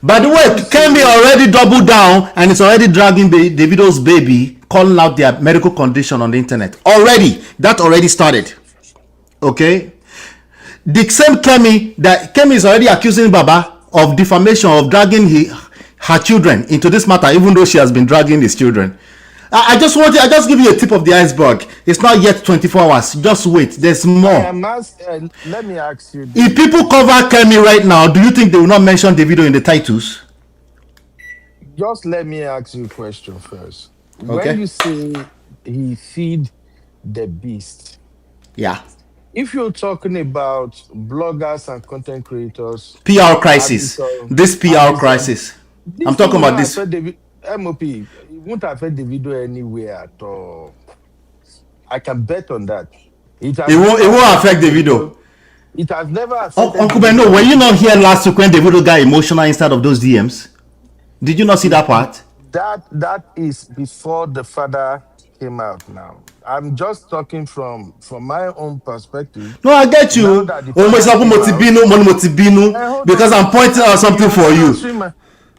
By the way, Kemi already doubled down and it's already dragging Davido's baby, calling out their medical condition on the internet. That already started. Okay? The same Kemi is already accusing Baba of defamation, of dragging her children into this matter, even though she has been dragging his children. I just give you a tip of the iceberg. It's not yet 24 hours. Just wait. There's more. Let me ask you this. If people cover Kemi right now, do you think they will not mention Davido in the titles? Just let me ask you a question first. Okay. When you say he feed the beast, Yeah. if you're talking about bloggers and content creators, PR have crisis. this This have PR this crisis. I'm this thing talking will about not this. affect the MOP. It won't affect the video anywhere at all. I can bet on that. It has It never won't affected affect the the video. video. It has never affected the Uncle video Beno, were on you not here PR. last week when Davido got emotional inside of those DMs? Did you not see that part? That is before the father came out now. I'm just talking from my own perspective. No, I get Now you. that the Almost father like came out, Motibino, hold because on. I'm pointing out something You are for not you. answering my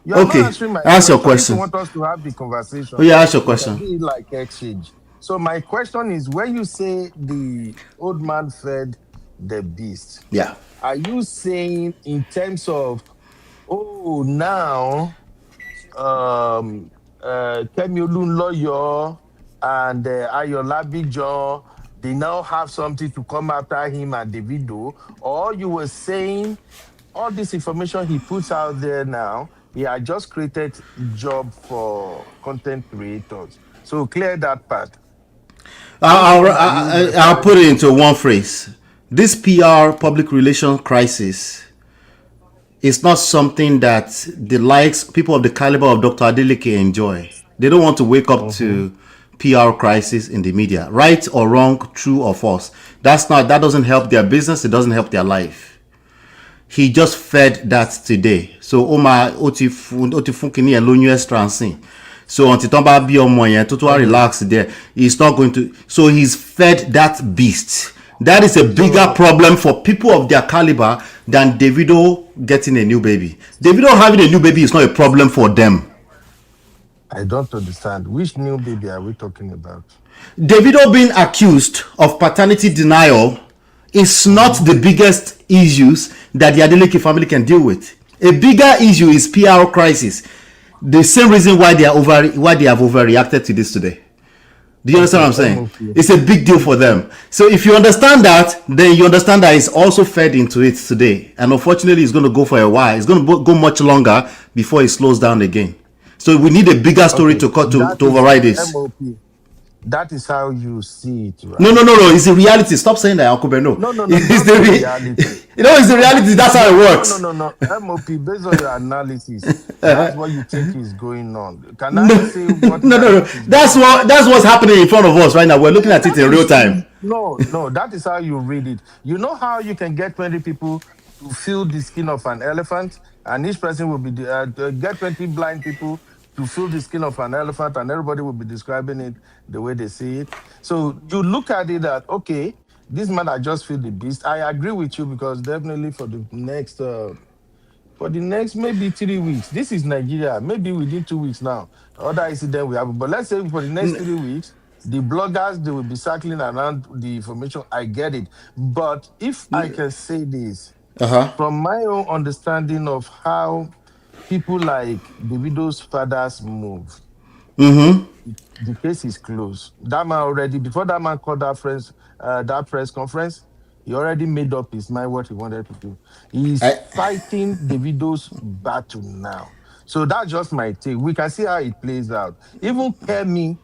you are not Okay, answering my ask your question. If you question. want us to have the Oh conversation, yeah, ask your we can question. do it like exchange. So my question is, when you say the old man fed the beast, Yeah. are you saying in terms of, oh, now Kemi Olunloyo and Ayolabi John, they now have something to come after him and Davido? Or you were saying all this information he puts out there now, he had just created job for content creators. So clear that part. Which I'll, one are you I'll referring put it to? into one phrase. This PR public relation crisis is not something that the likes people of the caliber of Dr. Adeleke enjoy. They don't want to wake up Mm-hmm. to PR crisis in the media, right or wrong, true or false. That doesn't help their business. It doesn't help their life. He just fed that today. So Oma Otifun kini ẹ lóyún extra nsìn. So until tó bá bí ọmọ yẹn tó tó relax there, he's not going to. So he's fed that beast. That is a bigger So problem for people of their caliber than Davido getting a new baby. Davido having a new baby is not a problem for them. I don't understand. Which new baby are we talking about? Davido being accused of paternity denial is not Mm-hmm. the biggest issues that the Adeleke family can deal with. A bigger issue is PR crisis. The same reason why they have overreacted to this today. Do you understand Okay, what I'm saying? MOP. It's a big deal for them. So if you understand that, then you understand that it's also fed into it today. And unfortunately, it's going to go for a while. It's going to go much longer before it slows down again. So we need a bigger story Okay, to cut that to is override this. MOP. That is how you see it, No, no, right? no, no. It's the reality. Stop saying that, Uncle Beno. No, no, no, It's not the the reality. you know, it's the No, that reality. is That's how it no, no, works. no, no. MOP, based on your analysis, that's what you think is going on. Can I say what No, I no, no. think is going on? That's what's happening in front of us right now. We're looking at it That in real is time. no, no. That is how you read it. You know how you can get 20 people to fill the skin of an elephant, and each person will be get 20 blind people to fill the skin of an elephant, and everybody will be describing it the way they see it. So you look at it that okay, this man I just feel the beast. I agree with you because definitely for the next maybe 3 weeks. This is Nigeria. Maybe within 2 weeks now. Other incident we have, but let's say for the next 3 weeks, the bloggers they will be circling around the information. I get it, but if I can say this Uh-huh. from my own understanding of how people like Davido's fathers move, the case is closed. That man already before that man called that press conference, he already made up his mind what he wanted to do. He's I, fighting Davido's battle now. So that's just my take. We can see how it plays out. Even Kemi,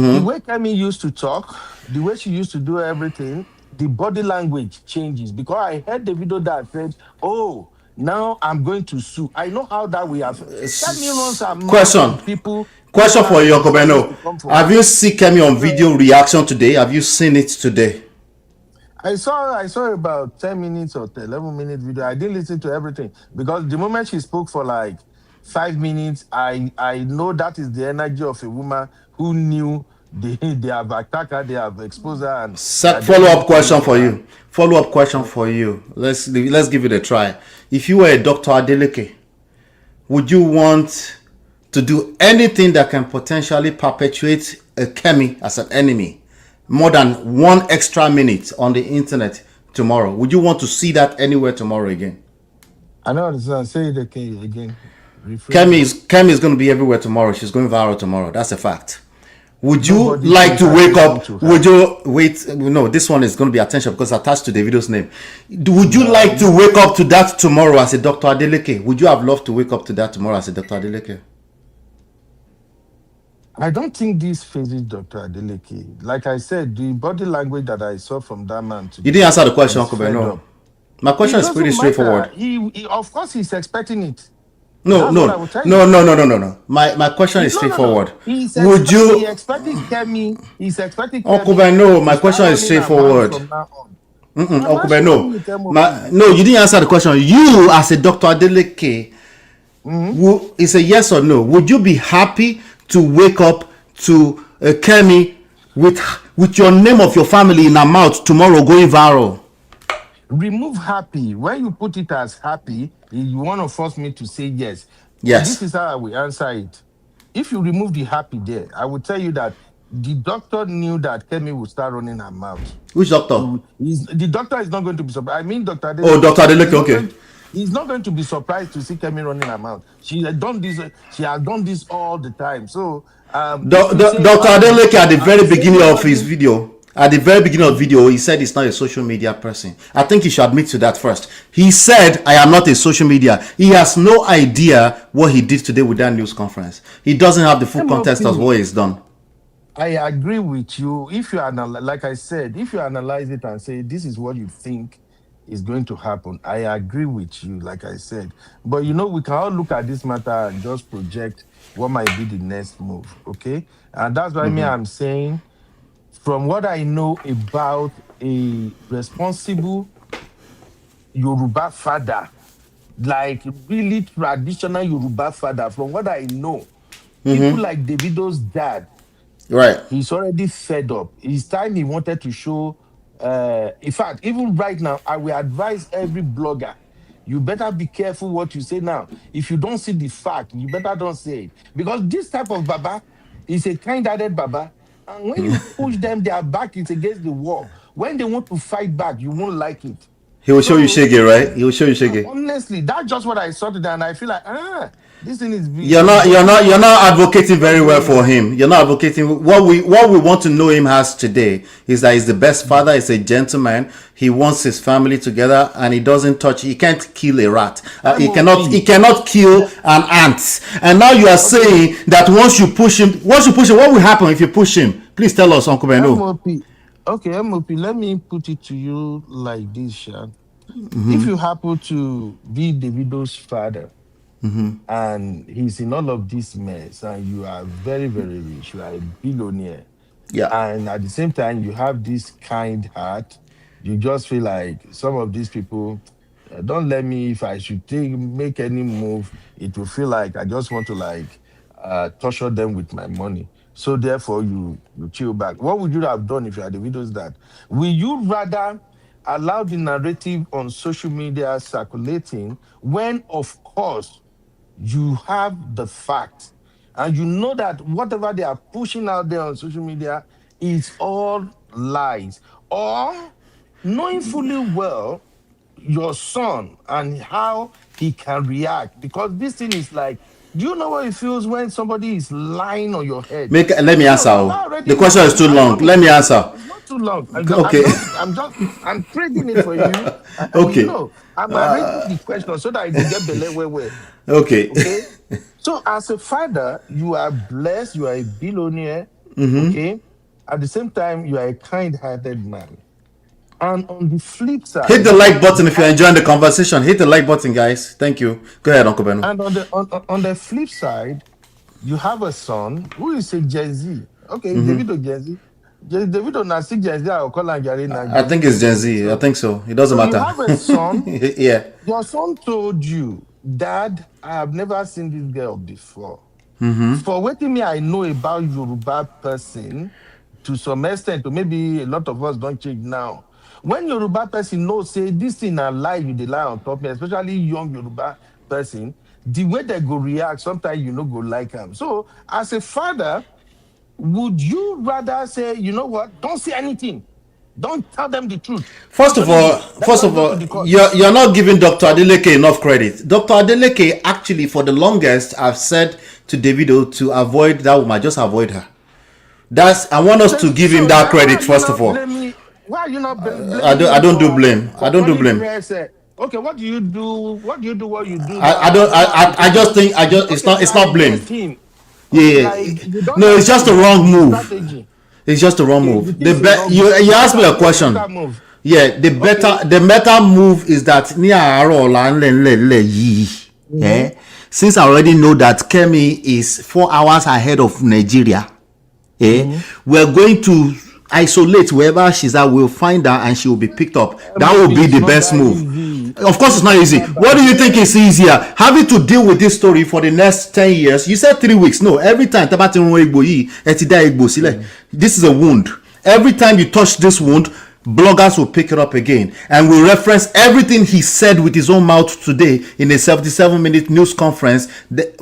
the way Kemi used to talk, the way she used to do everything, the body language changes. Because I heard the video that said, "Oh, now I'm going to sue." I know how that we have. Kemi runs her mouth question. on people who Question try for you, to Uncle say things to Beno. come for Have her. you seen Kemi on So video reaction today? Have you seen it today? I saw about 10 minutes or 11-minute video. I didn't listen to everything because the moment she spoke for like 5 minutes, I know that is the energy of a woman who knew they have attacked her, they have exposed her, and they are just Follow going up to question look for for her. you. Follow up question for you. Let's give it a try. If you were a Dr. Adeleke, would you want to do anything that can potentially perpetuate a Kemi as an enemy more than one extra minute on the internet tomorrow? Would you want to see that anywhere tomorrow again? I know understand. Say it again. Rephrase it. Kemi is going to be everywhere tomorrow. She's going viral tomorrow. That's a fact. Would you Nobody like pays to wake attention up? to Would her. you wait? No, this one is going to be attention because it's attached to Davido's name. Would you like to No. wake up to that tomorrow as a Dr. Adeleke? Would you have loved to wake up to that tomorrow as a Dr. Adeleke? I don't think this phases Dr. Adeleke. Like I said, the body language that I saw from that man You didn't today answer the question, is Uncle fed Beno. up. My It question is pretty doesn't matter. straightforward. Of course, he's expecting it. No, That's what I no, will tell no, you. no, no, no, no, no. My question is No, no, no. straightforward. Would He you, expected Kemi. He's expecting Uncle Kemi Beno? to My start question is running her mouth straightforward. from now on. I'm Uncle answering Beno, you, MOP. no, you didn't answer the question. You, as a Dr. Adeleke, Mhm. it's a yes or no. Would you be happy to wake up to Kemi with your name of your family in her mouth tomorrow going viral? Remove happy. When you put it as happy, you want to force me to say yes. This Yes. is how I will answer it. If you remove the happy there, I will tell you that the doctor knew that Kemi would start running her mouth. Which doctor? The doctor is not going to be surprised. I mean, Dr. Oh, Adeleke, Dr. Adeleke. Okay. he's not going to be surprised to see Kemi running her mouth. She had done this. She has done this all the time. So, if you say Dr. Adeleke at the I very will say beginning no of his again. video, he said he's not a social media person. I think he should admit to that first. He said, I am not a social media. He has no idea what he did today with that news conference. He doesn't have the full context of MOP. what he's done. I agree with you. If you like I said, if you analyze it and say this is what you think is going to happen, I agree with you. Like I said, but we can all look at this matter and just project what might be the next move. Okay, and that's why I'm saying, from what I know about a responsible Yoruba father, like really traditional Yoruba father, from what I know, people like Davido's dad. Right. He's already fed up. It's time he wanted to show. In fact, even right now, I will advise every blogger, you better be careful what you say now. If you don't see the fact, you better don't say it. Because this type of Baba is a kind-hearted Baba. And when you push them, their back is against the wall. When they want to fight back, you won't like it. He will show you So, Shege, right? He will show you Shege. honestly, that's just what I saw today. And I feel like, this thing is You're not advocating what's very well going for on. him. You're not advocating what we want to know him as today is that he's the best father, he's a gentleman, he wants his family together, and he can't kill a rat. He MOP. cannot kill an ant. And now you are Okay. saying that once you push him, what will happen if you push him? Please tell us, Uncle Beno. MOP. Okay, MOP, let me put it to you like this, Shan. If you happen to be Davido's father and he's in all of this mess and you are very, very rich, you are a billionaire, Yeah. and at the same time you have this kind heart, you just feel like some of these people don't let me, if I should make any move, it will feel like I just want to like torture them with my money. So therefore you chill back. What would you have done if you had the videos that? Will you rather allow the narrative on social media circulating when of course you have the fact and you know that whatever they are pushing out there on social media is all lies, or knowing fully well your son and how he can react, because this thing is like, do you know what it feels when somebody is lying on your head? Let me answer. Baba Oh. The already question is knows. too long. Let me answer. It's not too long. Okay. I'm trading it for you. Okay. I'm arranging the question so that I go get belle where. Okay. Okay. So as a father, you are blessed, you are a billionaire. Okay. At the same time, you are a kind-hearted man. And on the flip Hit the side, like button you if you're have enjoying the conversation. Hit the like button, guys. Thank you. Go ahead, Uncle Beno. and on the flip side, you have a son who is a Gen Z. Okay, Davido Gen Z. Davido na see Gen Z, I will call him Gary na I Gen Z think it's Gen Gen Z. Z. I think so. It doesn't So you matter. have a son. Yeah. Your son told you, Dad, I have never seen this girl before. For waiting me, I know about Yoruba person to some extent, or maybe a lot of us don't change now. When Yoruba person knows, say this thing a lie, you dey lie on top me, especially young Yoruba person, the way they go react, sometimes you know go like them. So as a father, would you rather say, you know what, don't say anything, don't tell them the truth. First of all, Let's just go to the court. you're not giving Dr. Adeleke enough credit. Dr. Adeleke actually, for the longest, I've said to Davido to avoid that woman, just avoid her. I want us to give him So that then why credit are you first of not all. blaming? Why are you not blaming I him don't do blame. I for don't do calling blame. press? Okay, what do you do? What do you do? What you do I that don't. other I people? just think. Okay, It's you not are blame. against him. Yeah, Like you don't no, have it's just the to wrong move. strategy. It's just the wrong Okay, move. if it is a wrong You move, you asked me a what's a question. better move? Yeah, Okay. the better move is that ní àárọ̀ ọ̀la ńlẹ̀ yìí. Since I already know that Kemi is 4 hours ahead of Nigeria, we're going to isolate wherever she's at. We'll find her and she will be picked up. That will be It's the not best that move. easy. Of course, it's not easy. Not What that do you think is easier? Having to deal with this story for the next 10 years? You said 3 weeks. No, every time this is a wound. Every time you touch this wound, bloggers will pick it up again and will reference everything he said with his own mouth today in a 77-minute news conference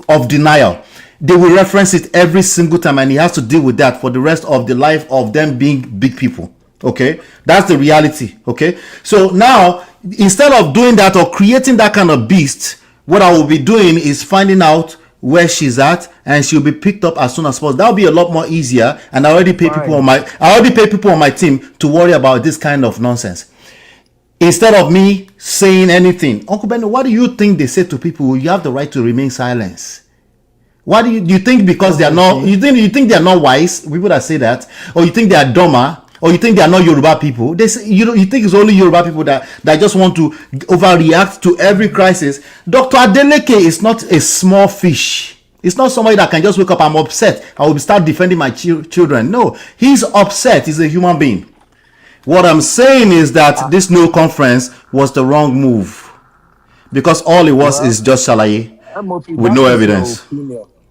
of denial. They will reference it every single time, and he has to deal with that for the rest of the life of them being big people. Okay, that's the reality. Okay, so now instead of doing that or creating that kind of beast, what I will be doing is finding out where she's at, and she'll be picked up as soon as possible. That'll be a lot more easier. And I already pay people on my team to worry about this kind of nonsense. Instead of me saying anything, Uncle Benny, what do you think they say to people? You have the right to remain silent. Why do you think because they are not? You think they are not wise? People that say that, or you think they are dumber, or you think they are not Yoruba people? They say, you think it's only Yoruba people that just want to overreact to every crisis. Dr. Adeleke is not a small fish. It's not somebody that can just wake up. I'm upset. I will start defending my children. No, he's upset. He's a human being. What I'm saying is that this no conference was the wrong move, because all it was is just shalaye with no evidence.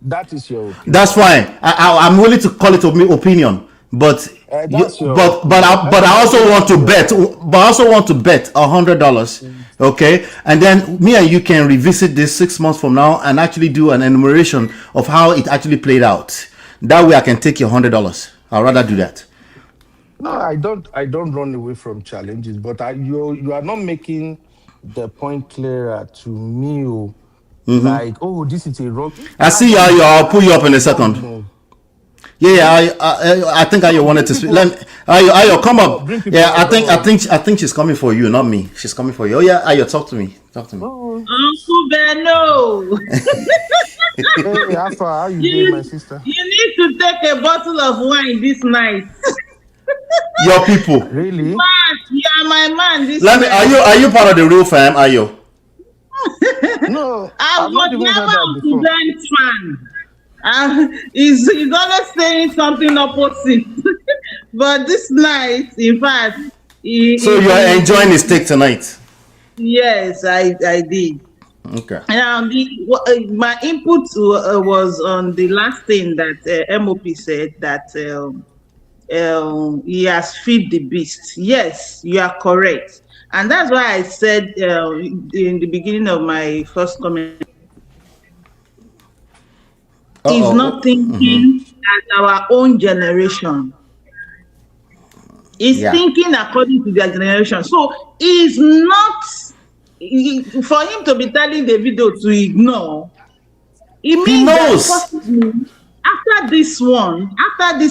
That is your opinion. That's fine. I'm willing to call it opinion, but I also want to bet. But I also want to bet $100. Okay, and then me and you can revisit this 6 months from now and actually do an enumeration of how it actually played out. That way, I can take your $100. I'd rather do that. No, I don't run away from challenges, but you are not making the point clearer to me. Like, oh, this is a wrong. I see how I'll pull you up in a second. Yeah, I think Ayo wanted to speak. Ayo, come up. Yeah, I think she's coming for you, not me. She's coming for you. Oh yeah, Ayo, talk to me. Uncle Benno. Hey, Alpha, how you doing, my sister? You need to take a bottle of wine this night. Your people. Really? Man, you are my man this night. Are you part of the real fam, Ayo? No, I was never a student fan. He's always saying something opposite. But this night, in fact, so you are enjoying the steak tonight? Yes, I did. Okay. Now, my input was on the last thing that MOP said, that he has feed the beast. Yes, you are correct. And that's why I said in the beginning of my first comment, he's not thinking as our own generation. He's thinking according to their generation. So he's not, for him to be telling Davido to ignore, it means that possibly after this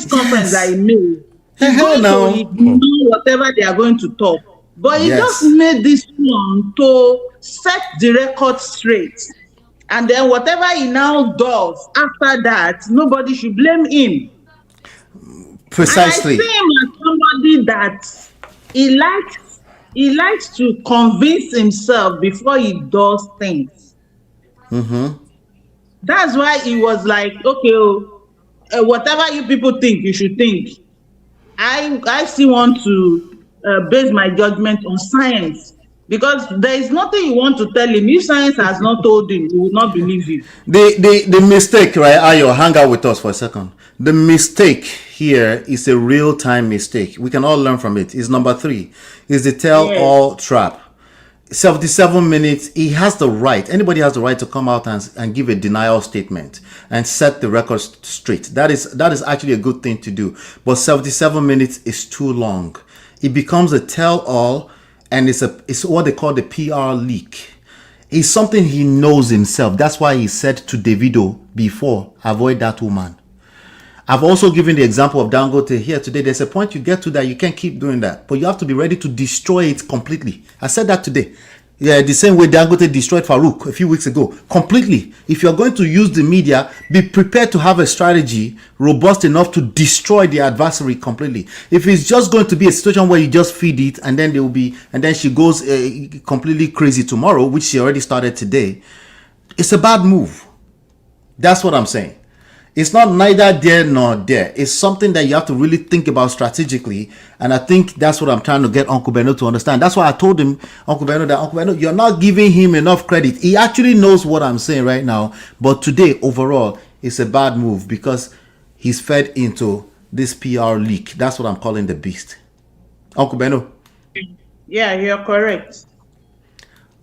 conference that he made, he's going to ignore whatever they are going to talk. But he just made this one to set the record straight. And then whatever he now does after that, nobody should blame him. Precisely. And I see him as somebody that he likes to convince himself before he does things. That's why he was like, okay, whatever you people think, you should think. I still want to base my judgment on science, because there is nothing you want to tell him. If science has not told him, he will not believe you. The mistake, right? Ayo, hang out with us for a second. The mistake here is a real-time mistake. We can all learn from it. It's number 3. It's the tell-all trap. 77 minutes. He has the right. Anybody has the right to come out and give a denial statement and set the record straight. That is actually a good thing to do. But 77 minutes is too long. It becomes a tell-all, and it's what they call the PR leak. It's something he knows himself. That's why he said to Davido before, avoid that woman. I've also given the example of Dangote here today. There's a point you get to that you can't keep doing that, but you have to be ready to destroy it completely. I said that today. Yeah, the same way Dangote destroyed Farouk a few weeks ago. Completely. If you're going to use the media, be prepared to have a strategy robust enough to destroy the adversary completely. If it's just going to be a situation where you just feed it and then and then she goes completely crazy tomorrow, which she already started today, it's a bad move. That's what I'm saying. It's not neither there nor there. It's something that you have to really think about strategically. And I think that's what I'm trying to get Uncle Beno to understand. That's why I told him, Uncle Beno, you're not giving him enough credit. He actually knows what I'm saying right now. But today, overall, it's a bad move because he's fed into this PR leak. That's what I'm calling the beast. Uncle Beno. Yeah, you're correct.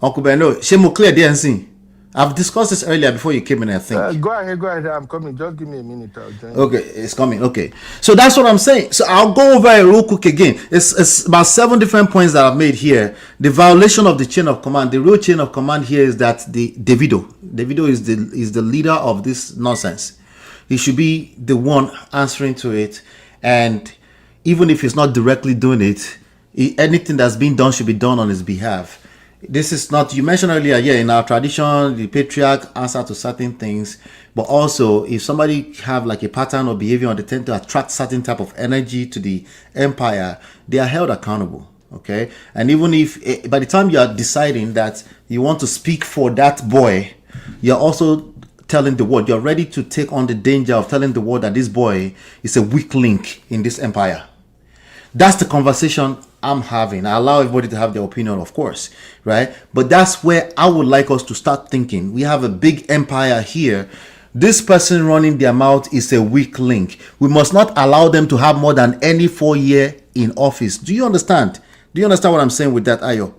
Uncle Beno, Shemo clear DNC. I've discussed this earlier before you came in, I think. Go ahead. I'm coming. Just give me a minute. I'll join Okay, it's coming. Okay. So that's what I'm saying. So I'll go over it real quick again. It's about 7 different points that I've made here. The violation of the chain of command. The real chain of command here is that the Davido is the leader of this nonsense. He should be the one answering to it. And even if he's not directly doing it, anything that's being done should be done on his behalf. This is not, you mentioned earlier, yeah, in our tradition, the patriarch answer to certain things, but also if somebody have like a pattern or behavior or they tend to attract certain type of energy to the empire, they are held accountable. Okay. And even if by the time you are deciding that you want to speak for that boy, you're also telling the world, you're ready to take on the danger of telling the world that this boy is a weak link in this empire. That's the conversation I'm having. I allow everybody to have their opinion, of course, right? But that's where I would like us to start thinking. We have a big empire here. This person running their mouth is a weak link. We must not allow them to have more than any 4 year in office. Do you understand? Do you understand what I'm saying with that, Ayo?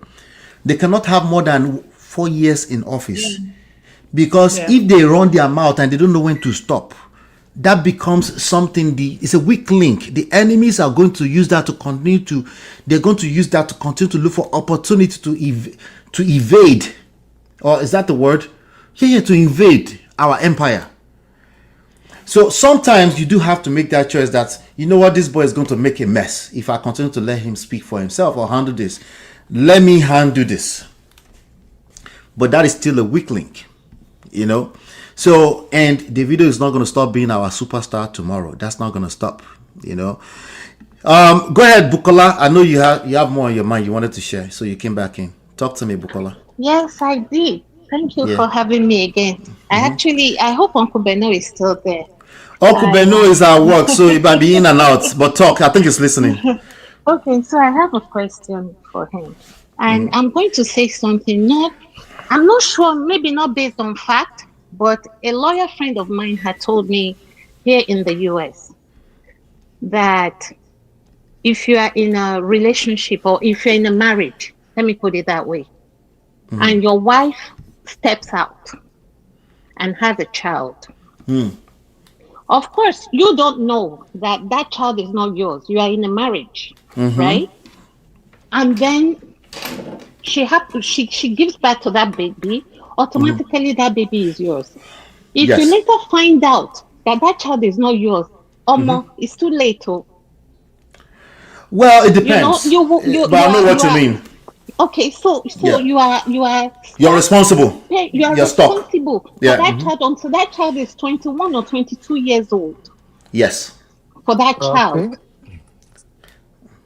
They cannot have more than 4 years in office. Because if they run their mouth and they don't know when to stop, that becomes something, it's a weak link. The enemies are going to use that to continue to, they're going to use that to continue to look for opportunity to evade, or is that the word? Yeah, to invade our empire. So sometimes you do have to make that choice that, you know what, this boy is going to make a mess. If I continue to let him speak for himself or handle this, let me handle this. But that is still a weak link, you know. So, and Davido is not going to stop being our superstar tomorrow. That's not going to stop, you know. Go ahead, Bukola. I know you have more on your mind you wanted to share, so you came back in. Talk to me, Bukola. Yes, I did. Thank you for having me again. I hope Uncle Beno is still there. Uncle Beno is at work, so he might be in and out. But talk, I think he's listening. Okay, so I have a question for him. And I'm going to say something. I'm not sure, maybe not based on fact, but a lawyer friend of mine had told me here in the US that if you are in a relationship or if you're in a marriage, let me put it that way, and your wife steps out and has a child, of course, you don't know that that child is not yours. You are in a marriage, right? And then she gives birth to that baby. Automatically, that baby is yours. If you later find out that that child is not yours, it's too late. Well, it depends. But I know what you mean. Okay, so you're responsible. You're responsible for that child until that child is 21 or 22 years old. Yes. For that child.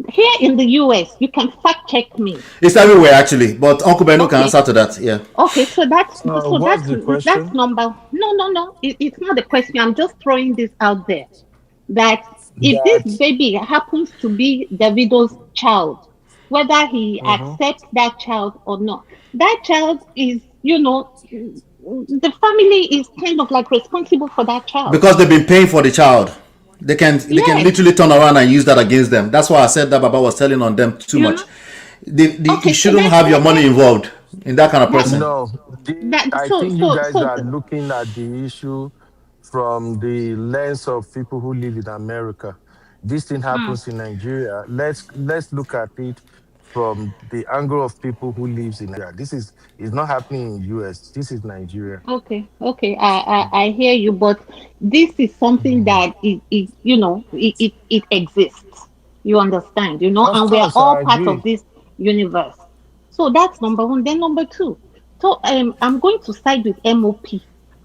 Here in the US, you can fact check me. It's everywhere actually, but Uncle Beno can answer to that. Yeah. Okay, so that's the question? that's number. No. It's not the question. I'm just throwing this out there. That if this baby happens to be Davido's child, whether he accepts that child or not, that child is, the family is kind of like responsible for that child because they've been paying for the child. They can literally turn around and use that against them. That's why I said that Baba was telling on them too much. You shouldn't have your money involved in that kind of person. No, I think you guys are looking at the issue from the lens of people who live in America. This thing happens in Nigeria. Let's look at it from the angle of people who lives in Nigeria. This is not happening in US. This is Nigeria. Okay. I hear you, but this is something that it exists. You understand, and we are all part of this universe. So that's number one. Then number two. So I'm going to side with MOP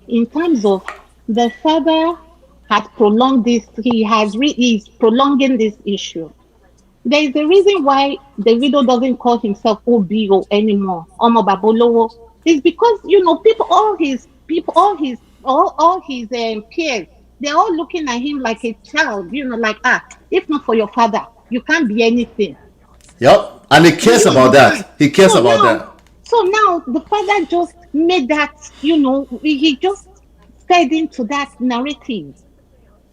in terms of the father has prolonged this. He's prolonging this issue. There is a reason why Davido doesn't call himself OBO anymore. Omo Babolowo. It's because people, all his peers, they're all looking at him like a child. Like if not for your father, you can't be anything. Yep. And he cares about that. He cares about that. So now the father just made that, he just fed into that narrative.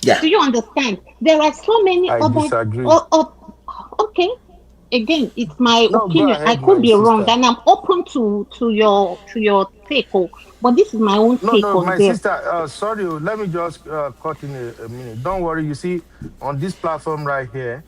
Yeah. Do you understand? There are so many I other. disagree. Okay. Again, it's my No, go opinion. ahead, I could my be wrong, sister. and I'm open to your take. But this is my own take No, on my this. sister. Sorry, let me just cut in a minute. Don't worry. You see, on this platform right here,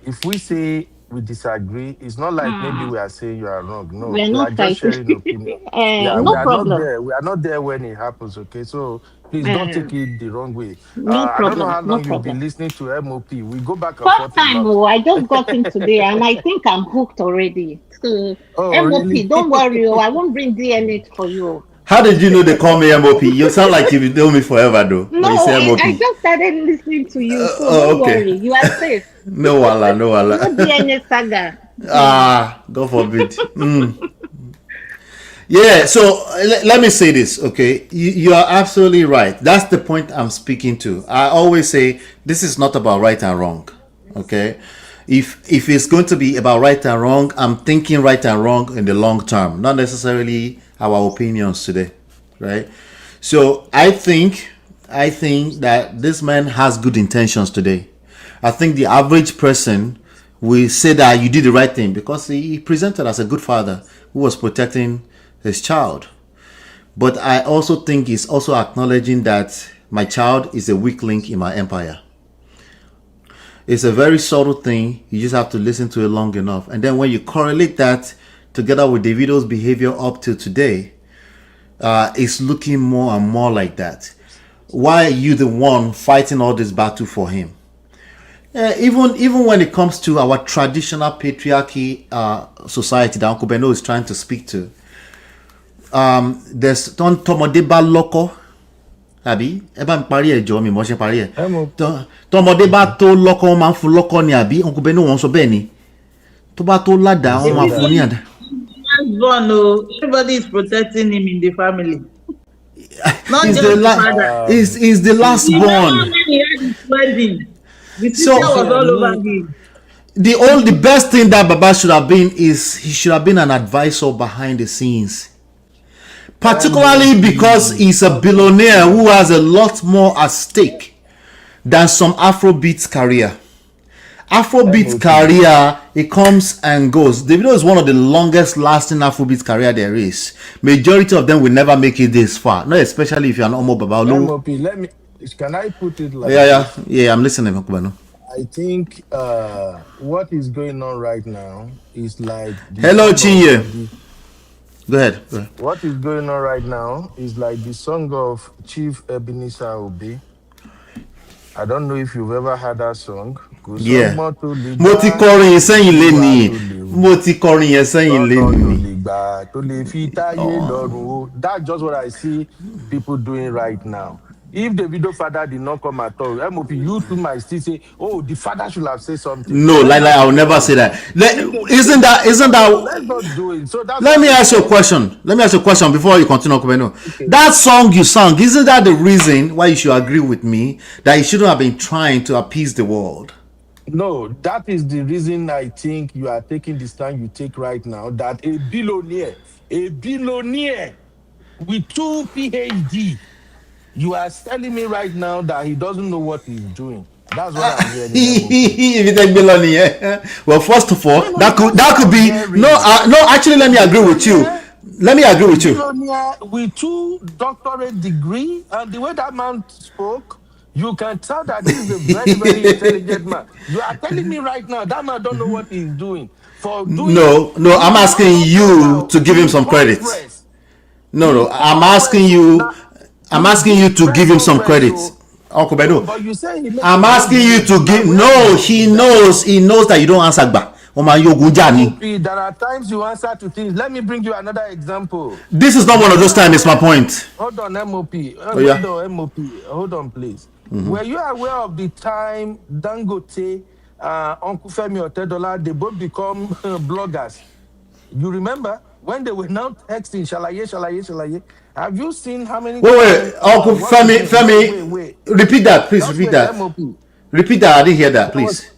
if we say we disagree, it's not like maybe we are saying you are wrong. No, We're we are not just fighting. sharing opinion. Yeah, we No are not problem. there. We are not there when it happens. Okay, so please don't Uh, take it the wrong way. no I don't know problem. how No long you've been problem. listening to MOP. We go back and First forth a time, lot. I just got in today, and I think I'm hooked already. So Oh, MOP, really? don't worry. I won't bring DNA for you. How did you know they call me MOP? You sound like you've known me forever, though, when you No, say I MOP. just started listening to you, so Oh, don't okay. worry. You are safe. No wala, no wala. No DNA saga. God forbid. Yeah, so let me say this, okay? You are absolutely right. That's the point I'm speaking to. I always say this is not about right and wrong, okay? If it's going to be about right and wrong, I'm thinking right and wrong in the long term, not necessarily our opinions today, right? So I think that this man has good intentions today. I think the average person will say that you did the right thing because he presented as a good father who was protecting his child. But I also think he's also acknowledging that my child is a weak link in my empire. It's a very subtle thing. You just have to listen to it long enough. And then when you correlate that together with Davido's behavior up to today, it's looking more and more like that. Why are you the one fighting all this battle for him? Even when it comes to our traditional patriarchy society that Uncle Beno is trying to speak to, there's tọmọdé bá lọ́kọ àbí ẹ bá ń parí ẹ̀ jọ mi mọ̀ ṣe parí ẹ̀ tọmọdé bá tó lọ́kọ wọn máa ń fún lọ́kọ ni àbí Uncle Beno wọn sọ bẹ́ẹ̀ ni tó bá tó ládàá wọn máa fún ní àdá. Everybody is protecting him in the family. Not He's just the the father. he's the last You know born. when he had his wedding, the So- sister was all over him. The best thing that Baba should have been is he should have been an advisor behind the scenes. Particularly because he's a billionaire who has a lot more at stake than some Afrobeat career. Afrobeat career, it comes and goes. Davido is one of the longest lasting Afrobeat career there is. Majority of them will never make it this far. Not especially if you're an Omo Babalo. MOP, can I put it like Yeah, I'm listening, Kubano. I think what is going on right now is like Hello, Chinye. Go ahead. What is going on right now is like the song of Chief Ebenezer Obey. I don't know if you've ever heard that song. Yeah. Mo ti kọrin yẹn sẹ́yìn lénìí. Mo ti kọrin yẹn sẹ́yìn lénìí. That's just what I see people doing right now. If the video father did not come at all, MOP, you too might still say, "Oh, the father should have said something." No, like I will never say that. Isn't that? Let's not do it. So that's Let me ask you a question. Before you continue, Kubeno. Okay. That song you sang, isn't that the reason why you should agree with me that you shouldn't have been trying to appease the world? No, that is the reason I think you are taking the stand you take right now. That a billionaire with 2 PhD, you are telling me right now that he doesn't know what he's doing. That's what I'm hearing. Well, first of all, that could be no. Actually, let me agree with you. Billionaire with 2 doctorate degree, and the way that man spoke, you can tell that this is a very, very intelligent man. You are telling me right now that man don't know what he's doing. No, I'm asking you to give him some credit. No, I'm asking you to give him some credit. Uncle Bedo. But you say I'm asking you to give. No, he knows that you don't answer back. Oh my Yogunjani. MOP, there are times you answer to things. Let me bring you another example. This is not one Were of you those times, it's my aware? point. Hold on, MOP. Oh yeah. Hold on, MOP. Hold on, please. Were you aware of the time Dangote, Uncle Femi Otedola, they both become bloggers? You remember when they were now texting, shalaye, shalaye, shalaye? Have you seen how many Wait, times, Uncle what's his Femi, name? Wait, Femi, wait, wait. repeat that, please. Just Repeat wait, that. MOP. Repeat that. I didn't hear that, There was, please.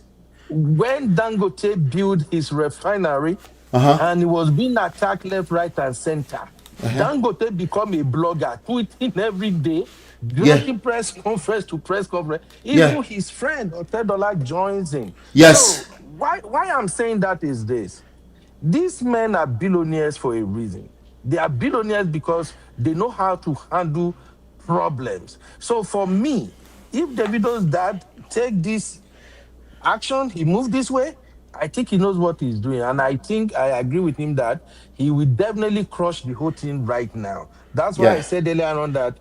when Dangote built his refinery Uh huh. and he was being attacked left, right, and center, Uh huh. Dangote become a blogger, tweeting every day, Yeah. granting press conference to press conference. Yeah. Even his friend Otedola joins him. Yes. So why I'm saying that is this: these men are billionaires for a reason. They are billionaires because they know how to handle problems. So for me, if Davido's dad take this action, he moved this way, I think he knows what he's doing. And I think I agree with him that he will definitely crush the whole thing right now. That's why I Yeah. said earlier on that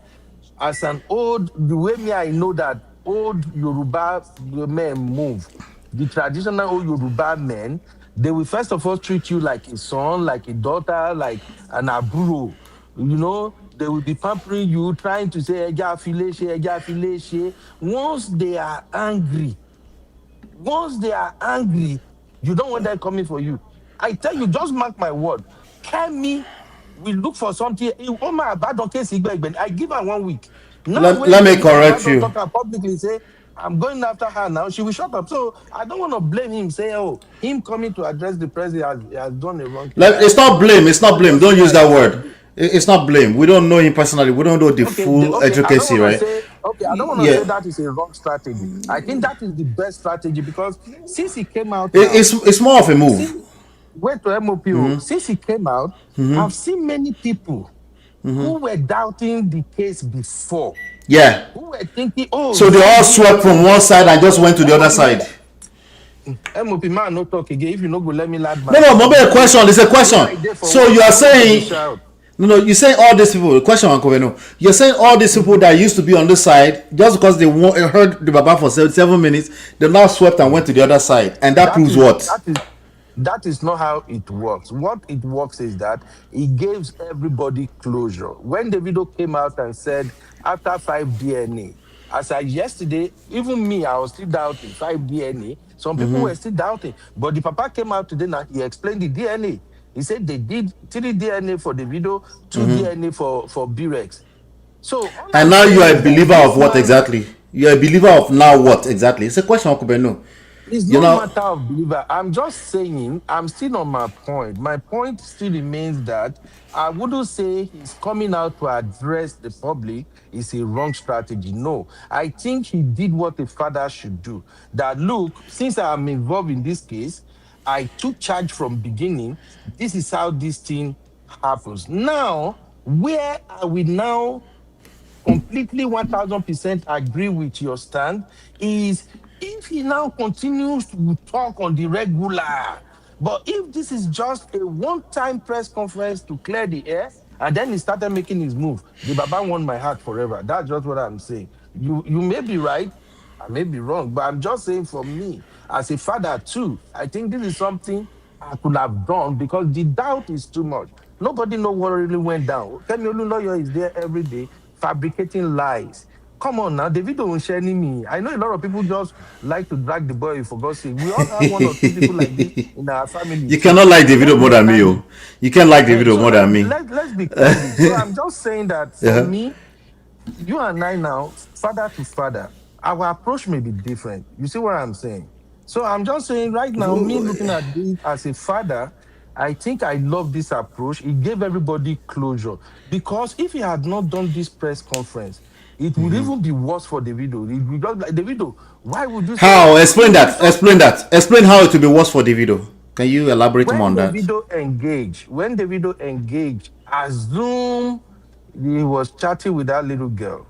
as an old, the way me I know that old Yoruba men move, the traditional old Yoruba men, they will first of all treat you like a son, like a daughter, like an aburo. You know, they will be pampering you, trying to say, "Eja fileche, eja fileche." Once they are angry, you don't want them coming for you. I tell you, just mark my word. Kemi will look for something. Oh my bad on case I give her 1 week. Now when Let me David Baba correct don't you. talk and publicly say, I'm going after her now, she will shut up. So I don't want to blame him, say, oh, him coming to address the president has done a wrong thing. It's not Don't blame. just It's not blame. see Don't use what I that say word. today. It's not blame. We don't know him personally. We don't know the Okay, full okay. I don't advocacy, want to right? say okay. I don't want to Yeah. say that is a wrong strategy. I think that is the best strategy because since he came out now, It's more of a I've move. seen wait to MOPO. Since he came out, I've seen many people who were doubting the case before, Yeah. who were thinking, "Oh, So is they all that swept from DNA?" one side and just went to the other MOP, side. MOP man, no talk again. If you no go, let me lad No, my no, talk. maybe a question. It's a Where question. I there for So work, you are I no go to the saying, shout. no, no, you're saying all these people. The question, Uncle Veno. You're saying all these people that used to be on this side, just because they heard the Baba for 7 minutes, they now swept and went to the other side, and that That proves is what? that is that is not how it works. What it works is that it gives everybody closure. When Davido came out and said after 5 DNA, as I yesterday, even me, I was still doubting 5 DNA. Some people were still doubting, but the papa came out today and he explained the DNA. He said they did 3 DNA for Davido, 2 DNA for B-Rex. So all And I'm now you saying are is a that believer this of what man exactly? You're a believer of now what exactly? It's a question, Uncle Beno. it's You no know, matter of believer. I'm just saying, I'm still on my point. My point still remains that I wouldn't say he's coming out to address the public is a wrong strategy. No, I think he did what a father should do. That look, since I'm involved in this case, I took charge from beginning. This is how this thing happens. Now, where are we now completely 1000% agree with your stand is if he now continues to talk on the regular, but if this is just a one-time press conference to clear the air and then he started making his move, the Baba won my heart forever. That's just what I'm saying. You may be right, I may be wrong, but I'm just saying for me as a father too, I think this is something I could have done because the doubt is too much. Nobody know what really went down. Kemi Lawyer is there every day fabricating lies. Come on now, David don't share any me. I know a lot of people just like to drag the boy for God's sake. We all have one or two people like this in our family you too. cannot like So Davido let's more be than me, candid. oh. You can't like Davido So more than me. let's be candid. So I'm just saying that for Yeah. me, you and I now, father to father, our approach may be different. You see what I'm saying? So I'm just saying right now, me looking at this as a father, I think I love this approach. It gave everybody closure. Because if he had not done this press conference, it would even be worse for Davido. It would just like Davido, why would you say How? Explain you that. saw Explain that. Explain how it will be worse for Davido. Can you elaborate more on that? when Davido engaged, assume he was chatting with that little girl.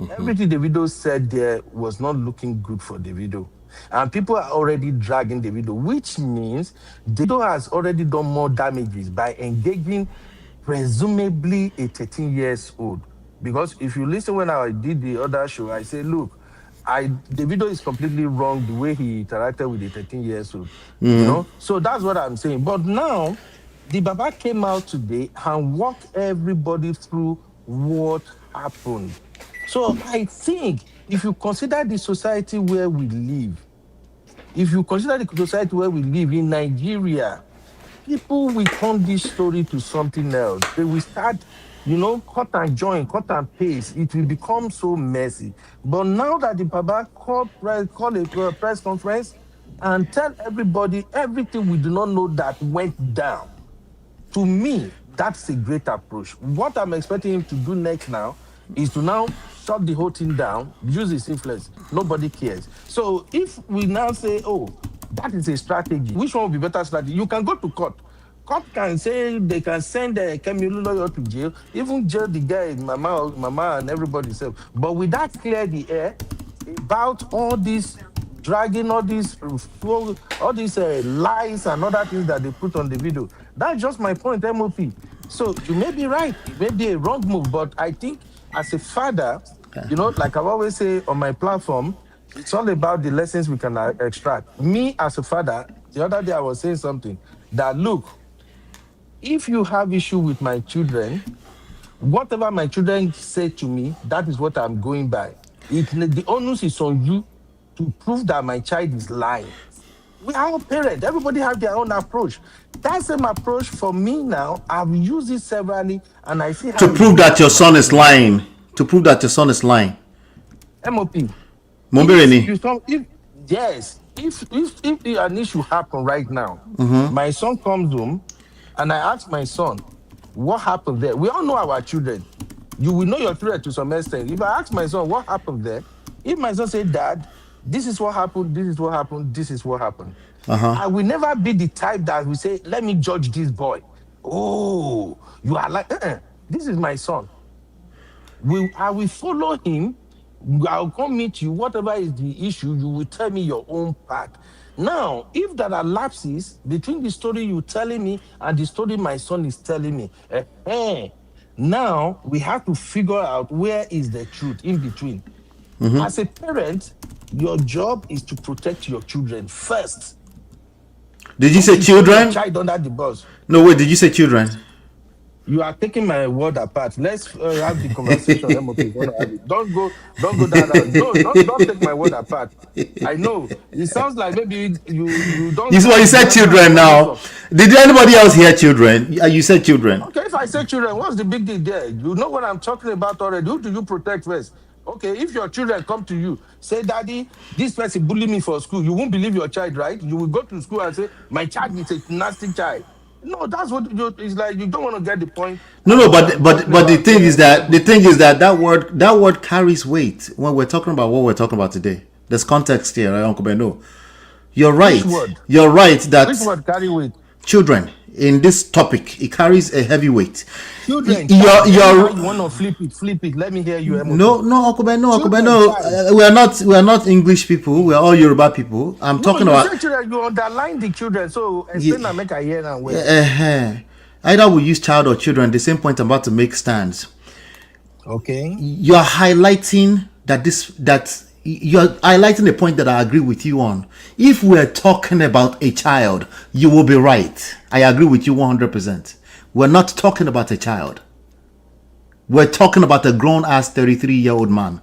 Everything Davido said there was not looking good for Davido. And people are already dragging Davido, which means Davido has already done more damages by engaging presumably a 13 years old. Because if you listen when I did the other show, I say, look, Davido is completely wrong the way he interacted with the 13 years old. So that's what I'm saying. But now the Baba came out today and walked everybody through what happened. So I think if you consider the society where we live, if you consider the society where we live in Nigeria, people will turn this story to something else. They will start, cut and join, cut and paste. It will become so messy. But now that the Baba call a press conference and tell everybody everything we do not know that went down, to me, that's a great approach. What I'm expecting him to do next now is to now shut the whole thing down, use his influence. Nobody cares. So if we now say, oh, that is a strategy, which one will be better strategy? You can go to court. Court can say they can send a Kemilu lawyer to jail, even jail the guy, Mama and everybody else. But with that clear the air about all this dragging all these lies and other things that they put on the video. That's just my point, MOP. So you may be right, it may be a wrong move, but I think as a father, like I always say on my platform, it's all about the lessons we can extract. Me as a father, the other day I was saying something that, look, if you have issue with my children, whatever my children say to me, that is what I'm going by. The onus is on you to prove that my child is lying. We are all parents. Everybody have their own approach. That same approach for me now, I've used it severally, and I see how To prove that your son is lying. To prove that your son is lying. MOP. Mombireni. If an issue happen right now, my son comes home, and I ask my son, what happened there? We all know our children. You will know your children to some extent. If I ask my son what happened there, if my son say, Dad, this is what happened, this is what happened, this is what happened, I will never be the type that will say, let me judge this boy. Oh, you are like, this is my son. I will follow him. I'll come meet you. Whatever is the issue, you will tell me your own part. Now, if there are lapses between the story you're telling me and the story my son is telling me, now we have to figure out where is the truth in between. As a parent, your job is to protect your children first. Did you say children? Child under the bus. No, wait, did you say children? You are taking my word apart. Let's have the conversation. Don't go down. Don't take my word apart. I know it sounds like maybe you don't. This is what you said, children. Now, did anybody else hear children? You said children. Okay, if I say children, what's the big deal there? You know what I'm talking about already. Who do you protect first? Okay, if your children come to you, say, Daddy, this person bullied me for school, you won't believe your child, right? You will go to school and say, my child is a nasty child. No, that's what it's like. You don't want to get the point. No, but the thing is that word carries weight when we're talking about what we're talking about today. There's context here, right, Uncle Beno? You're right. Which word? You're right that which word carry weight? Children in this topic, it carries a heavy weight. Children, you want to flip it. Let me hear you. No, Uncle Ben, we are not English people. We are all Yoruba people. I'm talking about children. You underline the children, so explain and make a hear and wait. Either we use child or children. The same point I'm about to make stands. Okay, you are highlighting that you're highlighting a point that I agree with you on. If we're talking about a child, you will be right. I agree with you 100%. We're not talking about a child. We're talking about a grown-ass 33-year-old man.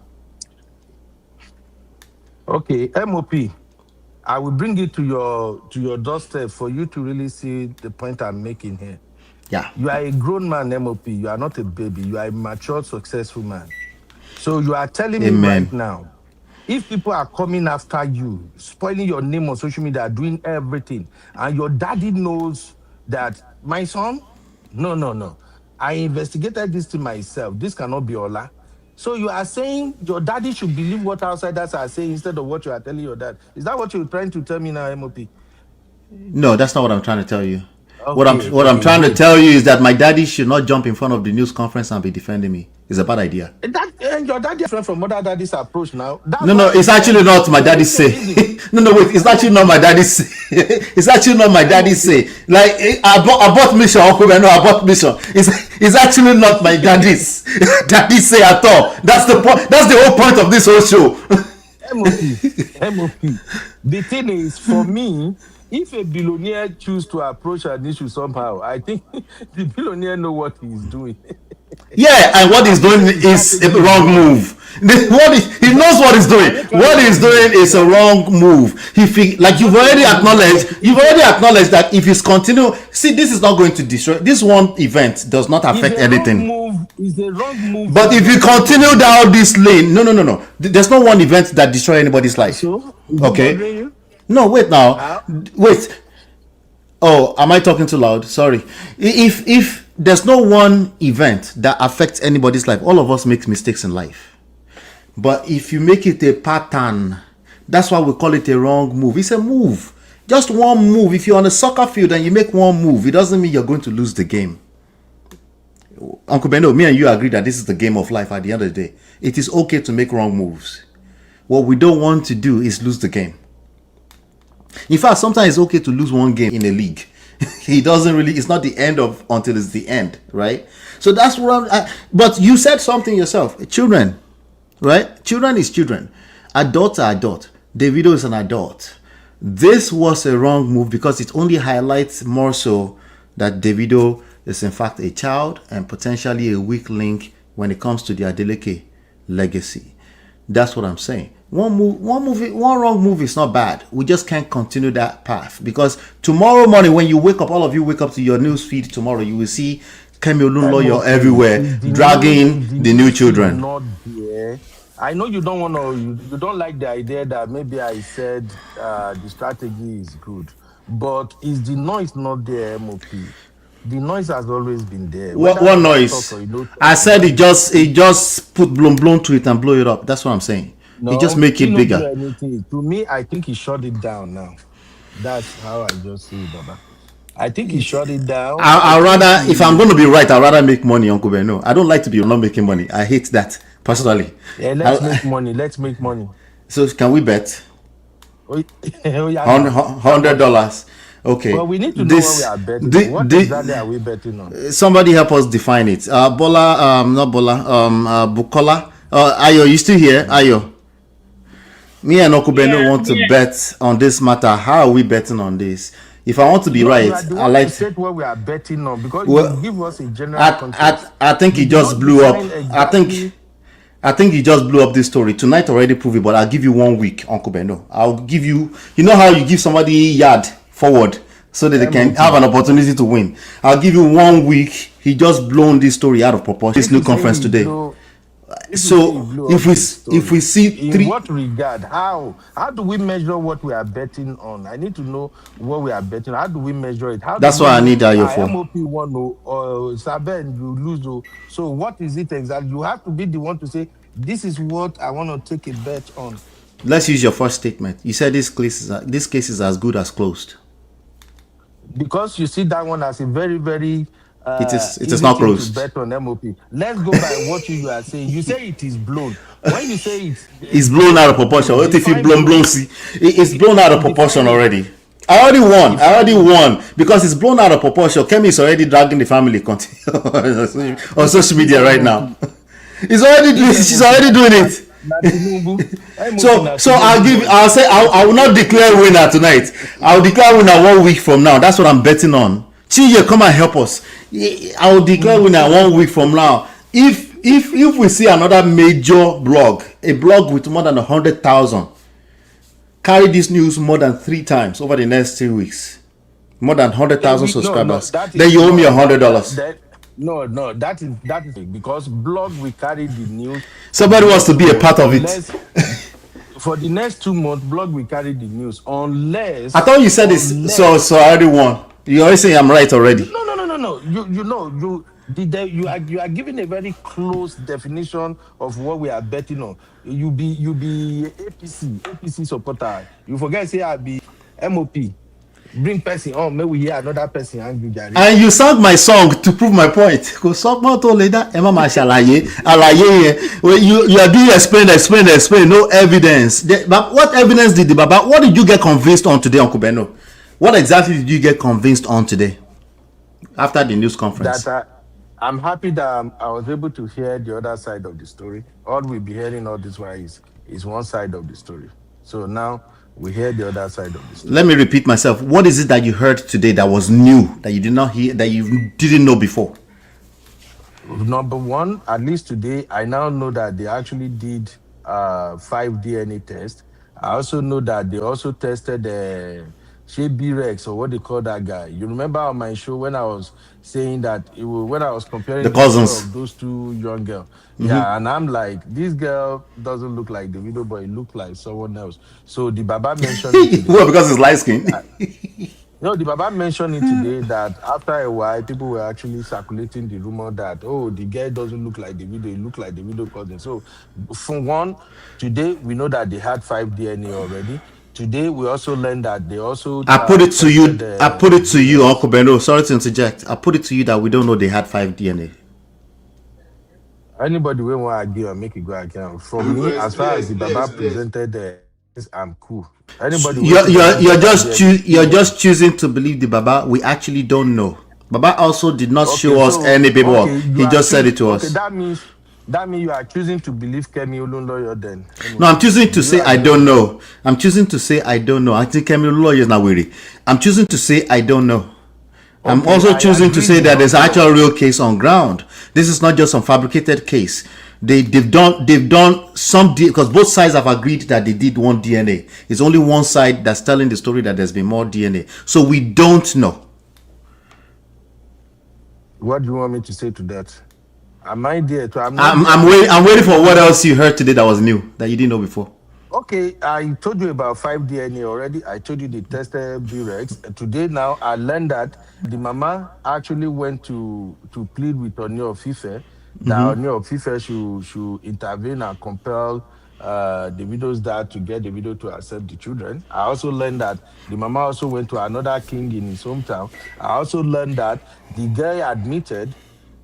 Okay, MOP. I will bring it to your doorstep for you to really see the point I'm making here. Yeah. You are a grown man, MOP. You are not a baby. You are a mature, successful man. So you are telling me right now, if people are coming after you, spoiling your name on social media, doing everything, and your daddy knows that, my son, no. I investigated this to myself. This cannot be Ola. So you are saying your daddy should believe what outsiders are saying instead of what you are telling your dad. Is that what you're trying to tell me now, MOP? No, that's not what I'm trying to tell you. Okay, what I'm trying to tell you is that my daddy should not jump in front of the news conference and be defending me. It's a bad idea. And your daddy is different from other daddy's approach now. No, it's actually not my daddy's say. No, wait, it's actually not my daddy's say. It's actually not my daddy's say. Like, I bought mission, Uncle Ben, I bought mission. It's actually not my daddy's say at all. That's the point. That's the whole point of this whole show. MOP. The thing is, for me, if a billionaire choose to approach an issue somehow, I think the billionaire know what he's doing. Yeah, and what I he's won't doing say the is a strategy is wrong wrong. move. He knows what he's doing. I won't call it What he's wrong move. doing is a wrong move. Like It's not a wrong move you've already acknowledged that if he's continue, see, this is not going to destroy. This one event does not it's affect a wrong anything. move. It's a wrong move But for if you them to continue down this lane, no. There's no one event that destroy anybody's life. so is it Okay. bothering you? No, wait now. How? Wait. Oh, am I talking too loud? Sorry. If there's no one event that affects anybody's life, all of us make mistakes in life. But if you make it a pattern, that's why we call it a wrong move. It's a move. Just one move. If you're on a soccer field and you make one move, it doesn't mean you're going to lose the game. Uncle Beno, me and you agree that this is the game of life at the end of the day. It is okay to make wrong moves. What we don't want to do is lose the game. In fact, sometimes it's okay to lose one game in a league. It's not the end of until it's the end, right? So that's what but you said something yourself. Children, right? Children is children. Adults are adult. Davido is an adult. This was a wrong move because it only highlights more so that Davido is in fact a child and potentially a weak link when it comes to the Adeleke legacy. That's what I'm saying. One wrong move is not bad. We just can't continue that path because tomorrow morning when you wake up, all of you wake up to your news feed tomorrow, you will see Kemi Olunloyo everywhere dragging the new children. Not there. I know you don't want to. You don't like the idea that maybe I said the strategy is good, but is the noise not there, MOP? The noise has always been there. What noise? I said it just put blown to it and blow it up. That's what I'm saying. No, It just make it bigger. To me, I think he shut it down now. That's how I just see it, Baba. I think he shut it down. I rather, if I'm going to be right, I'd rather make money, Uncle Beno. I don't like to be not making money. I hate that personally. Yeah, let's make money. Let's make money. So can we bet Oh, yeah. $100? Okay. Well, we need to know what we are betting on. What exactly are we betting on? Somebody help us define it. Bukola. Ayo, you still here? Ayo. Me and Uncle Beno want to bet on this matter. How are we betting on this? If I want to be right, I like to say what we are betting on because you give us a general I think he just blew up. I think he just blew up this story. Tonight already proved it, but I'll give you 1 week, Uncle Beno. I'll give you, you know how you give somebody yard forward so that they can have an opportunity to win. I'll give you 1 week. He just blown this story out of proportion. This new conference today. So if we see in what regard, how do we measure what we are betting on? I need to know what we are betting. How do we measure it? That's why I need that for. MOP won or Saben you lose. So what is it exactly? You have to be the one to say this is what I want to take a bet on. Let's use your first statement. You said this case is as good as closed. Because you see that one as a very, very it is not closed. To bet on MOP. Let's go by what you are saying. You say it is blown. When you say it's blown out of proportion. What if you blown? See, it's blown out of proportion already. I already won because it's blown out of proportion. Kemi is already dragging the family on social media right now. She's already doing it. So I will not declare winner tonight. I'll declare winner 1 week from now. That's what I'm betting on. Chiye, come and help us. I will declare winner 1 week from now. If we see another major blog, a blog with more than 100,000, carry this news more than 3 times over the next 3 weeks, more than 100,000 subscribers, then you owe me $100. No, that is because blog will carry the news. Somebody wants to be a part of it. For the next 2 months, blog will carry the news unless. I thought you said this. So I already won. You already saying I'm right already. No. You are giving a very close definition of what we are betting on. You be APC supporter. You forget say I be MOP. Bring person on, maybe we hear another person angry. And you sang my song to prove my point. Because someone told later, Emma Mashalaye, you are doing explain, no evidence. But what evidence did the Baba? What did you get convinced on today, Uncle Beno? What exactly did you get convinced on today? After the news conference? That I'm happy that I was able to hear the other side of the story. All we'll be hearing all this while is one side of the story. So now we hear the other side of the Let story. me repeat myself. What is it that you heard today that was new, that you did not hear, that you didn't know before? Number one, at least today, I now know that they actually did 5 DNA tests. I also know that they also tested Shea B-Rex, or what they call that guy. You remember on my show when I was saying that when I was The comparing the picture cousins. of those two young girls. Yeah, and I'm like, this girl doesn't look like Davido, but it looked like someone else. So the Baba mentioned it today. Well, because it's light skin. The Baba mentioned it today that after a while, people were actually circulating the rumor that, oh, the guy doesn't look like the video, it looked like the video cousin. So, from one, today we know that they had 5 DNA already. Today we also learned that they also I put it to you. tested I put it to you, B-Rex. Uncle Beno. Sorry to interject. I put it to you that we don't know they had 5 DNA. Anybody will want to argue and make it go again. From me, Bless, as far as bless, the bless, Baba bless. presented, I'm cool. Anybody will You're say they you're don't you're get just 5 DNA, you're just choosing to believe the Baba. We actually don't know. Baba also did not okay, show us so any paperwork. okay, you He are just said choosing. it to Okay, us. that means you are choosing to believe Kemi Olunloyo then. No, I'm MOP. choosing to Do you say I agree with don't that? know. I'm choosing to say I don't know. I think Kemi lawyer is not worried. I'm choosing to say I don't know. I'm Okay, also I choosing to agree. say You that there's don't know. actual real case on ground. This is not just some fabricated case. They've done some because both sides have agreed that they did one DNA. It's only one side that's telling the story that there's been more DNA. So we don't know. What do you want me to say to that? Am I there? I'm not I'm there. I'm I'm waiting. I'm saying waiting you for what you else you heard today that was new that you didn't know before. Okay, I told you about 5 DNA already. I told you they tested B-Rex. Today now, I learned that the mama actually went to plead with Oni of Ife, that Oni of Ife should intervene and compel the widow's dad to get the widow to accept the children. I also learned that the mama also went to another king in his hometown. I also learned that the guy admitted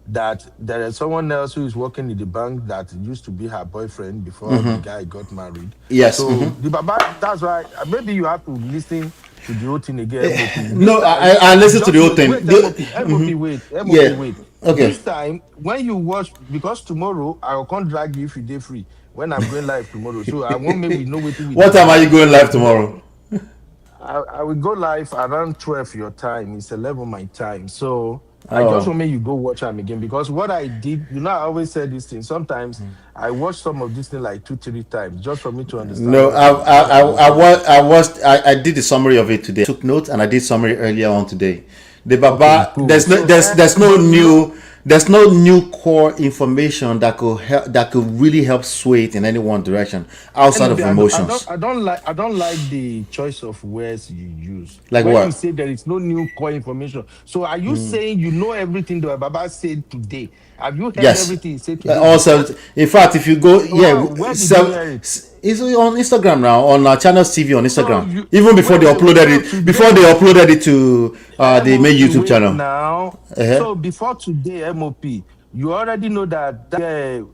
that there is someone else who is working in the bank that used to be her boyfriend before the guy got married. Yes. So the Baba, that's why maybe you have to listen to the whole thing again, MOP. This No, time, I listen to just the whole wait, thing. wait, MOP, MOP, wait, MOP, Yeah. wait. Okay. This time, when you watch, because tomorrow I will can't drag you if you day free when I'm going live tomorrow. So I want maybe we know what we What dey time are do. you going live But tomorrow? I will go live around 12 your time. It's 11 my time. So I just Oh. want me you go watch them again because what I did, I always say this thing. Sometimes I watch some of this thing like 2, 3 times just for me to understand No, what I'm saying. I did the summary of it today. Took notes and I did summary earlier on today. The Okay, Baba, cool. So, there's no new core information that could help, that could really help sway it in any one direction outside MOB, of emotions. I don't like the choice of words you use. Like When you what? say there is no new core information, so are you saying you know everything the Baba said today? Have you heard Yes. everything he said today Also, before? in fact, if you go, yeah, Wow, where did you so hear it? it's on Instagram now, on our channels TV on So Instagram. you Even before they wait. uploaded So it, before today, they uploaded it to the main MOP, YouTube wait channel. now. Uh-huh. So before today, MOP, you already know that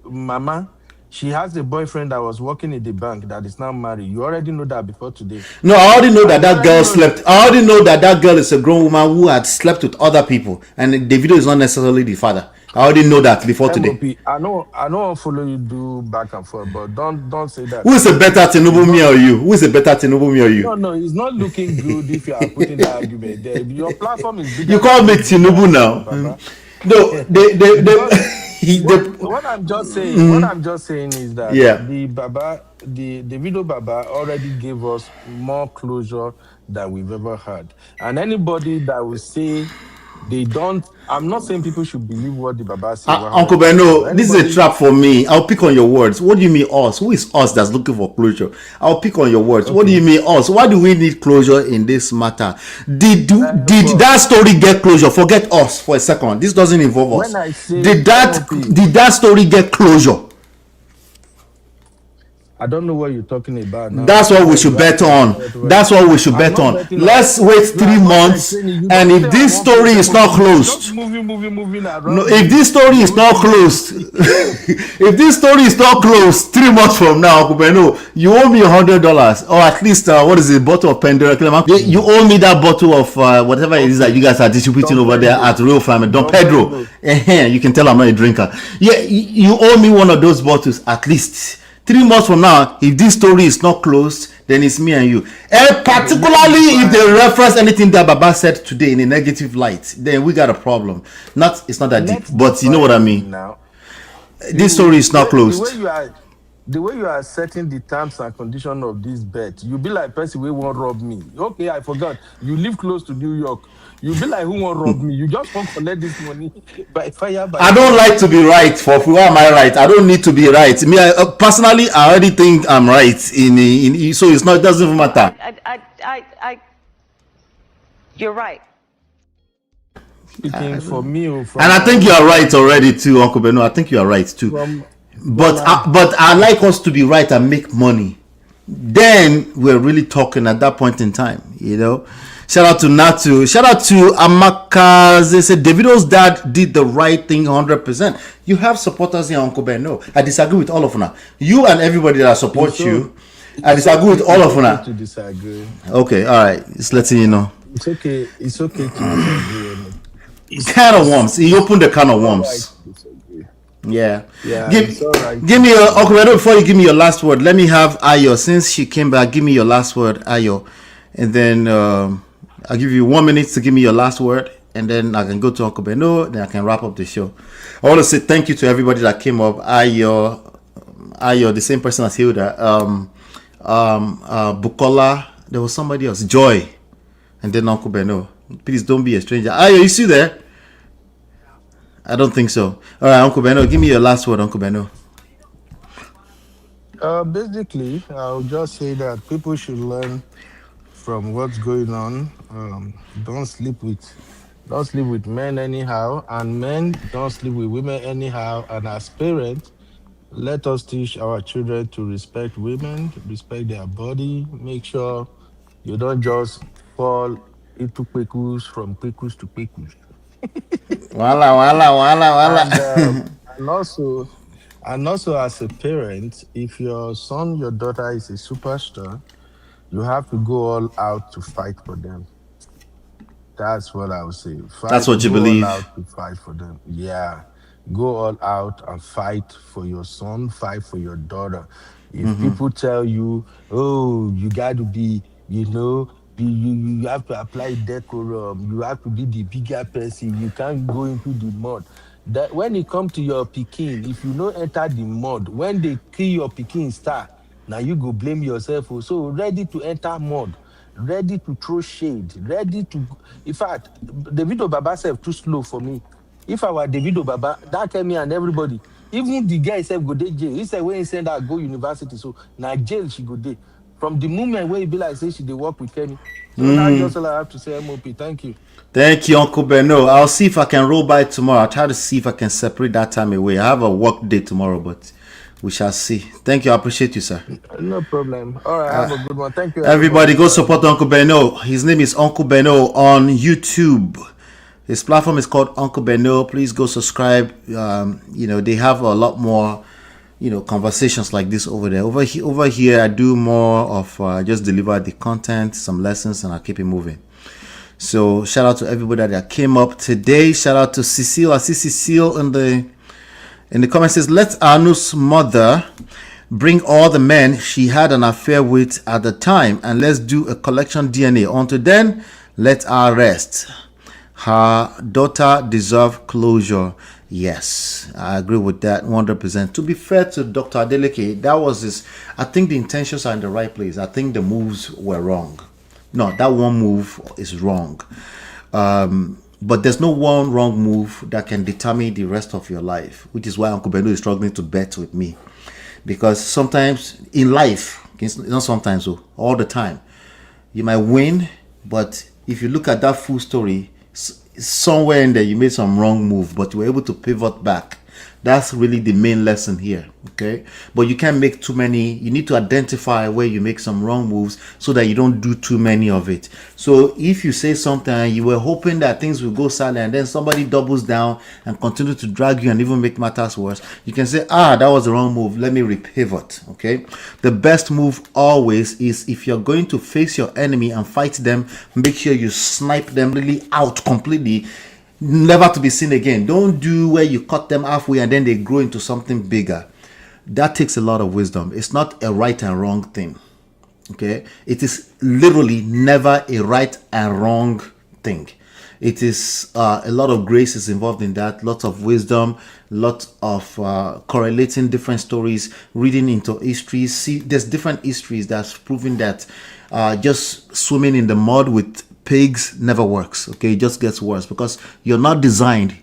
Mama, she has a boyfriend that was working in the bank that is now married. You already know that before today. No, I already know that And you that already girl know that slept. I already know that that girl is a grown woman who had slept with other people, and Davido is not necessarily the father. I already know that before today. MOP. I know I'll follow you do back and forth, but don't say that Who is a again. better It's Tinubu, me not or you? Who is a better Tinubu, me or you? no, it's not looking good if you are putting that argument there. Your platform is You bigger call than me you, bigger Tinubu than the now. Baba. No, Because they what I'm just saying is that yeah. the Baba, the video Baba already gave us more closure than we've ever had. And anybody that will say they don't, I'm not saying people should believe what the Baba say Uncle 100%. But Beno, this is a anybody, trap for me. I'll pick on your words. What do you mean us? Who is us that's looking for closure? I'll pick on your words. What do okay, you mean us? Why do we need closure in this matter? Did but that story get closure? Forget us for a second. This doesn't involve when us. I say MOP, Did that story get closure? I don't know what you're talking about now. That's what we You should have bet to on. explain it well. That's what we should I'm bet not on. betting on. Let's wait You three are not months, explaining. You and don't if stay on this one place, story is MOP. not You are just closed, moving no, around if the this story is not room. closed, if this story is not closed, 3 months from now, Uncle Beno, you owe me $100, or at least what is it, bottle of Pandora? You owe me that bottle of whatever it is that you guys are distributing over there at Real Family, Don Pedro. You can tell I'm not a drinker. Yeah, you owe me one of those bottles at least. 3 months from now, if this story is not closed, then it's me and you. And particularly if they reference anything that Baba said today in a negative light, then we got a problem. It's not that deep, but you know what I mean. Now, this story is not closed. The way you are setting the terms and conditions of this bet, you be like person who won't rob me. Okay, I forgot. You live close to New York. You be like who won't rob me. You just want to collect this money by fire. I don't like to be right. For why am I right? I don't need to be right. Me, personally, I already think I'm right. So it's not. It doesn't even matter. You're right. Speaking for me, and I think you are right already too, Uncle Beno. I think you are right too. But I like us to be right and make money. Then we're really talking at that point in time, you know. Shout out to Natu. Shout out to Amaka. They said Davido's dad did the right thing 100%. You have supporters here, Uncle Beno. I disagree with all of them. You and everybody that support you. I disagree with all of them. To disagree. Okay, all right. Just letting you know. It's okay. It's okay to disagree. Can of worms. He opened the can of worms. Yeah. Give me your Uncle Beno, before you give me your last word. Let me have Ayo. Since she came back, give me your last word, Ayo, and then I'll give you 1 minute to give me your last word, and then I can go to Uncle Beno. Then I can wrap up the show. I want to say thank you to everybody that came up. Ayo, the same person as Hilda. Bukola. There was somebody else. Joy, and then Uncle Beno. Please don't be a stranger. Ayo, you see there? I don't think so. All right, Uncle Beno, give me your last word, Uncle Beno. Basically, I'll just say that people should learn from what's going on. Don't sleep with men anyhow, and men don't sleep with women anyhow. And as parents, let us teach our children to respect women, respect their body. Make sure you don't just fall into quikus from quikus to quikus. Wala. And also as a parent, if your son, your daughter is a superstar, you have to go all out to fight for them. That's what I would say. That's what you believe. All out to fight for them. Yeah. Go all out and fight for your son, fight for your daughter. If people tell you, oh, you got to be, you have to apply decorum, you have to be the bigger person, you can't go into the mud. That when it comes to your pikin, if you don't enter the mud, when they kill your pikin star, now you go blame yourself. So ready to enter mud, ready to throw shade, ready to. In fact, Davido Baba self too slow for me. If I were Davido Baba, that came me and everybody, even the guy said go to jail. He said when he said that go university, so now jail she go there. From the moment where he be like say she dey work with Kenny. So that's just all I have to say, MOP. Thank you. Thank you, Uncle Beno. I'll see if I can roll by tomorrow. I'll try to see if I can separate that time away. I have a work day tomorrow, but we shall see. Thank you. I appreciate you, sir. No problem. All right, have a good one. Thank you. Everybody go support Uncle Beno. His name is Uncle Beno on YouTube. His platform is called Uncle Beno. Please go subscribe. They have a lot more, conversations like this over there. Over here, I do more of just deliver the content, some lessons, and I keep it moving. So shout out to everybody that came up today. Shout out to Cecile. I see Cecile in the comments says, let Anu's mother bring all the men she had an affair with at the time, and let's do a collection DNA. Until then, let her rest. Her daughter deserves closure. Yes, I agree with that 100%. To be fair to Dr. Adeleke, that was his. I think the intentions are in the right place. I think the moves were wrong. No, that one move is wrong. But there's no one wrong move that can determine the rest of your life, which is why Uncle Beno is struggling to bet with me. Because sometimes in life, not sometimes, all the time, you might win, but if you look at that full story, somewhere in there you made some wrong move, but you were able to pivot back That's really the main lesson here. Okay, but you can't make too many. You need to identify where you make some wrong moves so that you don't do too many of it. So if you say something and you were hoping that things will go silent, and then somebody doubles down and continue to drag you and even make matters worse, you can say, that was the wrong move, let me repivot. Okay, the best move always is, if you're going to face your enemy and fight them, make sure you snipe them really out completely, never to be seen again. Don't do where you cut them halfway and then they grow into something bigger. That takes a lot of wisdom. It's not a right and wrong thing. Okay, it is literally never a right and wrong thing. It is a lot of grace is involved in that, lots of wisdom, lots of correlating different stories, reading into history. See, there's different histories that's proven that just swimming in the mud with pigs never works. Okay, it just gets worse because you're not designed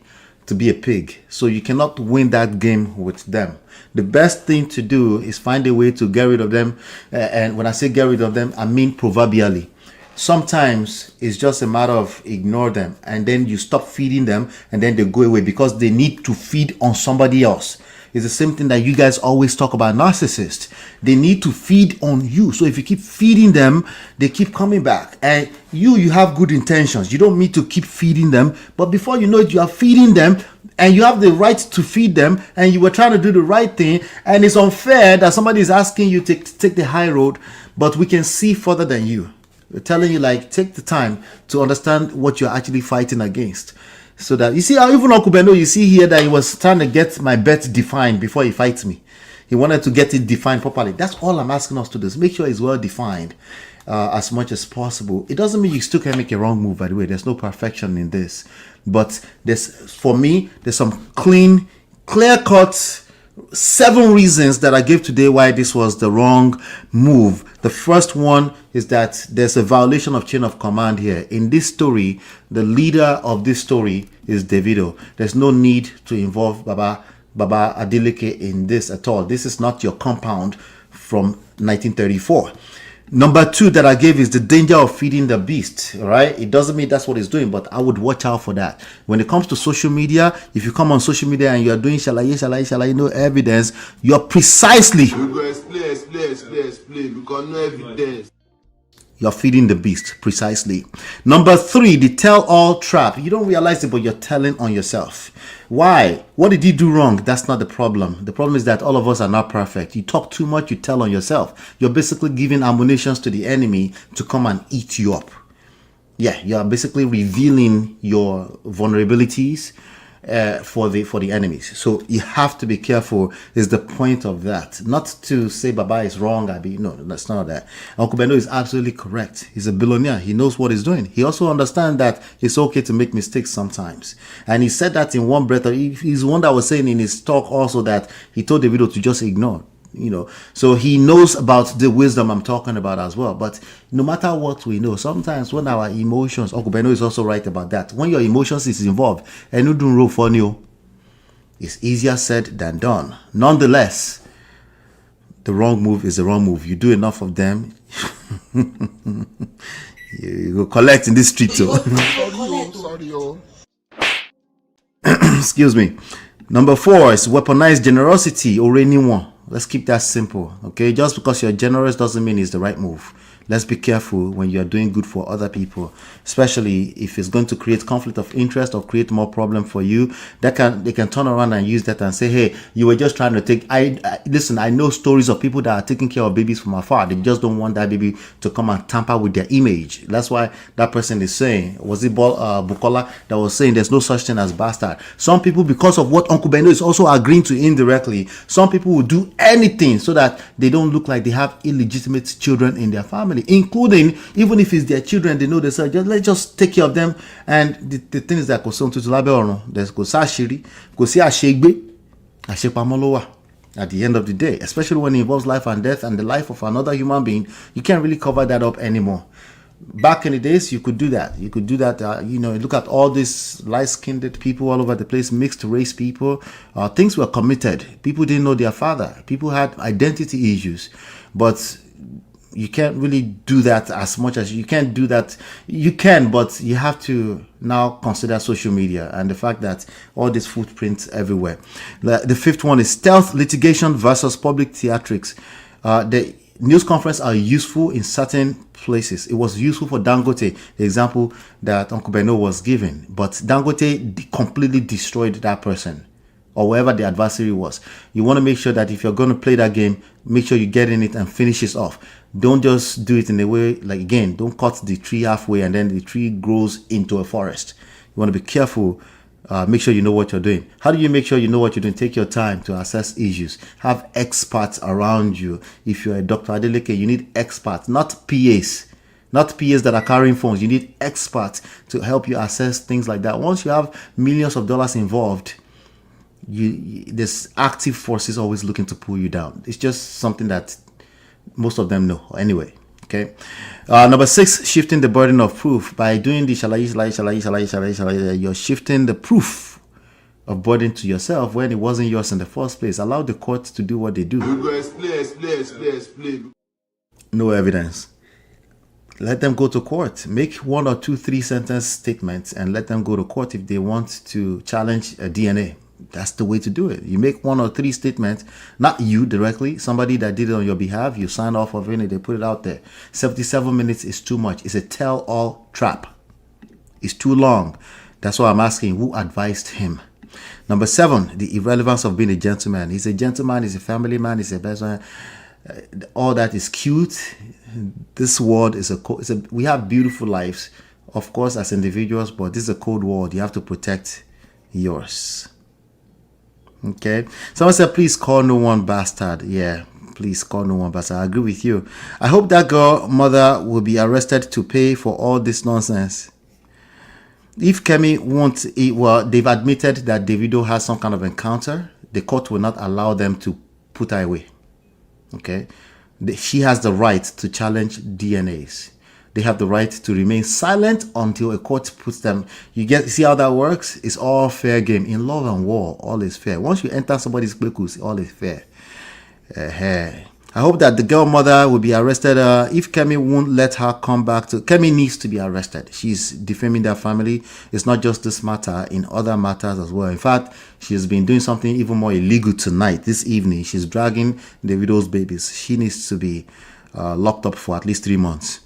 to be a pig, so you cannot win that game with them. The best thing to do is find a way to get rid of them, and when I say get rid of them, I mean proverbially. Sometimes it's just a matter of ignore them, and then you stop feeding them, and then they go away because they need to feed on somebody else. It's the same thing that you guys always talk about narcissists. They need to feed on you. So if you keep feeding them, they keep coming back. And you have good intentions. You don't need to keep feeding them. But before you know it, you are feeding them, and you have the right to feed them, and you were trying to do the right thing. And it's unfair that somebody is asking you to take the high road, but we can see further than you. We're telling you, like, take the time to understand what you're actually fighting against. So that, you see how even Uncle Beno, you see here that he was trying to get my bet defined before he fights me. He wanted to get it defined properly. That's all I'm asking us to do, is make sure it's well defined as much as possible. It doesn't mean you still can make a wrong move, by the way. There's no perfection in this. But for me, there's some clear-cut 7 reasons that I gave today why this was the wrong move. The first one is that there's a violation of chain of command here. In this story, the leader of this story is Davido. There's no need to involve Baba Adeleke in this at all. This is not your compound from 1934. Number 2 that I gave is the danger of feeding the beast. All right, it doesn't mean that's what it's doing, but I would watch out for that. When it comes to social media, if you come on social media and you're doing shalaye, no evidence, you're precisely, We go explain because no evidence. you're feeding the beast, precisely. Number 3, the tell-all trap. You don't realize it, but you're telling on yourself. Why? What did you do wrong? That's not the problem. The problem is that all of us are not perfect. You talk too much, you tell on yourself. You're basically giving ammunitions to the enemy to come and eat you up. Yeah, you are basically revealing your vulnerabilities for the enemies. So you have to be careful, is the point of that. Not to say Baba is wrong, Abi. No, that's not that. Uncle Beno is absolutely correct. He's a billionaire. He knows what he's doing. He also understands that it's okay to make mistakes sometimes. And he said that in one breath. He's one that was saying in his talk also that he told Davido to just ignore. So he knows about the wisdom I'm talking about as well. But no matter what we know, sometimes when our emotions, Uncle Beno is also right about that, when your emotions is involved, and you don't roll for you, it's easier said than done. Nonetheless, the wrong move is the wrong move. You do enough of them, you go collect in this street too. Sorry. Excuse me. Number 4 is weaponized generosity or anyone. Let's keep that simple, okay? Just because you're generous doesn't mean it's the right move. Let's be careful when you're doing good for other people, especially if it's going to create conflict of interest or create more problem for you. They can turn around and use that and say, hey, you were just trying to take, listen, I know stories of people that are taking care of babies from afar. They just don't want that baby to come and tamper with their image. That's why that person is saying, was it Bukola that was saying there's no such thing as bastard. Some people, because of what Uncle Beno is also agreeing to indirectly, some people will do anything so that they don't look like they have illegitimate children in their family, including, even if it's their children, they know themselves, let's just take care of them. And the thing is that there's at the end of the day, especially when it involves life and death and the life of another human being, you can't really cover that up anymore. Back in the days, you could do that. Look at all these light-skinned people all over the place, mixed race people. Things were committed. People didn't know their father. People had identity issues. But you can't really do that as much as you can't do that. You can, but you have to now consider social media and the fact that all these footprints everywhere. The fifth one is stealth litigation versus public theatrics. The news conference are useful in certain places. It was useful for Dangote, the example that Uncle Beno was given, but Dangote completely destroyed that person or wherever the adversary was. You want to make sure that if you're going to play that game, make sure you get in it and finish it off. Don't just do it in a way, like, again, don't cut the tree halfway and then the tree grows into a forest. You want to be careful. Make sure you know what you're doing. How do you make sure you know what you're doing? Take your time to assess issues. Have experts around you. If you're a Dr. Adeleke, you need experts, not PAs. Not PAs that are carrying phones. You need experts to help you assess things like that. Once you have millions of dollars involved, there's active forces always looking to pull you down. It's just something that most of them know anyway. Okay. Number 6, shifting the burden of proof. By doing the you're shifting the proof of burden to yourself when it wasn't yours in the first place. Allow the court to do what they do. We go explain. No evidence. Let them go to court. Make 1 or 2, 3 sentence statements and let them go to court if they want to challenge a DNA. That's the way to do it. You make 1 or 3 statements, not you directly, somebody that did it on your behalf. You sign off of it, they put it out there. 77 minutes is too much. It's a tell-all trap. It's too long. That's why I'm asking, who advised him? Number 7, the irrelevance of being a gentleman. He's a gentleman, he's a family man, he's a best man. All that is cute. This world is we have beautiful lives, of course, as individuals, but this is a cold world. You have to protect yours. Okay. Someone said, please call no one bastard. Yeah, please call no one bastard. I agree with you. I hope that girl mother will be arrested to pay for all this nonsense. If Kemi won't, they've admitted that Davido has some kind of encounter. The court will not allow them to put her away. Okay. She has the right to challenge DNAs. They have the right to remain silent until a court puts them. See how that works? It's all fair game. In love and war, all is fair. Once you enter somebody's bekus, all is fair. I hope that the girl mother will be arrested. If Kemi won't let her come back Kemi needs to be arrested. She's defaming their family. It's not just this matter, in other matters as well. In fact, she's been doing something even more illegal tonight, this evening. She's dragging Davido's babies. She needs to be locked up for at least 3 months.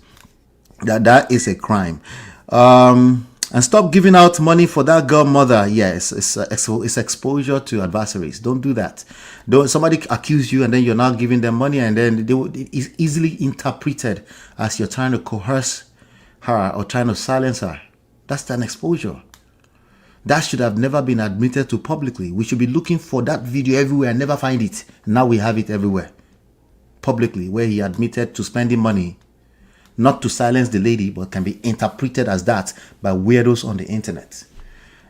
That is a crime. And stop giving out money for that girl mother. Yes, it's exposure to adversaries. Don't do that. Don't somebody accuse you and then you're not giving them money, and then it's easily interpreted as you're trying to coerce her or trying to silence her. That's an exposure. That should have never been admitted to publicly. We should be looking for that video everywhere and never find it. Now we have it everywhere. Publicly, where he admitted to spending money not to silence the lady, but can be interpreted as that by weirdos on the internet.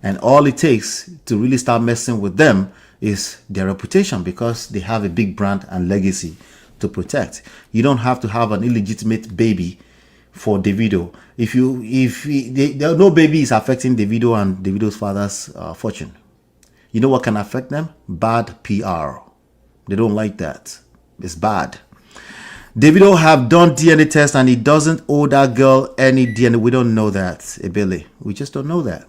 And all it takes to really start messing with them is their reputation, because they have a big brand and legacy to protect. You don't have to have an illegitimate baby for Davido. No baby is affecting Davido and Davido's father's fortune. You know what can affect them? Bad PR. They don't like that. It's bad. Davido have done DNA test and he doesn't owe that girl any DNA. We don't know that, Ebele. We just don't know that.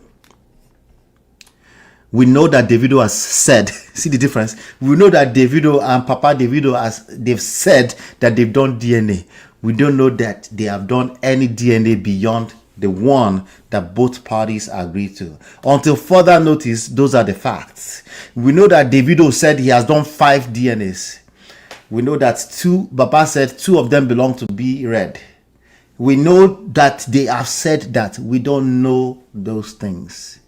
We know that Davido has said, see the difference? We know that Davido and Papa Davido, they've said that they've done DNA. We don't know that they have done any DNA beyond the one that both parties agreed to. Until further notice, those are the facts. We know that Davido said he has done 5 DNAs. We know that Baba said 2 of them belong to be red. We know that they have said that. We don't know those things.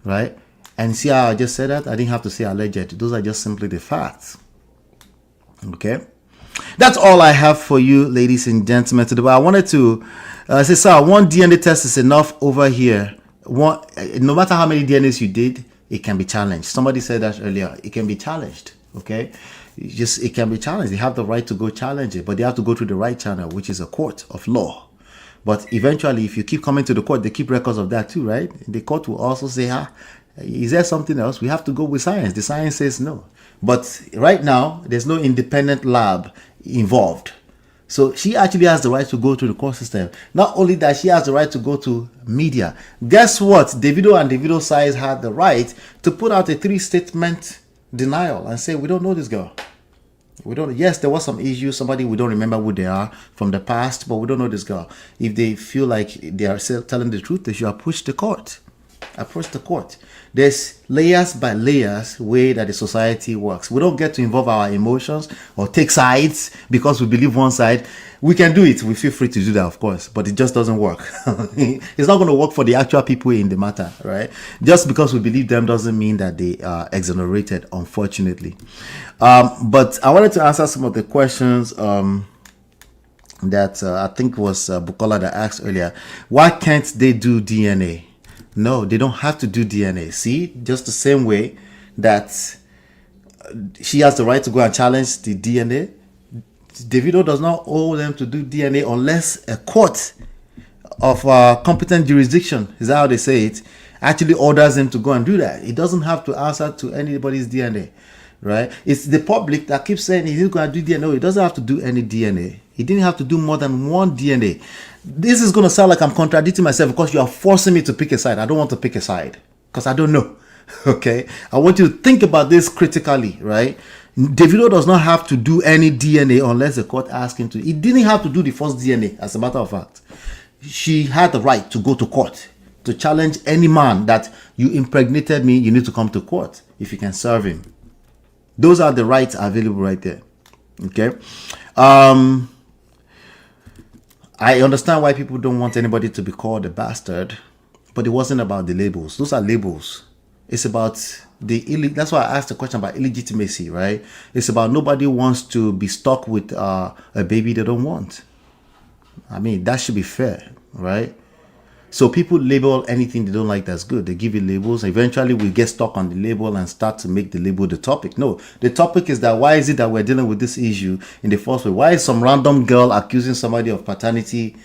Right? And see how I just said that? I didn't have to say alleged. Those are just simply the facts. Okay? That's all I have for you, ladies and gentlemen, today. But I wanted to say, sir, 1 DNA test is enough over here. No matter how many DNAs you did, it can be challenged. Somebody said that earlier. It can be challenged. Okay? It can be challenged. They have the right to go challenge it, but they have to go through the right channel, which is a court of law. But eventually, if you keep coming to the court, they keep records of that too, right? The court will also say, is there something else? We have to go with science. The science says no. But right now, there's no independent lab involved. So she actually has the right to go to the court system. Not only that, she has the right to go to media. Guess what? Davido and Davido sides had the right to put out a 3-statement denial and say, we don't know this girl. We don't. Yes, there was some issues. Somebody we don't remember who they are from the past, but we don't know this girl. If they feel like they are still telling the truth, they should approach the court. Approach the court. There's layers by layers way that the society works. We don't get to involve our emotions or take sides because we believe one side. We can do it. We feel free to do that, of course, but it just doesn't work. It's not going to work for the actual people in the matter, right? Just because we believe them doesn't mean that they are exonerated, unfortunately. But I wanted to answer some of the questions that I think was Bukola that asked earlier. Why can't they do DNA? No, they don't have to do DNA. See, just the same way that she has the right to go and challenge the DNA, Davido does not owe them to do DNA unless a court of competent jurisdiction, is that how they say it, actually orders him to go and do that. He doesn't have to answer to anybody's DNA, right? It's the public that keeps saying he's going to do DNA. No, he doesn't have to do any DNA. He didn't have to do more than one DNA. This is going to sound like I'm contradicting myself because you are forcing me to pick a side. I don't want to pick a side because I don't know. Okay? I want you to think about this critically, right? Davido does not have to do any DNA unless the court asks him to. He didn't have to do the first DNA, as a matter of fact. She had the right to go to court to challenge any man that you impregnated me, you need to come to court if you can serve him. Those are the rights available right there. Okay? I understand why people don't want anybody to be called a bastard, but it wasn't about the labels. Those are labels. It's about that's why I asked the question about illegitimacy, right? It's about nobody wants to be stuck with a baby they don't want. I mean, that should be fair, right? So people label anything they don't like that's good. They give it labels. Eventually we get stuck on the label and start to make the label the topic. No, the topic is that why is it that we're dealing with this issue in the first place? Why is some random girl accusing somebody of paternity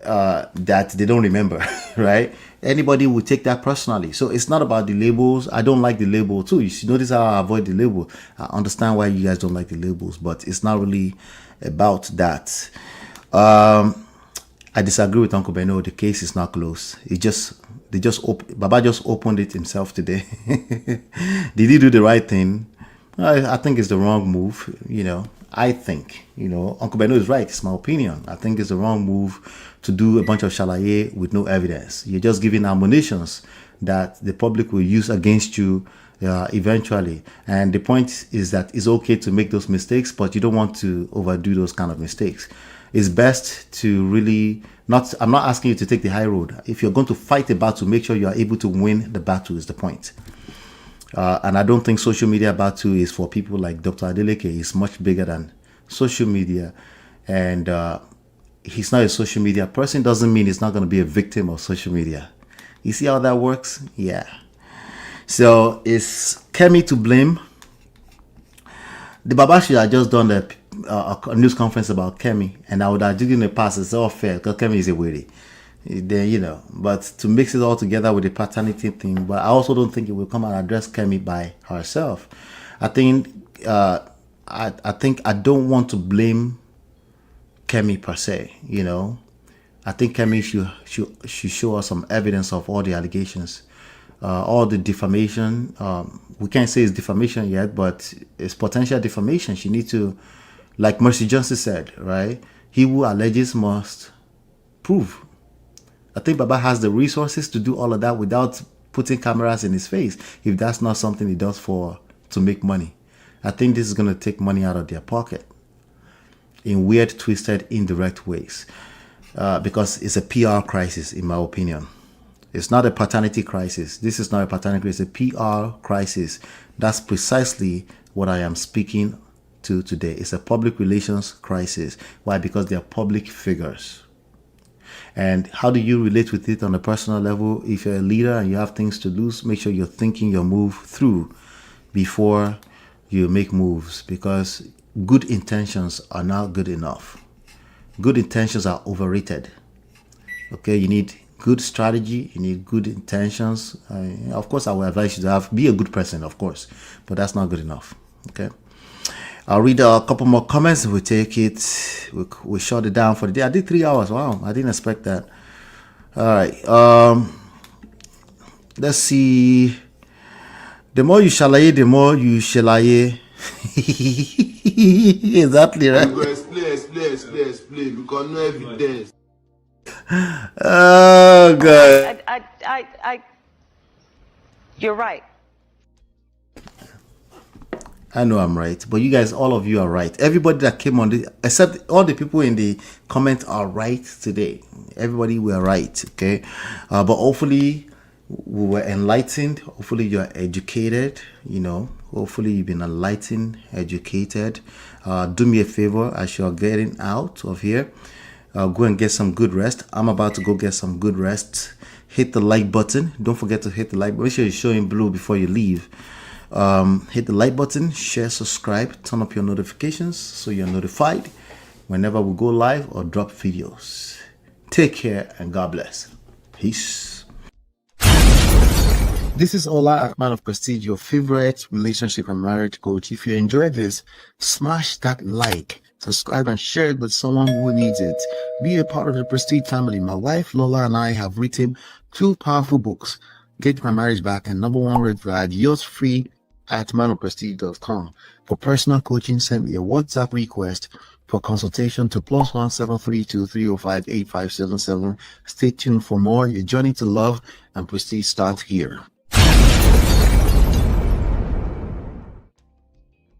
that they don't remember, right? Anybody would take that personally. So it's not about the labels. I don't like the label too. You should notice how I avoid the label. I understand why you guys don't like the labels, but it's not really about that. I disagree with Uncle Beno. The case is not closed. Baba just opened it himself today. Did he do the right thing? I think it's the wrong move. I think, Uncle Beno is right. It's my opinion. I think it's the wrong move to do a bunch of shalaye with no evidence. You're just giving admonitions that the public will use against you eventually. And the point is that it's okay to make those mistakes, but you don't want to overdo those kind of mistakes. It's best to really I'm not asking you to take the high road. If you're going to fight a battle, make sure you are able to win the battle is the point. And I don't think social media battle is for people like Dr. Adeleke. It's much bigger than social media. And he's not a social media person. Doesn't mean he's not going to be a victim of social media. You see how that works? Yeah. So is Kemi to blame? The Baba should have just done a news conference about Kemi, and I would have given a pass. It's all fair because Kemi is a weary. Then but to mix it all together with the paternity thing, but I also don't think it will come and address Kemi by herself. I think I don't want to blame Kemi per se. I think Kemi should show us some evidence of all the allegations, all the defamation. We can't say it's defamation yet, but it's potential defamation. She needs to, like Mercy Johnson said, right? He who alleges must prove. I think Baba has the resources to do all of that without putting cameras in his face, if that's not something he does to make money. I think this is going to take money out of their pocket in weird, twisted, indirect ways, because it's a PR crisis, in my opinion. It's not a paternity crisis. This is not a paternity crisis. It's a PR crisis. That's precisely what I am speaking to today. It's a public relations crisis. Why? Because they are public figures. And how do you relate with it on a personal level? If you're a leader and you have things to lose, make sure you're thinking your move through before you make moves, because good intentions are not good enough. Good intentions are overrated. Okay, you need good strategy, you need good intentions. Of course, I will advise you to be a good person, of course, but that's not good enough. Okay. I'll read a couple more comments. We take it. We shut it down for the day. I did 3 hours. Wow, I didn't expect that. All right. Let's see. The more you shalaye, the more you shalaye. Exactly right. You go explain because no evidence. Oh God. You're right. I know I'm right, but you guys, all of you are right. Everybody that came on this, except all the people in the comment, are right today. Everybody were right, okay? But hopefully we were enlightened. Hopefully you're educated, you know. Hopefully you've been enlightened, educated. Do me a favor as you're getting out of here. Go and get some good rest. I'm about to go get some good rest. Hit the like button. Don't forget to hit the like button. Make sure you're showing blue before you leave. Hit the like button, share, subscribe, turn up your notifications so you're notified whenever we go live or drop videos. Take care and God bless. Peace. This is Ola, Man of Prestige, your favorite relationship and marriage coach. If you enjoyed this, smash that like, subscribe, and share it with someone who needs it. Be a part of the Prestige family. My wife Lola and I have written 2 powerful books, Get My Marriage Back and Number 1 Red Flag. Yours free at manofprestige.com. For personal coaching, send me a WhatsApp request for consultation to +1 732 305 8577. Stay tuned for more. Your journey to love and prestige starts here.